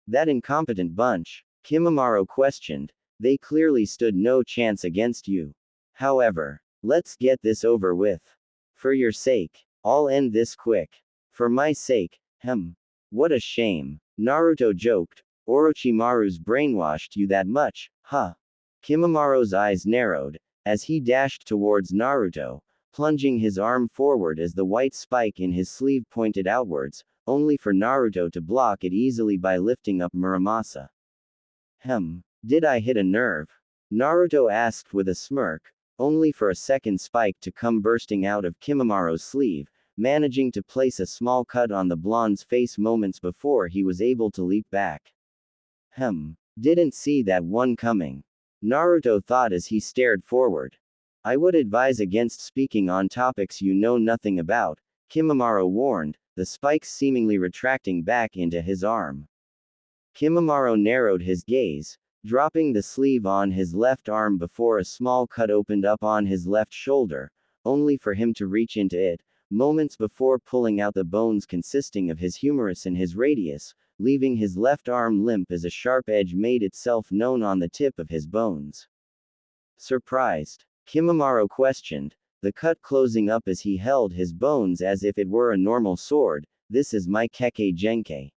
That incompetent bunch, Kimimaro questioned, they clearly stood no chance against you. However, let's get this over with. For your sake, I'll end this quick. For my sake, What a shame. Naruto joked. Orochimaru's brainwashed you that much, huh? Kimimaro's eyes narrowed, as he dashed towards Naruto, plunging his arm forward as the white spike in his sleeve pointed outwards, only for Naruto to block it easily by lifting up Muramasa. Did I hit a nerve? Naruto asked with a smirk, only for a second spike to come bursting out of Kimimaro's sleeve, managing to place a small cut on the blonde's face moments before he was able to leap back. Didn't see that one coming. Naruto thought as he stared forward. I would advise against speaking on topics you know nothing about, Kimimaro warned, the spikes seemingly retracting back into his arm. Kimimaro narrowed his gaze, dropping the sleeve on his left arm before a small cut opened up on his left shoulder, only for him to reach into it, moments before pulling out the bones consisting of his humerus and his radius, leaving his left arm limp as a sharp edge made itself known on the tip of his bones. Surprised, Kimimaro questioned, the cut closing up as he held his bones as if it were a normal sword, this is my Kekkei Genkai.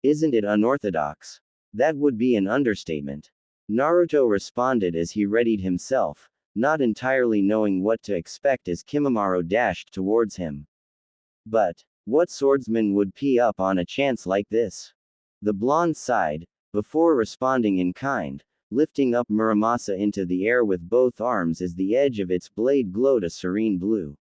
Isn't it unorthodox? That would be an understatement. Naruto responded as he readied himself, not entirely knowing what to expect as Kimimaro dashed towards him. But, what swordsman would pee up on a chance like this? The blonde sighed, before responding in kind, lifting up Muramasa into the air with both arms as the edge of its blade glowed a serene blue.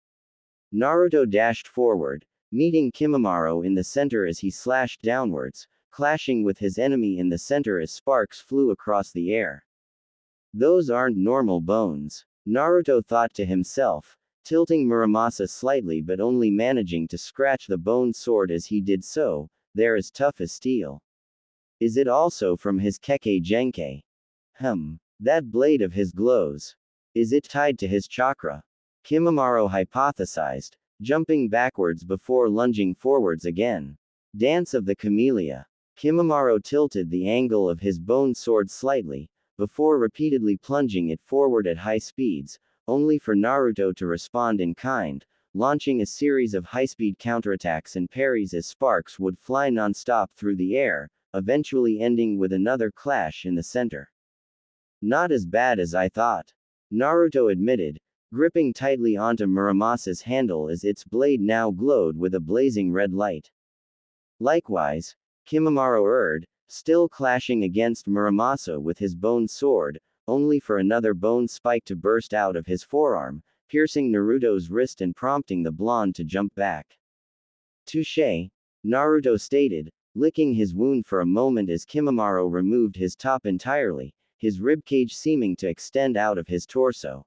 Naruto dashed forward, meeting Kimimaro in the center as he slashed downwards, clashing with his enemy in the center as sparks flew across the air. Those aren't normal bones, Naruto thought to himself, tilting Muramasa slightly but only managing to scratch the bone sword as he did so. They're as tough as steel. Is it also from his Kekkei Genkai? That blade of his glows. Is it tied to his chakra? Kimimaro hypothesized, jumping backwards before lunging forwards again. Dance of the Camellia. Kimimaro tilted the angle of his bone sword slightly, before repeatedly plunging it forward at high speeds, only for Naruto to respond in kind, launching a series of high-speed counterattacks and parries as sparks would fly non-stop through the air, eventually ending with another clash in the center. Not as bad as I thought, Naruto admitted, gripping tightly onto Muramasa's handle as its blade now glowed with a blazing red light. Likewise, Kimimaro erred, still clashing against Muramasa with his bone sword, only for another bone spike to burst out of his forearm, piercing Naruto's wrist and prompting the blonde to jump back. Touché, Naruto stated, licking his wound for a moment as Kimimaro removed his top entirely, his ribcage seeming to extend out of his torso.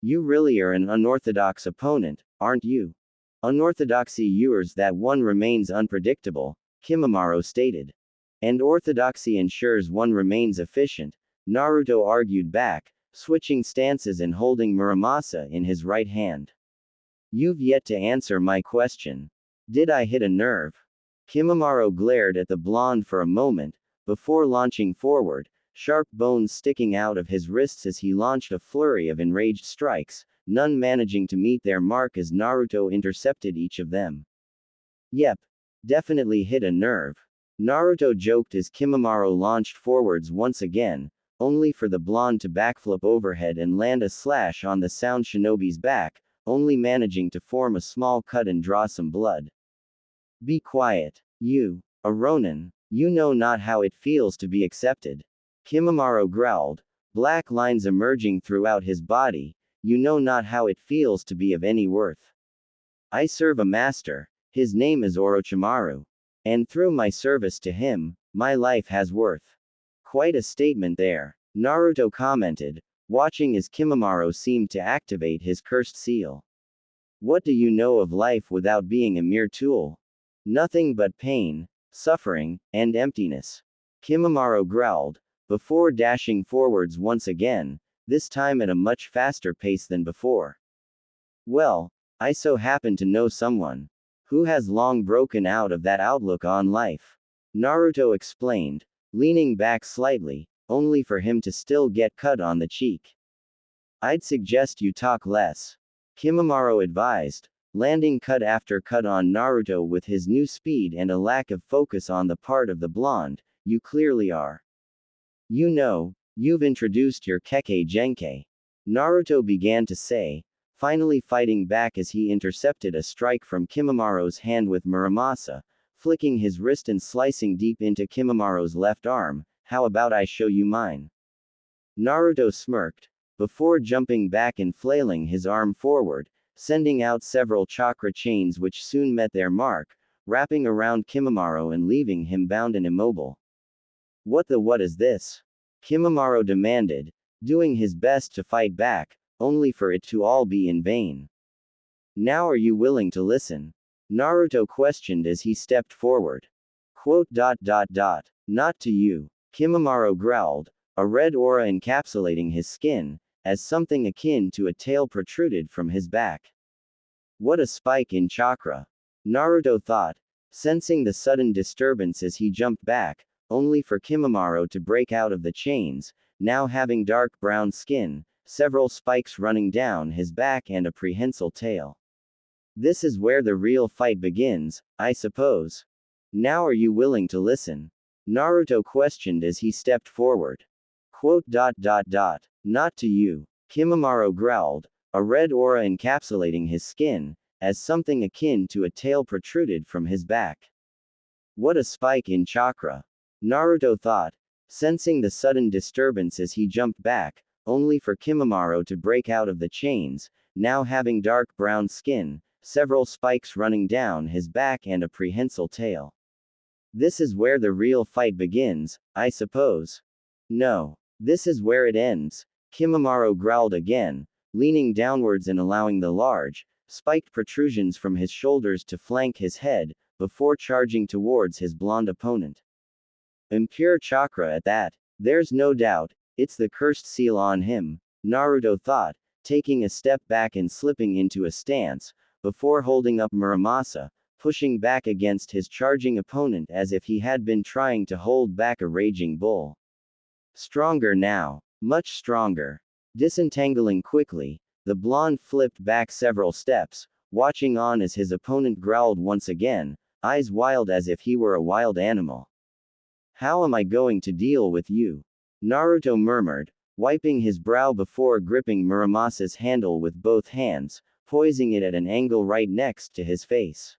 You really are an unorthodox opponent, aren't you? Unorthodoxy yours that one remains unpredictable, Kimimaro stated. And orthodoxy ensures one remains efficient, Naruto argued back, switching stances and holding Muramasa in his right hand. You've yet to answer my question. Did I hit a nerve? Kimimaro glared at the blonde for a moment, before launching forward, sharp bones sticking out of his wrists as he launched a flurry of enraged strikes, none managing to meet their mark as Naruto intercepted each of them. Yep. Definitely hit a nerve. Naruto joked as Kimimaro launched forwards once again, only for the blonde to backflip overhead and land a slash on the sound shinobi's back, only managing to form a small cut and draw some blood. Be quiet. You, a Ronin, you know not how it feels to be accepted. Kimimaro growled, black lines emerging throughout his body, you know not how it feels to be of any worth. I serve a master, his name is Orochimaru. And through my service to him, my life has worth. Quite a statement there, Naruto commented, watching as Kimimaro seemed to activate his cursed seal. What do you know of life without being a mere tool? Nothing but pain, suffering, and emptiness. Kimimaro growled, before dashing forwards once again, this time at a much faster pace than before. Well, I so happen to know someone who has long broken out of that outlook on life. Naruto explained, leaning back slightly, only for him to still get cut on the cheek. I'd suggest you talk less, Kimimaro advised, landing cut after cut on Naruto with his new speed and a lack of focus on the part of the blonde. You clearly are. You know, you've introduced your Kekkei Genkai. Naruto began to say, finally fighting back as he intercepted a strike from Kimimaro's hand with Muramasa, flicking his wrist and slicing deep into Kimimaro's left arm. How about I show you mine? Naruto smirked, before jumping back and flailing his arm forward, sending out several chakra chains which soon met their mark, wrapping around Kimimaro and leaving him bound and immobile. What is this? Kimimaro demanded, doing his best to fight back, only for it to all be in vain. Now are you willing to listen? Naruto questioned as he stepped forward. Not to you. Kimimaro growled, a red aura encapsulating his skin, as something akin to a tail protruded from his back. What a spike in chakra. Naruto thought, sensing the sudden disturbance as he jumped back, only for Kimimaro to break out of the chains, now having dark brown skin, several spikes running down his back and a prehensile tail. This is where the real fight begins, I suppose. Now are you willing to listen? Naruto questioned as he stepped forward. Quote. Not to you. Kimimaro growled, a red aura encapsulating his skin, as something akin to a tail protruded from his back. What a spike in chakra. Naruto thought, sensing the sudden disturbance as he jumped back, only for Kimimaro to break out of the chains, now having dark brown skin, several spikes running down his back and a prehensile tail. This is where the real fight begins, I suppose. No. This is where it ends, Kimimaro growled again, leaning downwards and allowing the large, spiked protrusions from his shoulders to flank his head, before charging towards his blonde opponent. Impure chakra at that. There's no doubt, it's the cursed seal on him, Naruto thought, taking a step back and slipping into a stance, before holding up Muramasa, pushing back against his charging opponent as if he had been trying to hold back a raging bull. Stronger now. Much stronger. Disentangling quickly, the blonde flipped back several steps, watching on as his opponent growled once again, eyes wild as if he were a wild animal. How am I going to deal with you? Naruto murmured, wiping his brow before gripping Muramasa's handle with both hands, poising it at an angle right next to his face.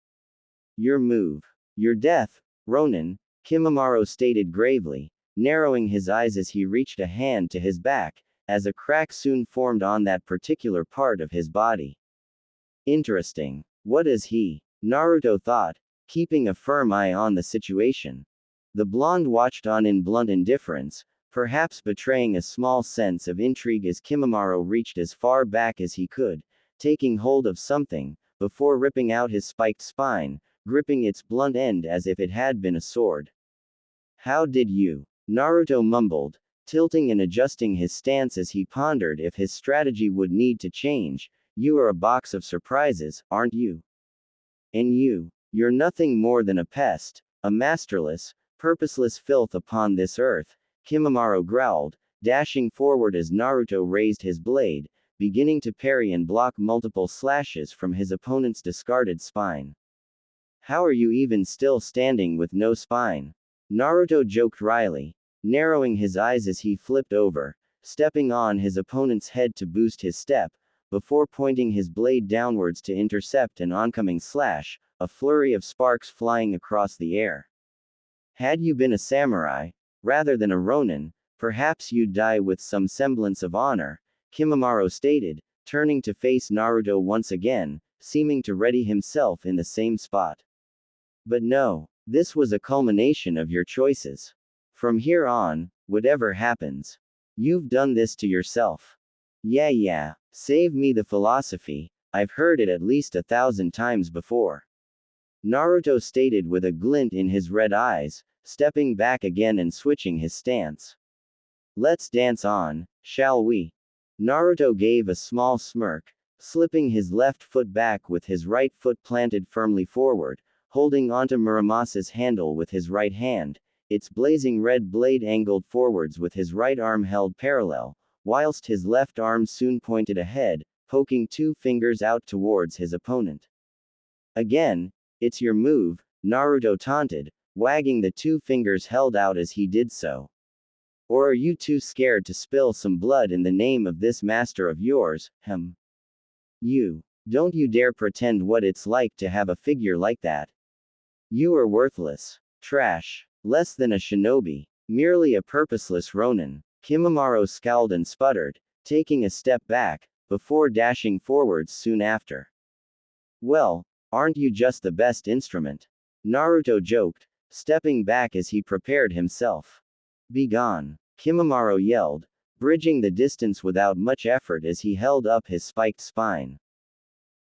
Your move. Your death, Ronin, Kimimaro stated gravely, narrowing his eyes as he reached a hand to his back, as a crack soon formed on that particular part of his body. Interesting. What is he? Naruto thought, keeping a firm eye on the situation. The blonde watched on in blunt indifference, perhaps betraying a small sense of intrigue as Kimimaro reached as far back as he could, taking hold of something, before ripping out his spiked spine, gripping its blunt end as if it had been a sword. How did you? Naruto mumbled, tilting and adjusting his stance as he pondered if his strategy would need to change. You are a box of surprises, aren't you? And you're nothing more than a pest, a masterless, purposeless filth upon this earth, Kimimaro growled, dashing forward as Naruto raised his blade, beginning to parry and block multiple slashes from his opponent's discarded spine. How are you even still standing with no spine? Naruto joked wryly, narrowing his eyes as he flipped over, stepping on his opponent's head to boost his step, before pointing his blade downwards to intercept an oncoming slash, a flurry of sparks flying across the air. Had you been a samurai, rather than a Ronin, perhaps you'd die with some semblance of honor, Kimimaro stated, turning to face Naruto once again, seeming to ready himself in the same spot. But no. This was a culmination of your choices. From here on, whatever happens, you've done this to yourself. Yeah, save me the philosophy, I've heard it at least 1,000 times before. Naruto stated with a glint in his red eyes, stepping back again and switching his stance. Let's dance on, shall we? Naruto gave a small smirk, slipping his left foot back with his right foot planted firmly forward, holding onto Muramasa's handle with his right hand, its blazing red blade angled forwards with his right arm held parallel, whilst his left arm soon pointed ahead, poking two fingers out towards his opponent. Again, it's your move, Naruto taunted, wagging the two fingers held out as he did so. Or are you too scared to spill some blood in the name of this master of yours, Don't you dare pretend what it's like to have a figure like that. You are worthless. Trash. Less than a shinobi. Merely a purposeless Ronin. Kimimaro scowled and sputtered, taking a step back, before dashing forwards soon after. Well, aren't you just the best instrument? Naruto joked, stepping back as he prepared himself. Begone. Kimimaro yelled, bridging the distance without much effort as he held up his spiked spine.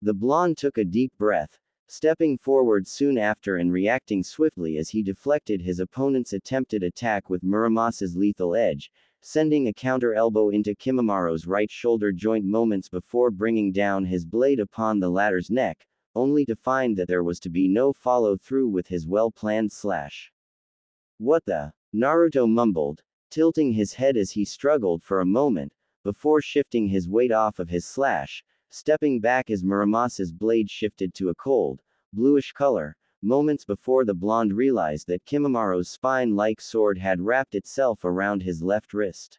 The blonde took a deep breath, stepping forward soon after and reacting swiftly as he deflected his opponent's attempted attack with Muramasa's lethal edge, sending a counter elbow into Kimimaro's right shoulder joint moments before bringing down his blade upon the latter's neck, only to find that there was to be no follow-through with his well-planned slash. What the? Naruto mumbled, tilting his head as he struggled for a moment, before shifting his weight off of his slash, stepping back as Muramasa's blade shifted to a cold, bluish color, moments before the blonde realized that Kimamaro's spine-like sword had wrapped itself around his left wrist.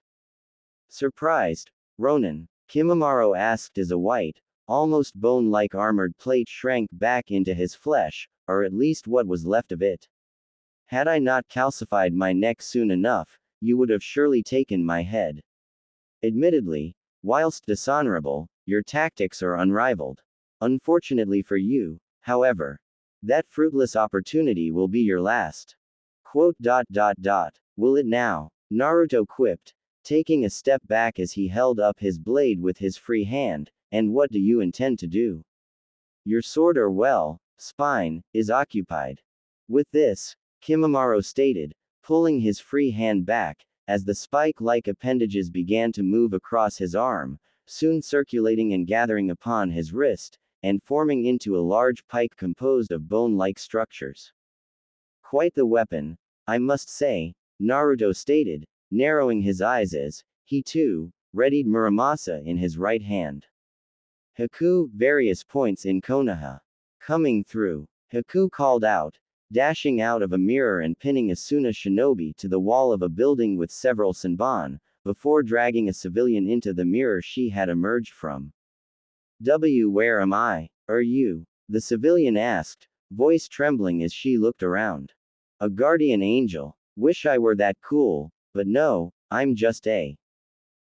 Surprised, Ronin, Kimamaro asked as a white, almost bone-like armored plate shrank back into his flesh, or at least what was left of it. Had I not calcified my neck soon enough, you would have surely taken my head. Admittedly, whilst dishonorable, your tactics are unrivaled. Unfortunately for you, however, that fruitless opportunity will be your last. Will it now? Naruto quipped, taking a step back as he held up his blade with his free hand. And what do you intend to do? Your sword spine, is occupied. With this, Kimamaro stated, pulling his free hand back, as the spike-like appendages began to move across his arm, soon circulating and gathering upon his wrist, and forming into a large pike composed of bone-like structures. Quite the weapon, I must say, Naruto stated, narrowing his eyes as, he too, readied Muramasa in his right hand. Haku, various points in Konoha. Coming through, Haku called out, dashing out of a mirror and pinning a Suna shinobi to the wall of a building with several Senbon, before dragging a civilian into the mirror she had emerged from. Where am I? Are you? The civilian asked, voice trembling as she looked around. A guardian angel. Wish I were that cool, but no, I'm just a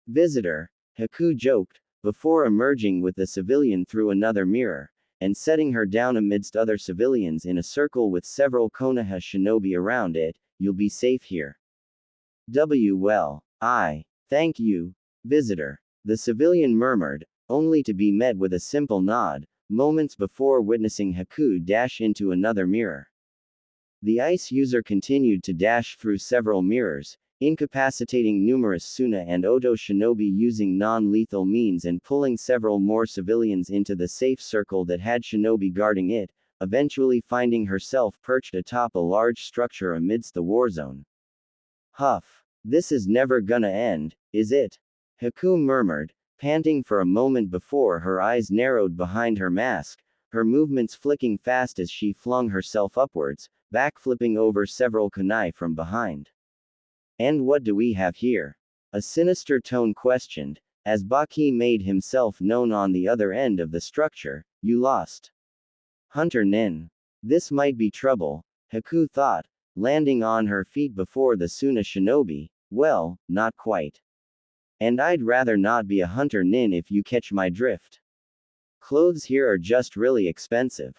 visitor, Haku joked, before emerging with the civilian through another mirror, and setting her down amidst other civilians in a circle with several Konoha shinobi around it. You'll be safe here. Well, I thank you, visitor, the civilian murmured, only to be met with a simple nod, moments before witnessing Haku dash into another mirror. The ice user continued to dash through several mirrors, incapacitating numerous Suna and Oto shinobi using non-lethal means and pulling several more civilians into the safe circle that had shinobi guarding it, eventually finding herself perched atop a large structure amidst the war zone. Huff. This is never gonna end, is it? Haku murmured, panting for a moment before her eyes narrowed behind her mask, her movements flicking fast as she flung herself upwards, backflipping over several kunai from behind. And what do we have here? A sinister tone questioned, as Baki made himself known on the other end of the structure. You lost. Hunter Nin. This might be trouble, Haku thought, landing on her feet before the Suna shinobi. Well, not quite. And I'd rather not be a Hunter Nin if you catch my drift. Clothes here are just really expensive.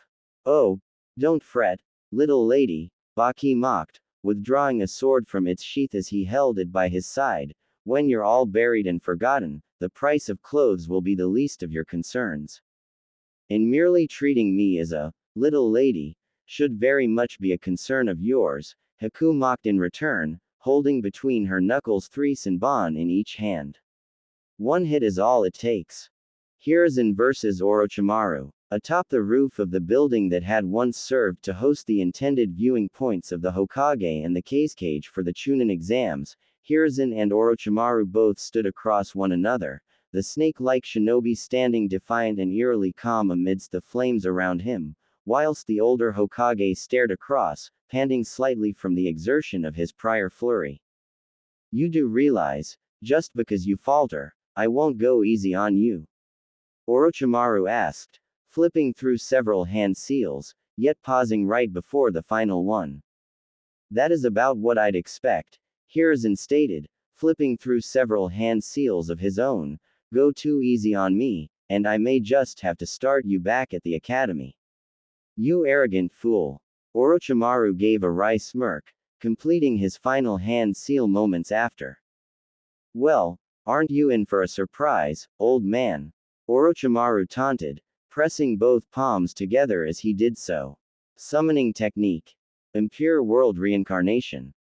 Oh, don't fret, little lady, Baki mocked, withdrawing a sword from its sheath as he held it by his side. When you're all buried and forgotten, the price of clothes will be the least of your concerns. And merely treating me as a little lady should very much be a concern of yours, Haku mocked in return, holding between her knuckles 3 Senbon in each hand. One hit is all it takes. Hiruzen versus Orochimaru. Atop the roof of the building that had once served to host the intended viewing points of the Hokage and the cage for the Chunin exams, Hiruzen and Orochimaru both stood across one another, the snake-like shinobi standing defiant and eerily calm amidst the flames around him, whilst the older Hokage stared across, panting slightly from the exertion of his prior flurry. You do realize, just because you falter, I won't go easy on you? Orochimaru asked, flipping through several hand seals, yet pausing right before the final one. That is about what I'd expect, Hiruzen stated, flipping through several hand seals of his own. Go too easy on me, and I may just have to start you back at the academy. You arrogant fool. Orochimaru gave a wry smirk, completing his final hand seal moments after. Well, aren't you in for a surprise, old man? Orochimaru taunted, pressing both palms together as he did so. Summoning technique. Impure world reincarnation.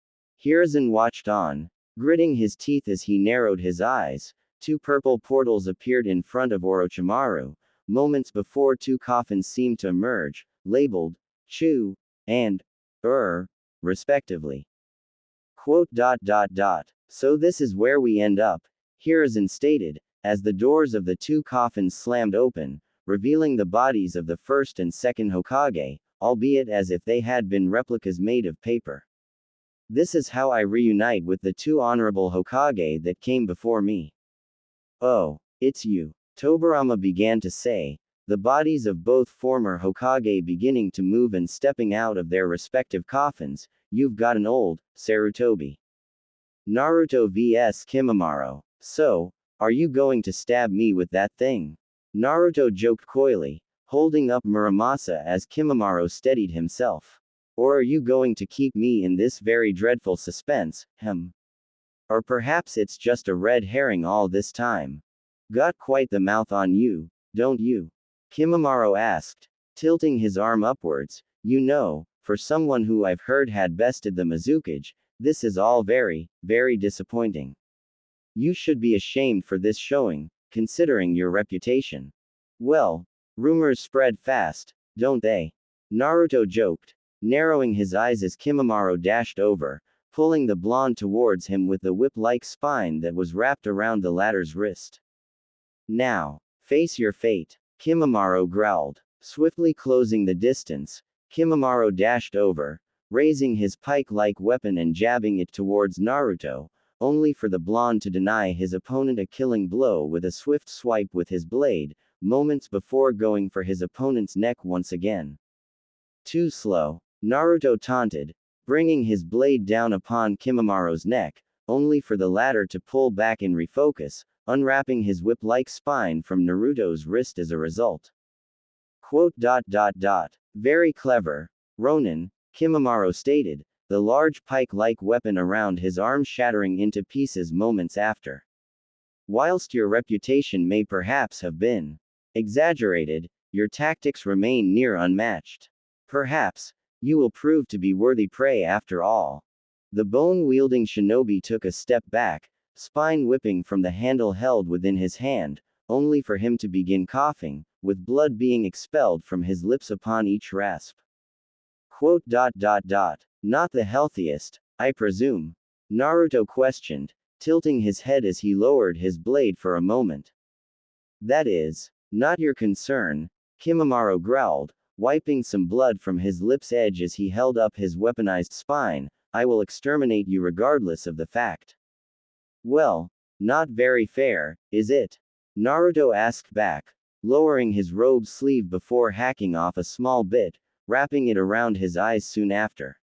Hiruzen watched on, gritting his teeth as he narrowed his eyes. 2 purple portals appeared in front of Orochimaru, moments before 2 coffins seemed to emerge, labeled, Chu, and, respectively. So this is where we end up, Hiruzen stated, as the doors of the two coffins slammed open, revealing the bodies of the first and second Hokage, albeit as if they had been replicas made of paper. This is how I reunite with the two honorable Hokage that came before me. Oh, it's you. Tobirama began to say, the bodies of both former Hokage beginning to move and stepping out of their respective coffins. You've gotten old, Sarutobi. Naruto vs Kimimaro. So, are you going to stab me with that thing? Naruto joked coyly, holding up Muramasa as Kimimaro steadied himself. Or are you going to keep me in this very dreadful suspense, Or perhaps it's just a red herring all this time. Got quite the mouth on you, don't you? Kimimaro asked, tilting his arm upwards. You know, for someone who I've heard had bested the Mizukage, this is all very, very disappointing. You should be ashamed for this showing, considering your reputation. Well, rumors spread fast, don't they? Naruto joked, narrowing his eyes as Kimimaro dashed over, pulling the blonde towards him with the whip-like spine that was wrapped around the latter's wrist. Now, face your fate, Kimimaro growled. Swiftly closing the distance, Kimimaro dashed over, raising his pike-like weapon and jabbing it towards Naruto, only for the blonde to deny his opponent a killing blow with a swift swipe with his blade, moments before going for his opponent's neck once again. Too slow, Naruto taunted, bringing his blade down upon Kimimaro's neck, only for the latter to pull back and refocus, unwrapping his whip-like spine from Naruto's wrist as a result. Very clever, Ronin, Kimimaro stated, the large pike-like weapon around his arm shattering into pieces moments after. Whilst your reputation may perhaps have been exaggerated, your tactics remain near unmatched. Perhaps, you will prove to be worthy prey after all. The bone-wielding shinobi took a step back, spine whipping from the handle held within his hand, only for him to begin coughing, with blood being expelled from his lips upon each rasp. Not the healthiest, I presume? Naruto questioned, tilting his head as he lowered his blade for a moment. That is not your concern, Kimimaro growled, wiping some blood from his lips' edge as he held up his weaponized spine. I will exterminate you regardless of the fact. Well, not very fair, is it? Naruto asked back, lowering his robe sleeve before hacking off a small bit, wrapping it around his eyes soon after.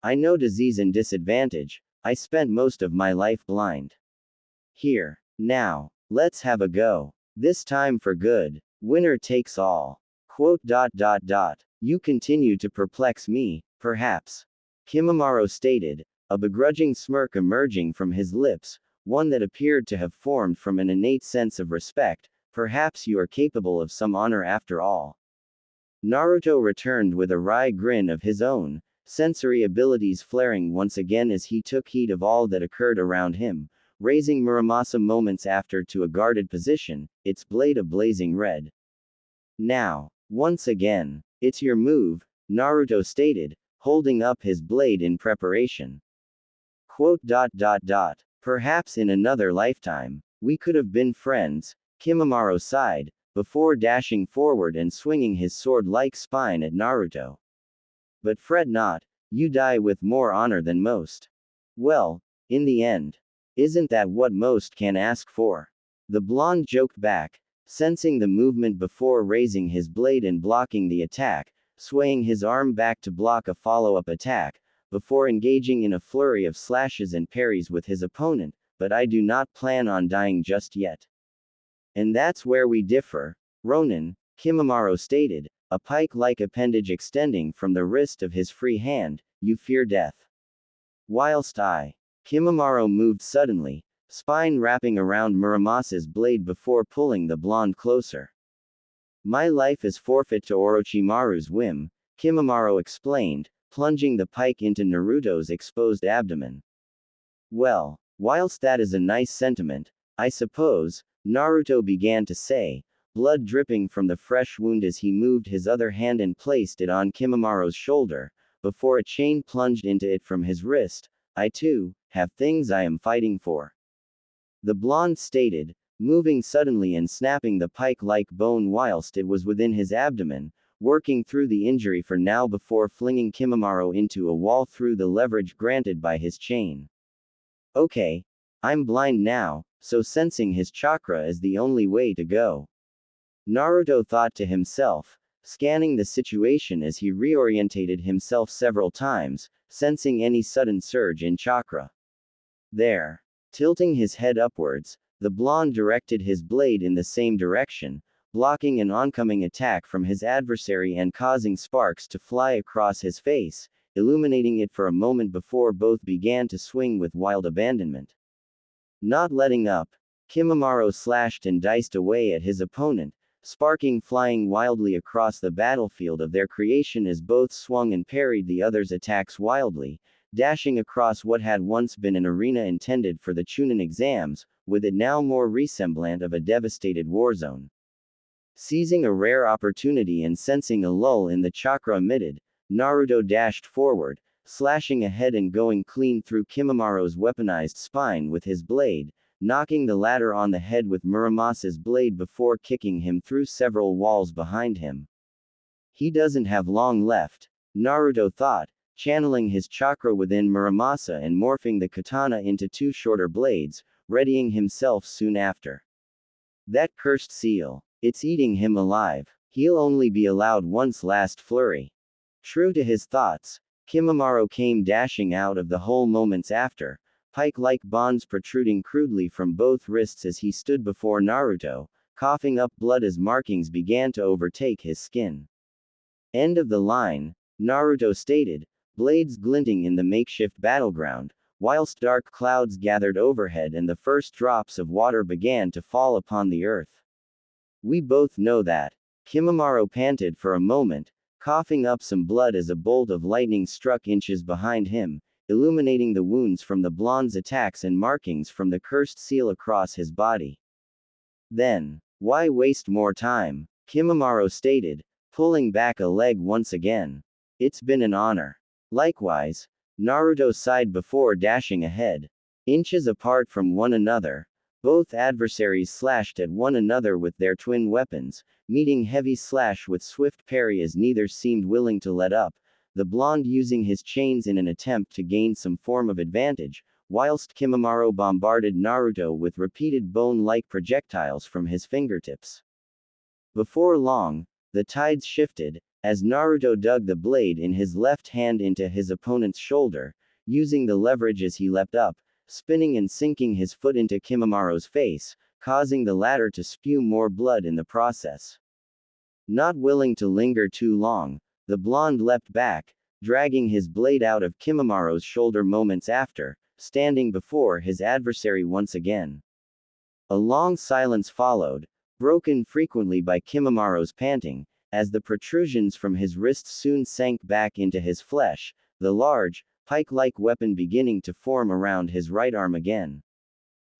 I know disease and disadvantage, I spent most of my life blind. Here, now, let's have a go. This time for good, winner takes all. You continue to perplex me, perhaps. Kimimaro stated, a begrudging smirk emerging from his lips, one that appeared to have formed from an innate sense of respect. Perhaps you are capable of some honor after all. Naruto returned with a wry grin of his own, sensory abilities flaring once again as he took heed of all that occurred around him, raising Muramasa moments after to a guarded position, its blade a blazing red. Now, once again, it's your move, Naruto stated, holding up his blade in preparation. Perhaps in another lifetime, we could have been friends, Kimimaro sighed, before dashing forward and swinging his sword-like spine at Naruto. But fret not, you die with more honor than most. Well, in the end, isn't that what most can ask for? The blonde joked back, sensing the movement before raising his blade and blocking the attack, swaying his arm back to block a follow-up attack, before engaging in a flurry of slashes and parries with his opponent, but I do not plan on dying just yet. And that's where we differ, Ronin, Kimimaro stated, a pike-like appendage extending from the wrist of his free hand. You fear death. Whilst I. Kimimaro moved suddenly, spine wrapping around Muramasa's blade before pulling the blonde closer. My life is forfeit to Orochimaru's whim, Kimimaro explained, plunging the pike into Naruto's exposed abdomen. Well, whilst that is a nice sentiment, I suppose, Naruto began to say, blood dripping from the fresh wound as he moved his other hand and placed it on Kimimaro's shoulder, before a chain plunged into it from his wrist. I too, have things I am fighting for. The blonde stated, moving suddenly and snapping the pike-like bone whilst it was within his abdomen, working through the injury for now before flinging Kimimaro into a wall through the leverage granted by his chain. Okay. I'm blind now, so sensing his chakra is the only way to go. Naruto thought to himself, scanning the situation as he reorientated himself several times, sensing any sudden surge in chakra. There. Tilting his head upwards, the blonde directed his blade in the same direction, blocking an oncoming attack from his adversary and causing sparks to fly across his face, illuminating it for a moment before both began to swing with wild abandonment. Not letting up, Kimimaro slashed and diced away at his opponent, sparking flying wildly across the battlefield of their creation as both swung and parried the other's attacks wildly, dashing across what had once been an arena intended for the Chunin exams, with it now more resemblant of a devastated war zone. Seizing a rare opportunity and sensing a lull in the chakra emitted, Naruto dashed forward, slashing ahead and going clean through Kimimaro's weaponized spine with his blade, knocking the latter on the head with Muramasa's blade before kicking him through several walls behind him. He doesn't have long left, Naruto thought, channeling his chakra within Muramasa and morphing the katana into two shorter blades, readying himself soon after. That cursed seal. It's eating him alive. He'll only be allowed once last flurry. True to his thoughts, Kimimaro came dashing out of the hole moments after, pike-like bonds protruding crudely from both wrists as he stood before Naruto, coughing up blood as markings began to overtake his skin. End of the line, Naruto stated, blades glinting in the makeshift battleground, whilst dark clouds gathered overhead and the first drops of water began to fall upon the earth. We both know that. Kimimaro panted for a moment, coughing up some blood as a bolt of lightning struck inches behind him, illuminating the wounds from the blonde's attacks and markings from the cursed seal across his body. Then, why waste more time? Kimimaro stated, pulling back a leg once again. It's been an honor. Likewise, Naruto sighed before dashing ahead. Inches apart from one another, both adversaries slashed at one another with their twin weapons, meeting heavy slash with swift parry as neither seemed willing to let up, the blonde using his chains in an attempt to gain some form of advantage, whilst Kimimaro bombarded Naruto with repeated bone-like projectiles from his fingertips. Before long, the tides shifted, as Naruto dug the blade in his left hand into his opponent's shoulder, using the leverage as he leapt up, spinning and sinking his foot into Kimimaro's face, causing the latter to spew more blood in the process. Not willing to linger too long, the blonde leapt back, dragging his blade out of Kimimaro's shoulder moments after, standing before his adversary once again. A long silence followed, broken frequently by Kimimaro's panting, as the protrusions from his wrists soon sank back into his flesh, the large, pike-like weapon beginning to form around his right arm again.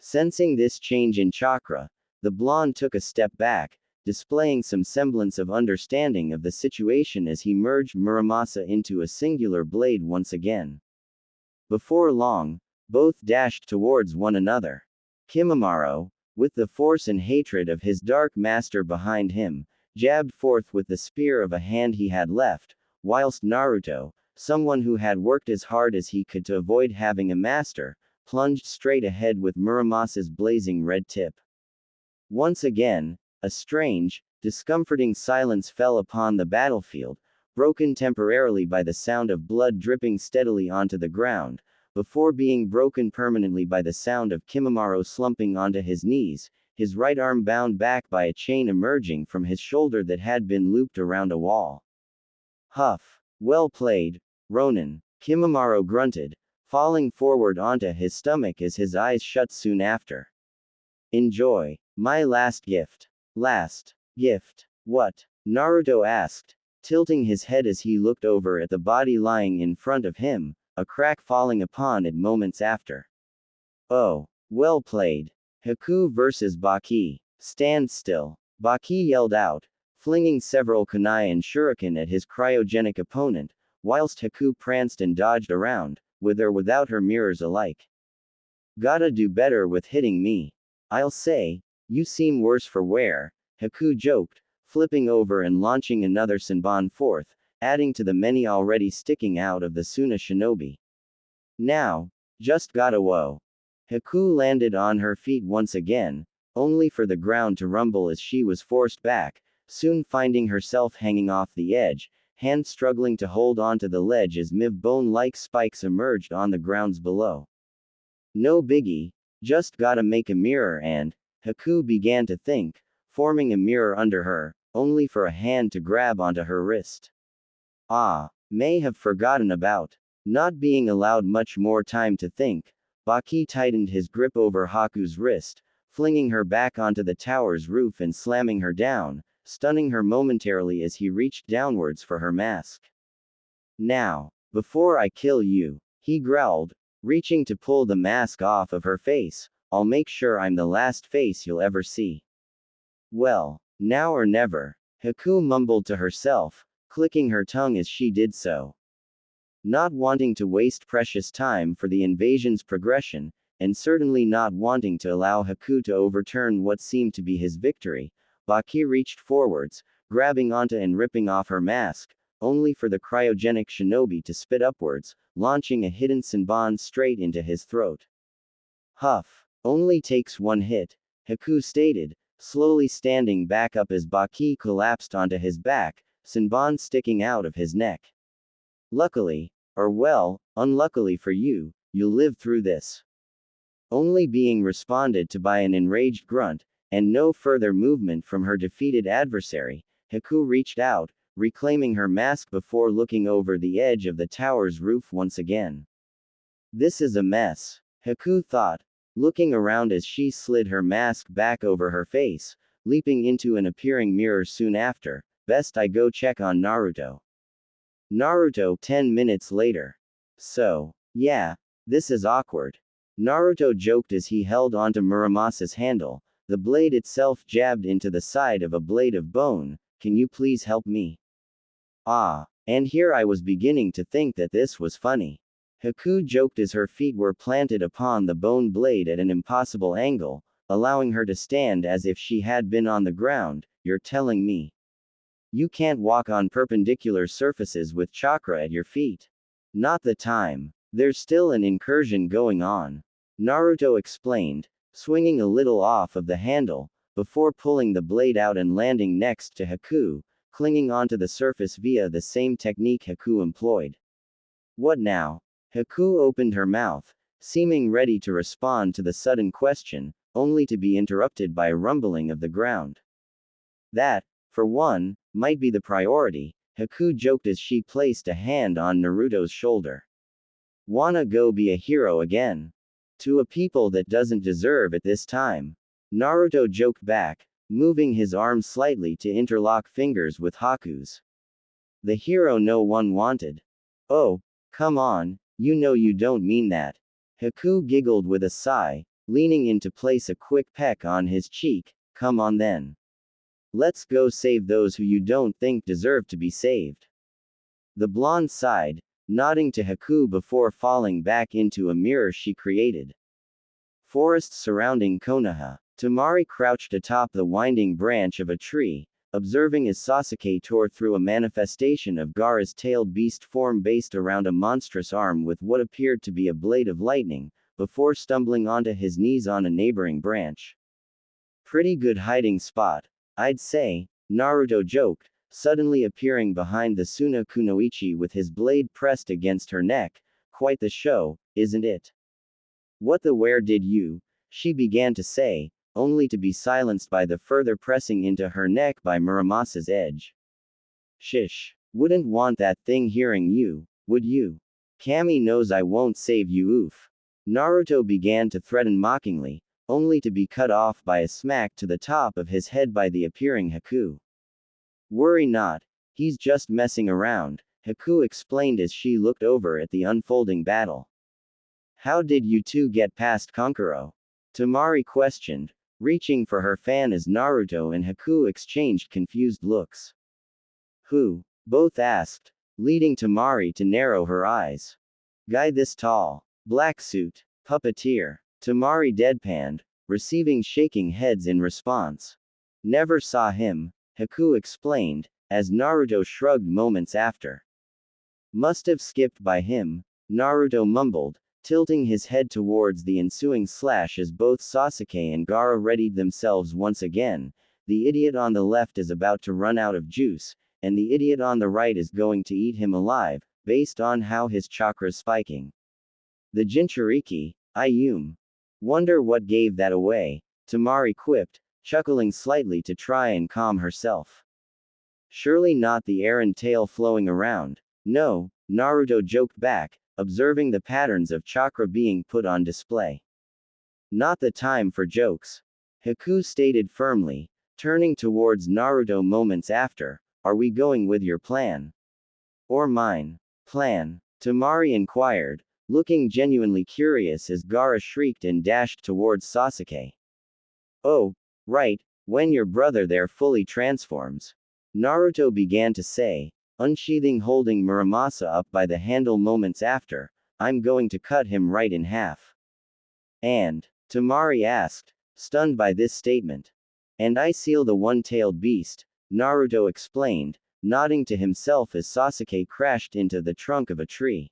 Sensing this change in chakra, the blonde took a step back, displaying some semblance of understanding of the situation as he merged Muramasa into a singular blade once again. Before long, both dashed towards one another. Kimimaro, with the force and hatred of his dark master behind him, jabbed forth with the spear of a hand he had left, whilst Naruto, someone who had worked as hard as he could to avoid having a master, plunged straight ahead with Muramasa's blazing red tip. Once again, a strange, discomforting silence fell upon the battlefield, broken temporarily by the sound of blood dripping steadily onto the ground, before being broken permanently by the sound of Kimimaro slumping onto his knees, his right arm bound back by a chain emerging from his shoulder that had been looped around a wall. Huff. Well played, Ronin, Kimimaro grunted, falling forward onto his stomach as his eyes shut soon after. Enjoy. My last gift. Last gift. What? Naruto asked, tilting his head as he looked over at the body lying in front of him, a crack falling upon it moments after. Oh, well played. Haku versus Baki. Stand still. Baki yelled out, flinging several kunai and shuriken at his cryogenic opponent, whilst Haku pranced and dodged around, with or without her mirrors alike. Gotta do better with hitting me. I'll say, You seem worse for wear, Haku joked, flipping over and launching another Senbon forth, adding to the many already sticking out of the Suna shinobi. Now, just gotta whoa. Haku landed on her feet once again, only for the ground to rumble as she was forced back, soon finding herself hanging off the edge, hand struggling to hold onto the ledge as bone-like spikes emerged on the grounds below. No biggie, just gotta make a mirror and, Haku began to think, forming a mirror under her, only for a hand to grab onto her wrist. May have forgotten about. Not being allowed much more time to think, Baki tightened his grip over Haku's wrist, flinging her back onto the tower's roof and slamming her down, stunning her momentarily as he reached downwards for her mask. Now, before I kill you, he growled, reaching to pull the mask off of her face, I'll make sure I'm the last face you'll ever see. Well, now or never, Haku mumbled to herself, clicking her tongue as she did so. Not wanting to waste precious time for the invasion's progression, and certainly not wanting to allow Haku to overturn what seemed to be his victory, Baki reached forwards, grabbing onto and ripping off her mask, only for the cryogenic shinobi to spit upwards, launching a hidden Senbon straight into his throat. Huff. Only takes one hit, Haku stated, slowly standing back up as Baki collapsed onto his back, Senbon sticking out of his neck. Luckily, or well, unluckily for you, you'll live through this. Only being responded to by an enraged grunt, and no further movement from her defeated adversary, Haku reached out, reclaiming her mask before looking over the edge of the tower's roof once again. This is a mess, Haku thought, looking around as she slid her mask back over her face, leaping into an appearing mirror soon after. Best I go check on Naruto. Naruto 10 minutes later. So, yeah, this is awkward. Naruto joked as he held onto Muramasa's handle, the blade itself jabbed into the side of a blade of bone. Can you please help me? And here I was beginning to think that this was funny. Haku joked as her feet were planted upon the bone blade at an impossible angle, allowing her to stand as if she had been on the ground. You're telling me you can't walk on perpendicular surfaces with chakra at your feet? Not the time. There's still an incursion going on, Naruto explained, swinging a little off of the handle, before pulling the blade out and landing next to Haku, clinging onto the surface via the same technique Haku employed. What now? Haku opened her mouth, seeming ready to respond to the sudden question, only to be interrupted by a rumbling of the ground. That, for one, might be the priority, Haku joked as she placed a hand on Naruto's shoulder. Wanna go be a hero again? To a people that doesn't deserve it this time. Naruto joked back, moving his arm slightly to interlock fingers with Haku's. The hero no one wanted. Oh, come on, you know you don't mean that. Haku giggled with a sigh, leaning in to place a quick peck on his cheek. Come on then. Let's go save those who you don't think deserve to be saved. The blonde sighed, nodding to Haku before falling back into a mirror she created. Forest surrounding Konoha. Tamari crouched atop the winding branch of a tree, observing as Sasuke tore through a manifestation of Gaara's tailed beast form based around a monstrous arm with what appeared to be a blade of lightning, before stumbling onto his knees on a neighboring branch. Pretty good hiding spot, I'd say, Naruto joked, suddenly appearing behind the Suna Kunoichi with his blade pressed against her neck. Quite the show, isn't it? What the where did you? She began to say, only to be silenced by the further pressing into her neck by Muramasa's edge. Shish. Wouldn't want that thing hearing you, would you? Kami knows I won't save you oof. Naruto began to threaten mockingly, only to be cut off by a smack to the top of his head by the appearing Haku. Worry not, he's just messing around, Haku explained as she looked over at the unfolding battle. How did you two get past Kankuro? Tamari questioned, reaching for her fan as Naruto and Haku exchanged confused looks. Who? Both asked, leading Tamari to narrow her eyes. Guy this tall. Black suit. Puppeteer. Tamari deadpanned, receiving shaking heads in response. Never saw him, Haku explained, as Naruto shrugged moments after. Must have skipped by him, Naruto mumbled, tilting his head towards the ensuing slash as both Sasuke and Gaara readied themselves once again. The idiot on the left is about to run out of juice, and the idiot on the right is going to eat him alive, based on how his chakra's spiking. The Jinchuriki, Wonder what gave that away, Temari quipped, chuckling slightly to try and calm herself. Surely not the errand tail flowing around. No, Naruto joked back, observing the patterns of chakra being put on display. Not the time for jokes. Haku stated firmly, turning towards Naruto moments after. Are we going with your plan? Or mine? Plan? Temari inquired, looking genuinely curious as Gaara shrieked and dashed towards Sasuke. Oh, right, when your brother there fully transforms. Naruto began to say, unsheathing holding Muramasa up by the handle moments after. I'm going to cut him right in half. And? Temari asked, stunned by this statement. And I seal the one-tailed beast, Naruto explained, nodding to himself as Sasuke crashed into the trunk of a tree.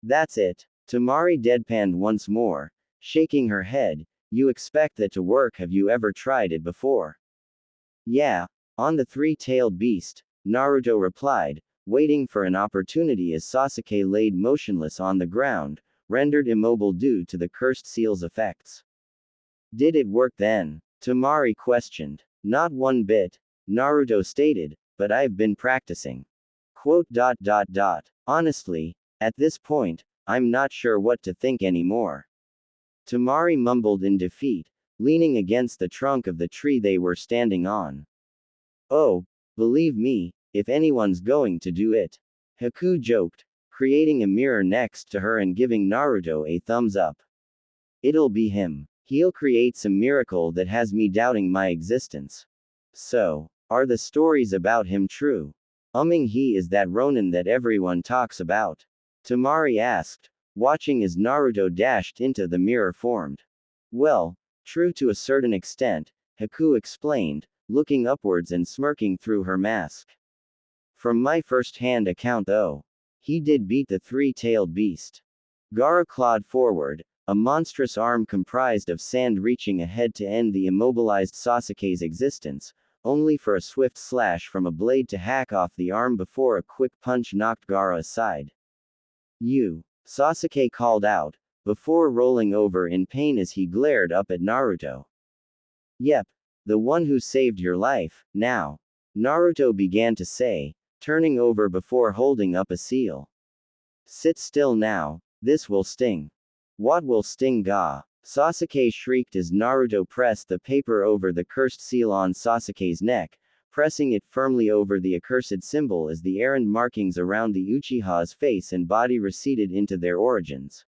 That's it. Temari deadpanned once more, shaking her head. You expect that to work? Have you ever tried it before? Yeah, on the three-tailed beast, Naruto replied, waiting for an opportunity as Sasuke laid motionless on the ground, rendered immobile due to the cursed seal's effects. Did it work then? Temari questioned. Not one bit, Naruto stated, but I've been practicing. Quote. Honestly, at this point, I'm not sure what to think anymore. Temari mumbled in defeat, leaning against the trunk of the tree they were standing on. Oh, believe me, if anyone's going to do it. Haku joked, creating a mirror next to her and giving Naruto a thumbs up. It'll be him. He'll create some miracle that has me doubting my existence. So, are the stories about him true? He is that Ronin that everyone talks about? Temari asked, watching as Naruto dashed into the mirror formed. Well, true to a certain extent, Haku explained, looking upwards and smirking through her mask. From my first-hand account though, he did beat the three-tailed beast. Gaara clawed forward, a monstrous arm comprised of sand reaching ahead to end the immobilized Sasuke's existence, only for a swift slash from a blade to hack off the arm before a quick punch knocked Gaara aside. You, Sasuke called out, before rolling over in pain as he glared up at Naruto. Yep, the one who saved your life, now. Naruto began to say, turning over before holding up a seal. Sit still now, this will sting. What will sting ga? Sasuke shrieked as Naruto pressed the paper over the cursed seal on Sasuke's neck, pressing it firmly over the accursed symbol as the errand markings around the Uchiha's face and body receded into their origins.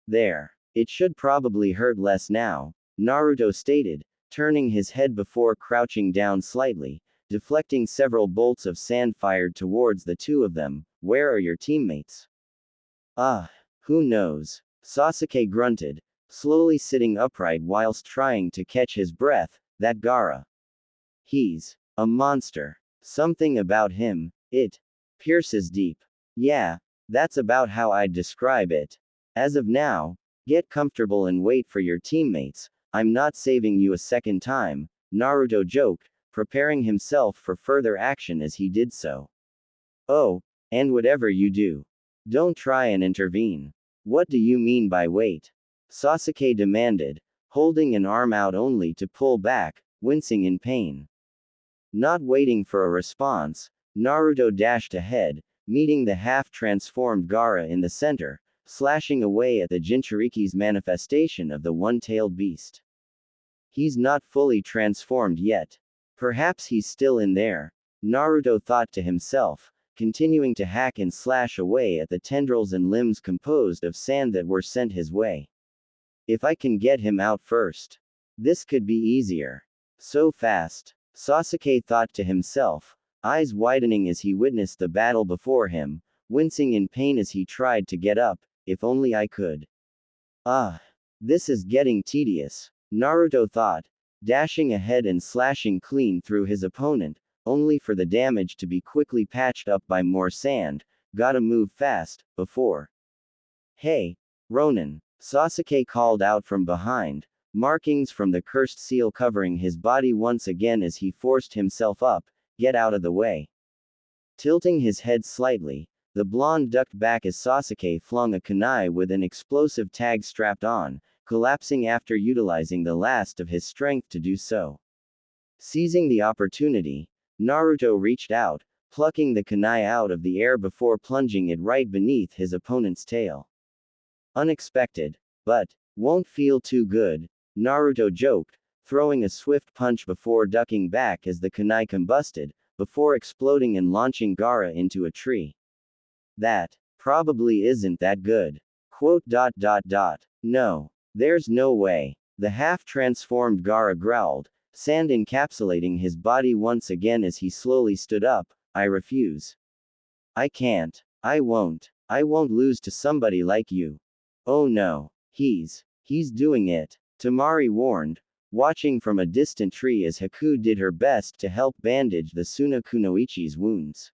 There. It should probably hurt less now, Naruto stated, turning his head before crouching down slightly, deflecting several bolts of sand fired towards the two of them. Where are your teammates? Who knows? Sasuke grunted, slowly sitting upright whilst trying to catch his breath. That Gaara. He's a monster. Something about him, it pierces deep. Yeah, that's about how I'd describe it. As of now, get comfortable and wait for your teammates. I'm not saving you a second time, Naruto joked, preparing himself for further action as he did so. Oh, and whatever you do, don't try and intervene. What do you mean by wait? Sasuke demanded, holding an arm out only to pull back, wincing in pain. Not waiting for a response, Naruto dashed ahead, meeting the half-transformed Gaara in the center, slashing away at the Jinchuriki's manifestation of the one-tailed beast. He's not fully transformed yet. Perhaps he's still in there, Naruto thought to himself, continuing to hack and slash away at the tendrils and limbs composed of sand that were sent his way. If I can get him out first, this could be easier. So fast, Sasuke thought to himself, eyes widening as he witnessed the battle before him, wincing in pain as he tried to get up. If only I could. This is getting tedious. Naruto thought, dashing ahead and slashing clean through his opponent, only for the damage to be quickly patched up by more sand. Gotta move fast, before. Hey, Ronin, Sasuke called out from behind, markings from the cursed seal covering his body once again as he forced himself up. Get out of the way. Tilting his head slightly, the blonde ducked back as Sasuke flung a kunai with an explosive tag strapped on, collapsing after utilizing the last of his strength to do so. Seizing the opportunity, Naruto reached out, plucking the kunai out of the air before plunging it right beneath his opponent's tail. Unexpected, but won't feel too good, Naruto joked, throwing a swift punch before ducking back as the kunai combusted, before exploding and launching Gaara into a tree. That probably isn't that good. No, there's no way. The half-transformed Gaara growled, sand encapsulating his body once again as he slowly stood up. I refuse. I can't. I won't lose to somebody like you. Oh no. He's doing it. Tamari warned, watching from a distant tree as Haku did her best to help bandage the Suna Kunoichi's wounds.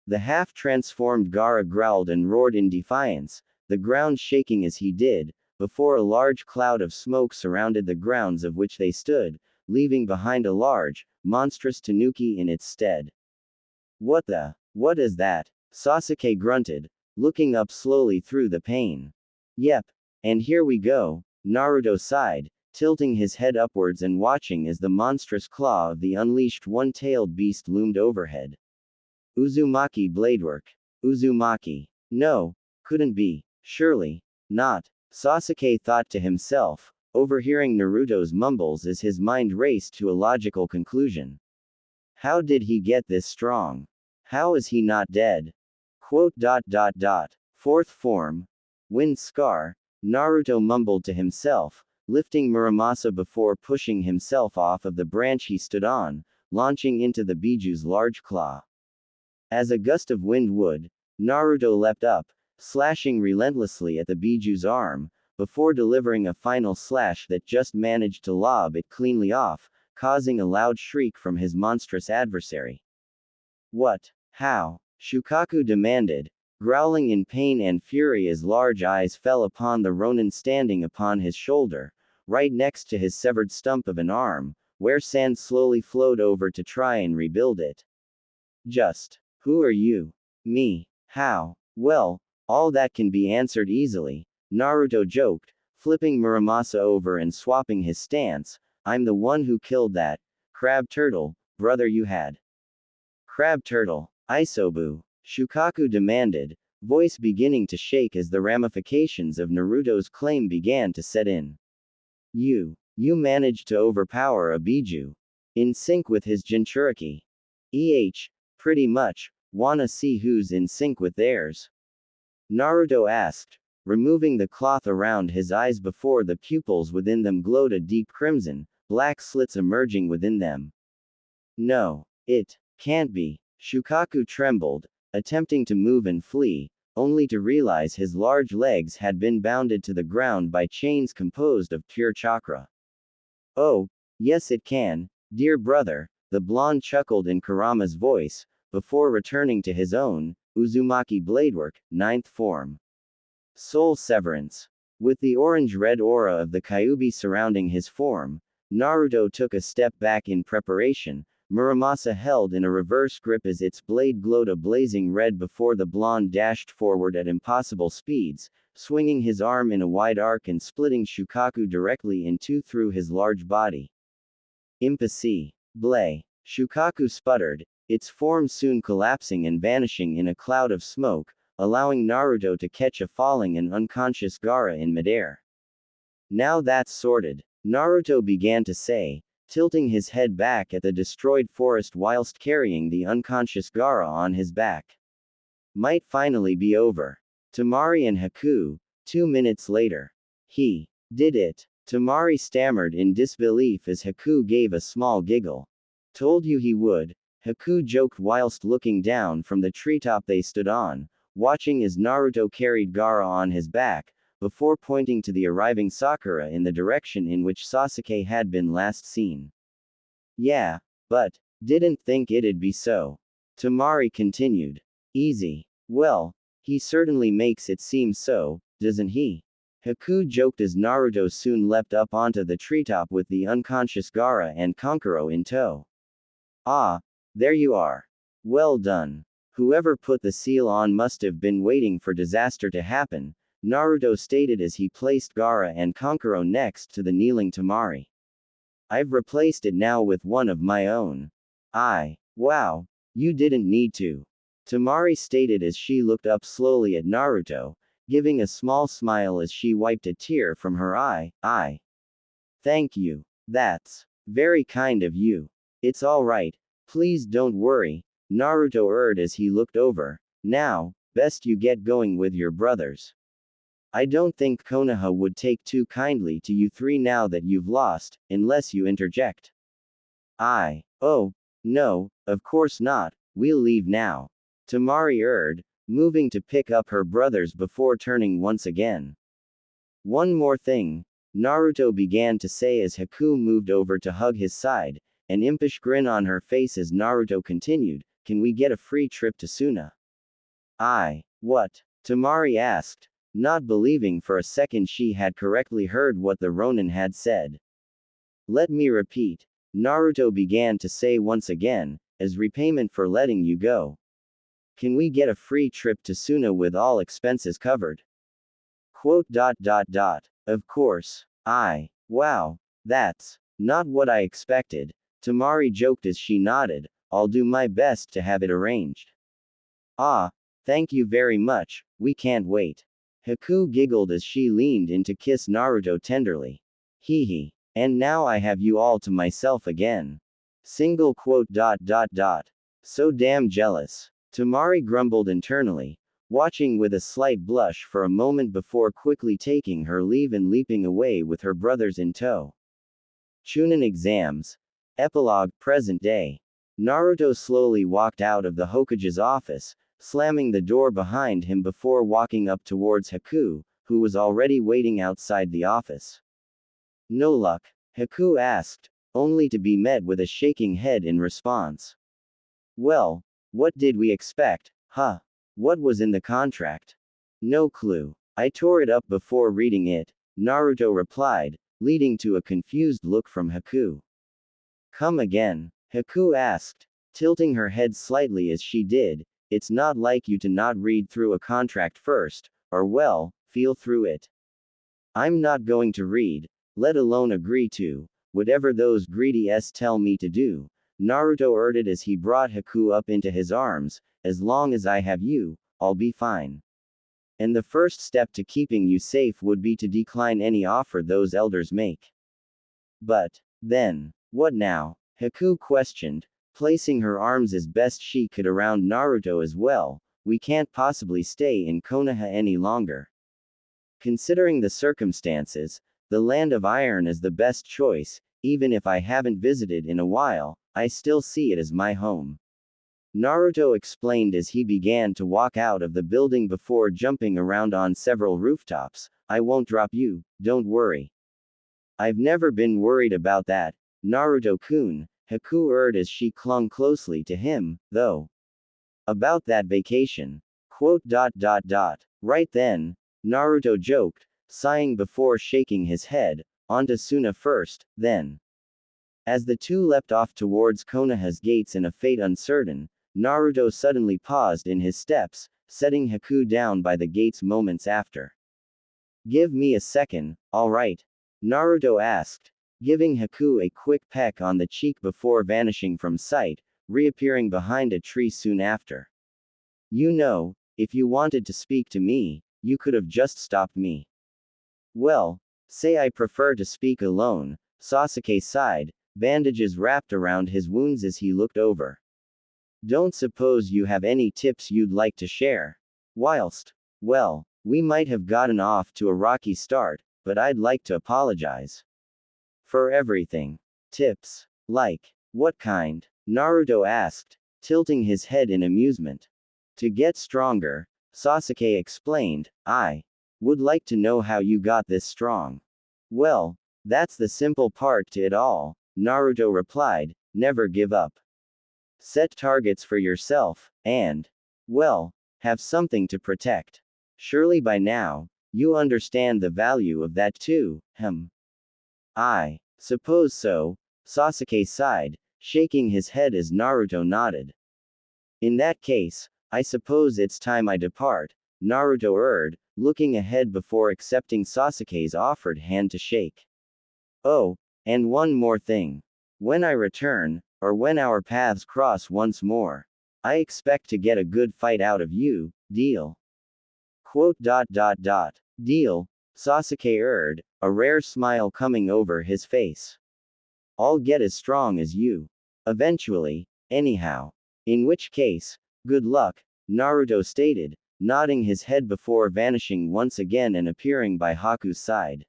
The half-transformed Gaara growled and roared in defiance, the ground shaking as he did, before a large cloud of smoke surrounded the grounds of which they stood, leaving behind a large, monstrous tanuki in its stead. What is that? Sasuke grunted, looking up slowly through the pain. Yep, and here we go, Naruto sighed, tilting his head upwards and watching as the monstrous claw of the unleashed one-tailed beast loomed overhead. Uzumaki bladework. Uzumaki. No, couldn't be. Surely not. Sasuke thought to himself, overhearing Naruto's mumbles as his mind raced to a logical conclusion. How did he get this strong? How is he not dead? Fourth form. Wind Scar, Naruto mumbled to himself, lifting Muramasa before pushing himself off of the branch he stood on, launching into the Biju's large claw. As a gust of wind would, Naruto leapt up, slashing relentlessly at the Biju's arm, before delivering a final slash that just managed to lob it cleanly off, causing a loud shriek from his monstrous adversary. What? How? Shukaku demanded, growling in pain and fury as large eyes fell upon the Ronin standing upon his shoulder, right next to his severed stump of an arm, where sand slowly flowed over to try and rebuild it. Just. Who are you? Me. How? Well, all that can be answered easily, Naruto joked, flipping Muramasa over and swapping his stance. I'm the one who killed that crab turtle, brother you had. Crab turtle, Isobu, Shukaku demanded, voice beginning to shake as the ramifications of Naruto's claim began to set in. You managed to overpower a Biju. In sync with his Jinchuriki. Pretty much. Wanna see who's in sync with theirs? Naruto asked, removing the cloth around his eyes before the pupils within them glowed a deep crimson, black slits emerging within them. No, it can't be. Shukaku trembled, attempting to move and flee, only to realize his large legs had been bounded to the ground by chains composed of pure chakra. Oh, yes it can, dear brother, the blonde chuckled in Kurama's voice, before returning to his own, Uzumaki bladework, 9th form. Soul severance. With the orange-red aura of the Kyuubi surrounding his form, Naruto took a step back in preparation. Muramasa held in a reverse grip as its blade glowed a blazing red before the blonde dashed forward at impossible speeds, swinging his arm in a wide arc and splitting Shukaku directly in two through his large body. Impasse. Blay. Shukaku sputtered, its form soon collapsing and vanishing in a cloud of smoke, allowing Naruto to catch a falling and unconscious Gaara in midair. Now that's sorted, Naruto began to say, tilting his head back at the destroyed forest whilst carrying the unconscious Gaara on his back. Might finally be over. Tamari and Haku, 2 minutes later. He did it. Tamari stammered in disbelief as Haku gave a small giggle. Told you he would, Haku joked whilst looking down from the treetop they stood on, watching as Naruto carried Gaara on his back, before pointing to the arriving Sakura in the direction in which Sasuke had been last seen. Yeah, but didn't think it'd be so. Tamari continued. Easy. Well, he certainly makes it seem so, doesn't he? Haku joked as Naruto soon leapt up onto the treetop with the unconscious Gaara and Kankuro in tow. Ah, there you are. Well done. Whoever put the seal on must have been waiting for disaster to happen, Naruto stated as he placed Gaara and Kankuro next to the kneeling Tamari. I've replaced it now with one of my own. Wow, you didn't need to. Tamari stated as she looked up slowly at Naruto, giving a small smile as she wiped a tear from her eye. Thank you. That's very kind of you. It's all right. Please don't worry, Naruto urged as he looked over. Now, best you get going with your brothers. I don't think Konoha would take too kindly to you three now that you've lost, unless you interject. Oh, no, of course not, we'll leave now. Tamari urged, moving to pick up her brothers before turning once again. One more thing, Naruto began to say as Haku moved over to hug his side, an impish grin on her face as Naruto continued, can we get a free trip to Suna? What? Tamari asked, not believing for a second she had correctly heard what the Ronin had said. Let me repeat, Naruto began to say once again, as repayment for letting you go. Can we get a free trip to Suna with all expenses covered? Of course. Wow, that's not what I expected. Tamari joked as she nodded, I'll do my best to have it arranged. Thank you very much, we can't wait. Haku giggled as she leaned in to kiss Naruto tenderly. Hee. And now I have you all to myself again. So damn jealous. Tamari grumbled internally, watching with a slight blush for a moment before quickly taking her leave and leaping away with her brothers in tow. Chunin exams. Epilogue, present day. Naruto slowly walked out of the Hokage's office, slamming the door behind him before walking up towards Haku, who was already waiting outside the office. No luck? Haku asked, only to be met with a shaking head in response. Well, what did we expect, huh? What was in the contract? No clue. I tore it up before reading it, Naruto replied, leading to a confused look from Haku. Come again? Haku asked, tilting her head slightly as she did, it's not like you to not read through a contract first, or well, feel through it. I'm not going to read, let alone agree to, whatever those greedy tell me to do, Naruto urged as he brought Haku up into his arms, as long as I have you, I'll be fine. And the first step to keeping you safe would be to decline any offer those elders make. But, then, what now? Haku questioned, placing her arms as best she could around Naruto as well, we can't possibly stay in Konoha any longer. Considering the circumstances, the Land of Iron is the best choice, even if I haven't visited in a while, I still see it as my home. Naruto explained as he began to walk out of the building before jumping around on several rooftops. I won't drop you, don't worry. I've never been worried about that, Naruto-kun, Haku urged as she clung closely to him, though. About that vacation. Right then, Naruto joked, sighing before shaking his head, onto Suna first, then. As the two leapt off towards Konoha's gates in a fate uncertain, Naruto suddenly paused in his steps, setting Haku down by the gates moments after. Give me a second, alright? Naruto asked, giving Haku a quick peck on the cheek before vanishing from sight, reappearing behind a tree soon after. You know, if you wanted to speak to me, you could have just stopped me. Well, say I prefer to speak alone, Sasuke sighed, bandages wrapped around his wounds as he looked over. Don't suppose you have any tips you'd like to share? Whilst, well, we might have gotten off to a rocky start, but I'd like to apologize. For everything. Tips. Like, what kind? Naruto asked, tilting his head in amusement. To get stronger, Sasuke explained, Would like to know how you got this strong. Well, that's the simple part to it all, Naruto replied, never give up. Set targets for yourself, and, well, have something to protect. Surely by now, you understand the value of that too, I suppose so, Sasuke sighed, shaking his head as Naruto nodded. In that case, I suppose it's time I depart, Naruto urged, looking ahead before accepting Sasuke's offered hand to shake. Oh, and one more thing. When I return, or when our paths cross once more, I expect to get a good fight out of you, deal? Quote. Deal, Sasuke urged, a rare smile coming over his face. I'll get as strong as you. Eventually, anyhow. In which case, good luck, Naruto stated, nodding his head before vanishing once again and appearing by Haku's side.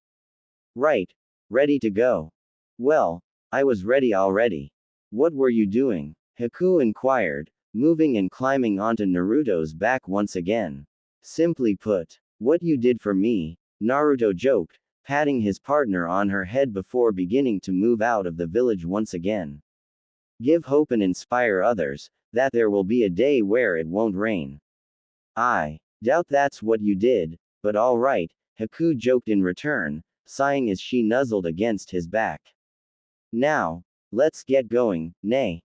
Right. Ready to go. Well, I was ready already. What were you doing? Haku inquired, moving and climbing onto Naruto's back once again. Simply put, what you did for me, Naruto joked, patting his partner on her head before beginning to move out of the village once again. Give hope and inspire others, that there will be a day where it won't rain. I doubt that's what you did, but all right, Haku joked in return, sighing as she nuzzled against his back. Now, let's get going, nay.